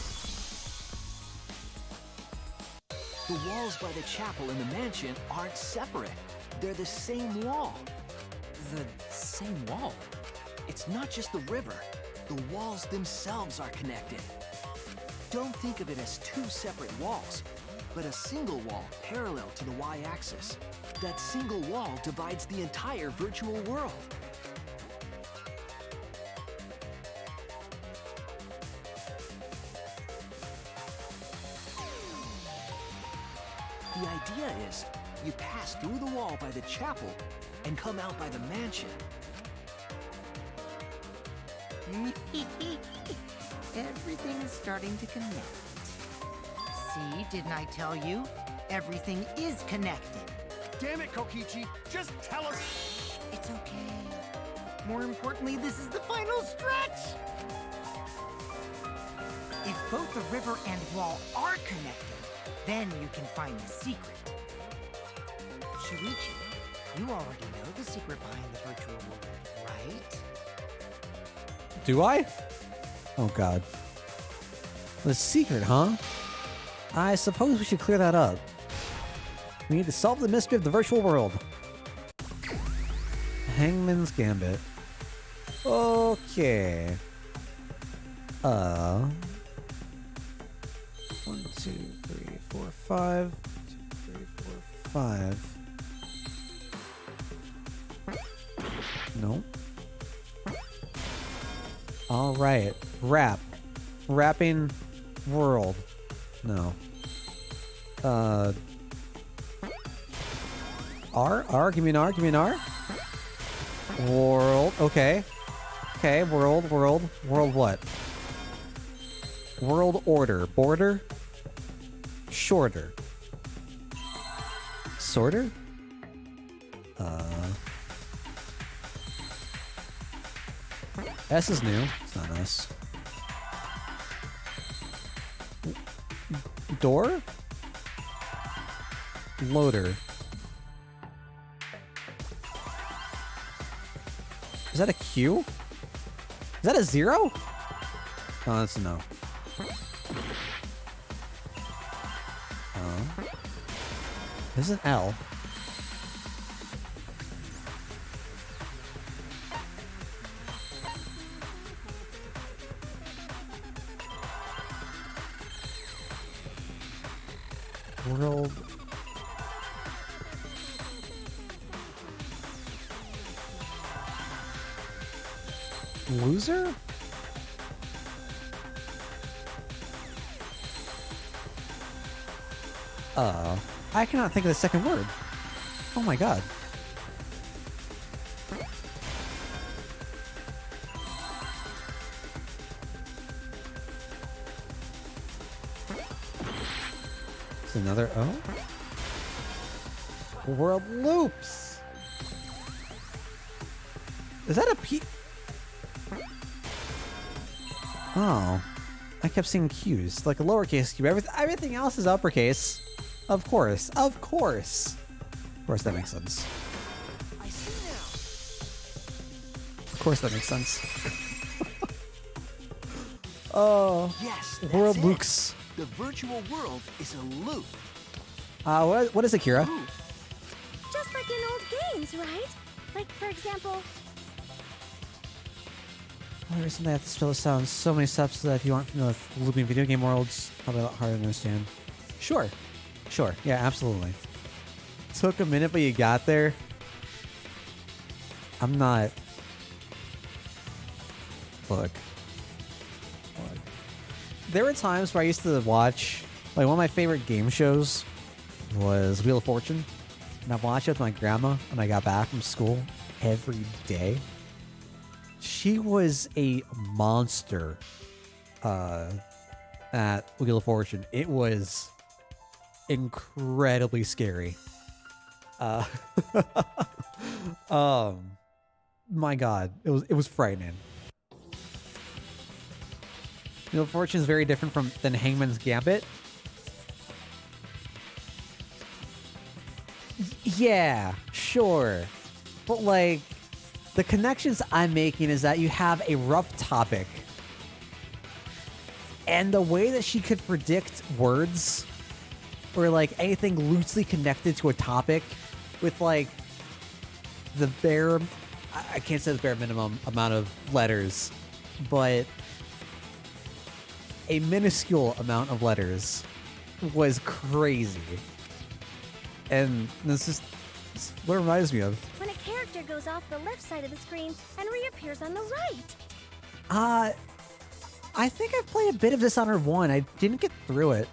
The walls by the chapel and the mansion aren't separate. They're the same wall.
The same wall?
It's not just the river. The walls themselves are connected. Don't think of it as two separate walls, but a single wall parallel to the y-axis. That single wall divides the entire virtual world. The idea is, you pass through the wall by the chapel and come out by the mansion.
Everything is starting to connect. See, didn't I tell you? Everything is connected.
Damn it, Kokichi! Just tell us...
It's okay. More importantly, this is the final stretch! If both the river and wall are connected, then you can find the secret. Shuichi, you already know the secret behind the virtual world, right?
Do I? Oh god. The secret, huh? I suppose we should clear that up. We need to solve the mystery of the virtual world. Hangman's Gambit. Okay. 1, 2, 3, 4, 5. 2, 3, 4, 5. No. All right. Wrap. Wrapping world. No. R? Give me an R. Give me an R. World. Okay. Okay. World. World. World what? World order. Border. Shorter. Sorter? S is new. It's not S. Door? Loader. Is that a Q? Is that a 0? Oh, that's a no. This is an L. World. Loser? I cannot think of the second word. Oh my god. It's another world loops. Is that a P? Oh, I kept seeing Q's, like a lowercase q. Everything else is uppercase. Of course, of course. Of course, that makes sense.
I see now.
Of course, that makes sense. Oh,
Yes,
world
that's it.
loops.
The virtual world is a loop.
What is it, Kira?
Just like in old games, right? Like, for example,
I recently have to spell the sounds so many steps that if you aren't familiar with looping video game worlds, probably a lot harder to understand. Sure. Sure. Yeah, absolutely. Took a minute, but you got there. I'm not... Look. There were times where I used to watch... Like, one of my favorite game shows was Wheel of Fortune. And I watched it with my grandma when I got back from school every day. She was a monster at Wheel of Fortune. It was incredibly scary. My God, it was frightening. Wheel of Fortune is very different than Hangman's Gambit. Yeah, sure, but like. The connections I'm making is that you have a rough topic, and the way that she could predict words or like anything loosely connected to a topic with like the bare, I can't say the bare minimum amount of letters, but a minuscule amount of letters was crazy. And this is what it reminds me of.
when a character goes off the left side of the screen and reappears on the right.
I think I've played a bit of Dishonored 1. I didn't get through it.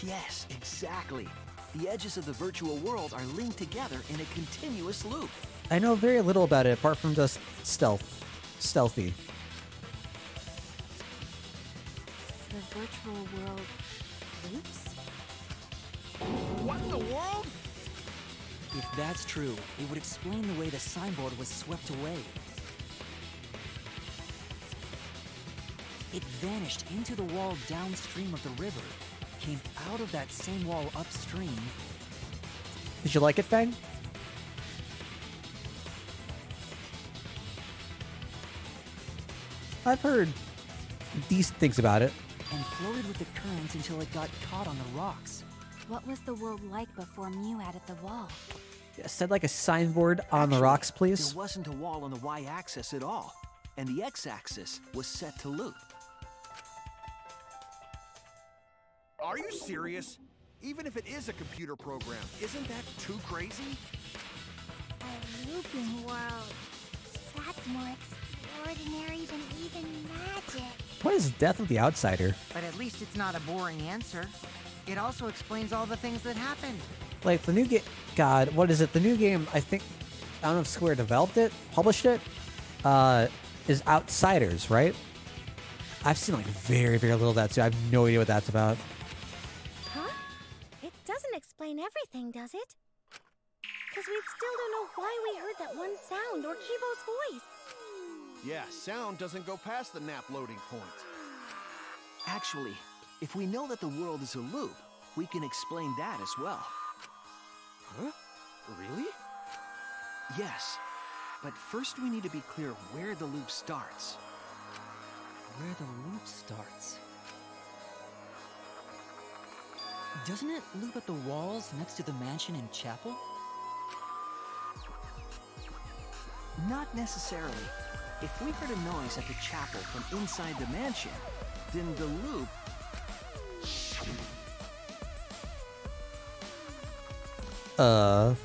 Yes, exactly. The edges of the virtual world are linked together in a continuous loop.
I know very little about it apart from just stealthy.
The virtual world loops?
What in the world?
If that's true, it would explain the way the signboard was swept away. It vanished into the wall downstream of the river, came out of that same wall upstream.
Did you like it, Fang? I've heard decent things about it.
And floated with the currents until it got caught on the rocks.
What was the world like before Mew added the wall?
Said like a signboard on the
Actually,
rocks, please.
There wasn't a wall on the y-axis at all, and the x-axis was set to loop.
Are you serious? Even if it is a computer program, isn't that too crazy?
A looping world. That's more extraordinary than even magic.
What is Death of the Outsider?
But at least it's not a boring answer. It also explains all the things that happened.
Like the new game, God, what is it? The new game, I think, I don't know if Square developed it, published it, is Outsiders, right? I've seen like very, very little of that too. I have no idea what that's about.
Huh? It doesn't explain everything, does it? Because we still don't know why we heard that one sound or Kibo's voice.
Yeah, sound doesn't go past the nap loading point.
Actually, if we know that the world is a loop, we can explain that as well.
Huh? Really?
Yes, but first we need to be clear where the loop starts.
Where the loop starts. Doesn't it loop at the walls next to the mansion and chapel?
Not necessarily. If we heard a noise at the chapel from inside the mansion, then the loop...
I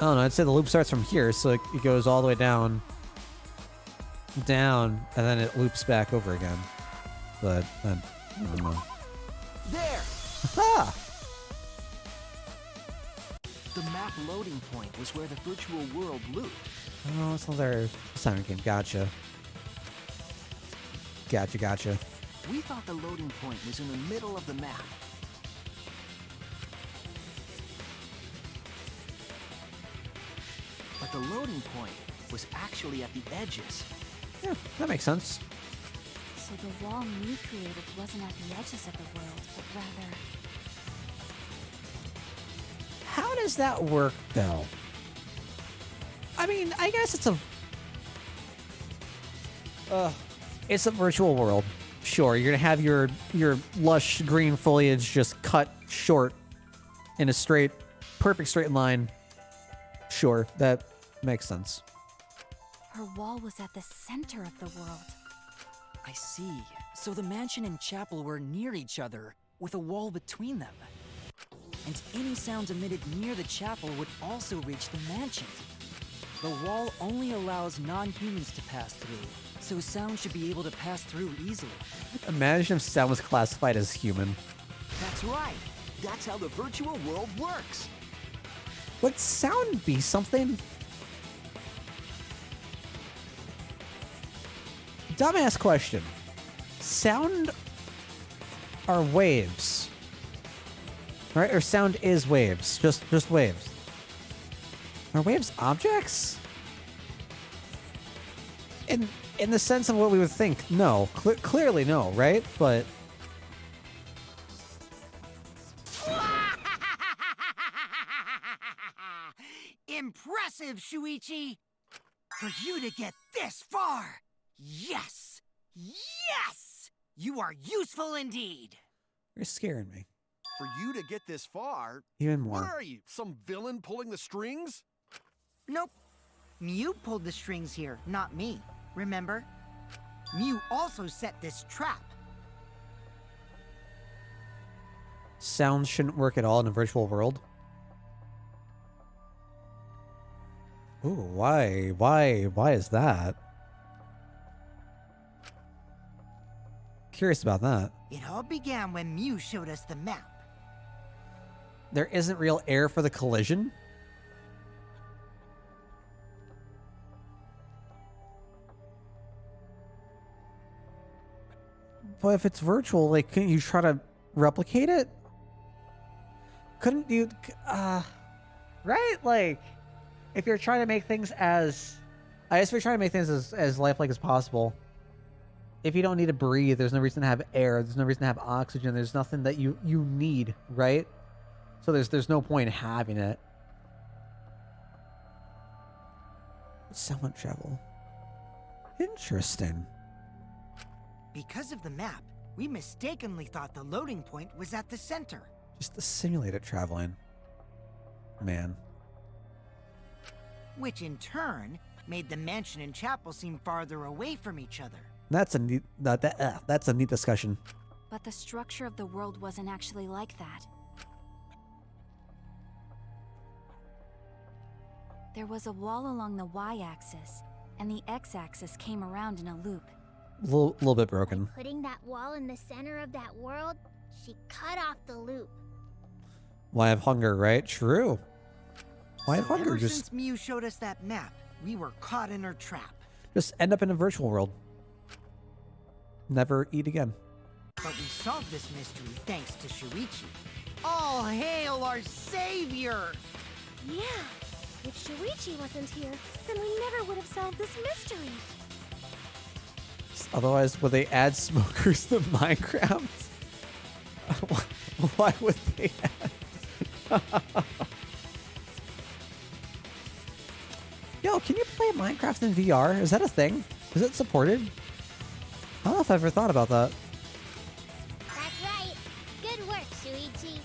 don't know, I'd say the loop starts from here, so it goes all the way down, and then it loops back over again. But, I don't know.
There!
Ah!
The map loading point was where the virtual world looped.
Oh, it's another Silent game. Gotcha. Gotcha.
We thought the loading point was in the middle of the map, but the loading point was actually at the edges.
Yeah, that makes sense.
So the wall Mew created wasn't at the edges of the world, but rather...
How does that work, though? I mean, I guess it's a virtual world. Sure, you're gonna have your lush green foliage just cut short in a perfect straight line. Sure, that makes sense.
Her wall was at the center of the world.
I see. So the mansion and chapel were near each other, with a wall between them. And any sounds emitted near the chapel would also reach the mansion. The wall only allows non-humans to pass through, so sound should be able to pass through easily.
Imagine if sound was classified as human.
That's right. That's how the virtual world works.
Would sound be something? Dumbass question. Sound are waves. Right? Or sound is waves. Just waves. Are waves objects? In the sense of what we would think, no. Clearly no, right? But...
Impressive, Shuichi! For you to get this far! Yes! Yes! You are useful indeed!
You're scaring me.
For you to get this far?
Even more.
Where are you? Some villain pulling the strings?
Nope. Mew pulled the strings here, not me. Remember? Mew also set this trap.
Sound shouldn't work at all in a virtual world. Ooh, why? Why is that? Curious about that.
It all began when Mew showed us the map.
There isn't real air for the collision? But if it's virtual, like, couldn't you try to replicate it? Couldn't you, right? Like, if you're trying to make things as, I guess if you're trying to make things as lifelike as possible, if you don't need to breathe, there's no reason to have air, there's no reason to have oxygen, there's nothing that you need, right? So there's no point in having it. Someone travel. Interesting.
Because of the map, we mistakenly thought the loading point was at the center.
Just the simulated traveling. Man.
Which in turn made the mansion and chapel seem farther away from each other.
That's a neat that's a neat discussion.
But the structure of the world wasn't actually like that. There was a wall along the y-axis, and the x-axis came around in a loop.
Little bit broken.
Putting that wall in the center of that world, she cut off the loop.
Why have hunger, right? True. Why have hunger?
Ever
Just
since Mew showed us that map, we were caught in her trap.
just end up in a virtual world. Never eat again.
But we solved this mystery thanks to Shuichi. All hail our savior!
Yeah, if Shuichi wasn't here, then we never would have solved this mystery.
Otherwise, would they add smokers to Minecraft? Why would they add? Yo, can you play Minecraft in VR? Is that a thing? Is it supported? I don't know if I've ever thought about that.
That's right. Good work, Shuichi.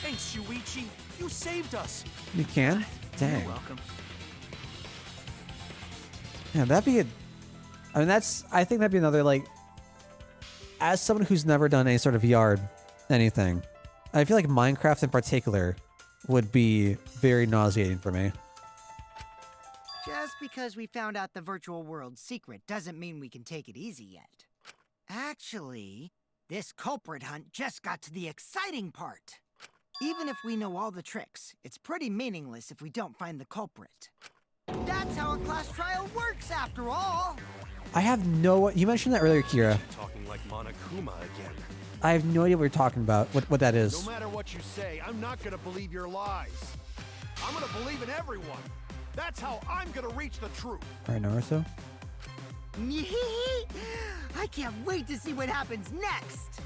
Thanks, Shuichi. You saved us.
You can? Dang.
You're welcome.
Yeah, that'd be a... I mean, I think that'd be another, like... As someone who's never done any sort of VR anything, I feel like Minecraft in particular would be very nauseating for me.
Just because we found out the virtual world's secret doesn't mean we can take it easy yet. Actually, this culprit hunt just got to the exciting part. Even if we know all the tricks, it's pretty meaningless if we don't find the culprit. That's how a class trial works, after all!
I have no... You mentioned that earlier, Kira.
Talking like Monokuma again.
I have no idea what you're talking about, what that is.
No matter what you say, I'm not gonna believe your lies. I'm gonna believe in everyone. That's how I'm gonna reach the truth.
All right, Naruto.
I can't wait to see what happens next.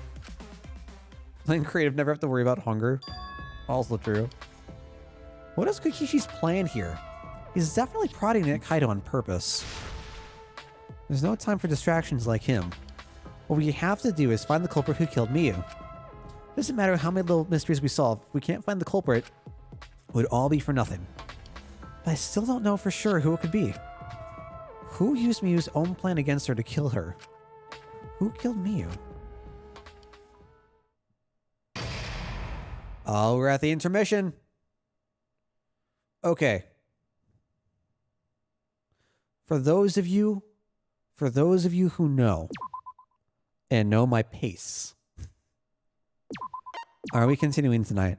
Playing creative, never have to worry about hunger. Also true. What is Kokishi's plan here? He's definitely prodding at Kaido on purpose. There's no time for distractions like him. What we have to do is find the culprit who killed Miyu. Doesn't matter how many little mysteries we solve, if we can't find the culprit, it would all be for nothing. But I still don't know for sure who it could be. Who used Miyu's own plan against her to kill her? Who killed Miyu? Oh, we're at the intermission. Okay. For those of you who know and know my pace, are we continuing tonight?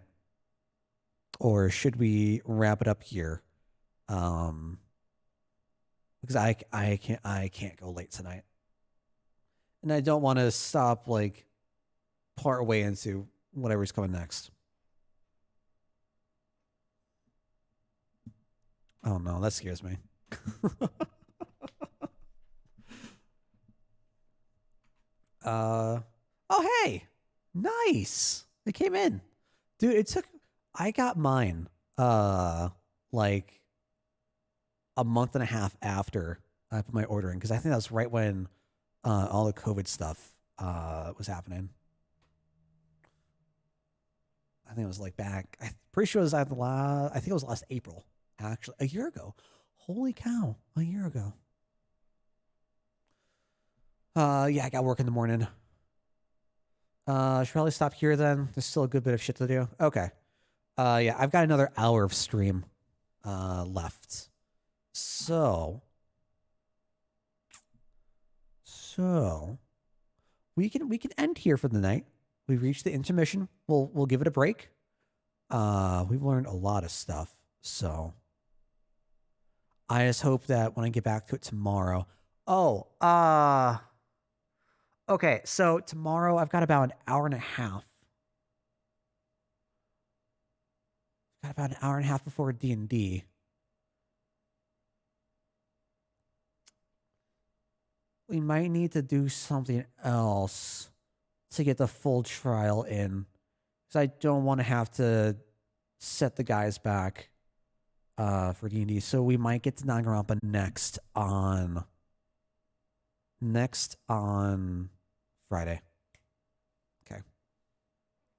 Or should we wrap it up here? Because I can't go late tonight. And I don't want to stop like part way into whatever's coming next. Oh no, that scares me. Oh hey. Nice. It came in. Dude, it took I got mine like a month and a half after I put my order in, because I think that was right when all the COVID stuff was happening. I think it was like back. I'm pretty sure it was at I think it was last April, actually, a year ago. Holy cow, a year ago. Yeah, I got work in the morning. Should probably stop here then. There's still a good bit of shit to do. Okay. Yeah, I've got another hour of stream left. So we can end here for the night. We've reached the intermission. We'll give it a break. We've learned a lot of stuff. So I just hope that when I get back to it tomorrow. Okay, so tomorrow I've got about an hour and a half. Got about an hour and a half before D&D. We might need to do something else to get the full trial in, because I don't want to have to set the guys back for D&D. So we might get to Dangronpa next on Friday.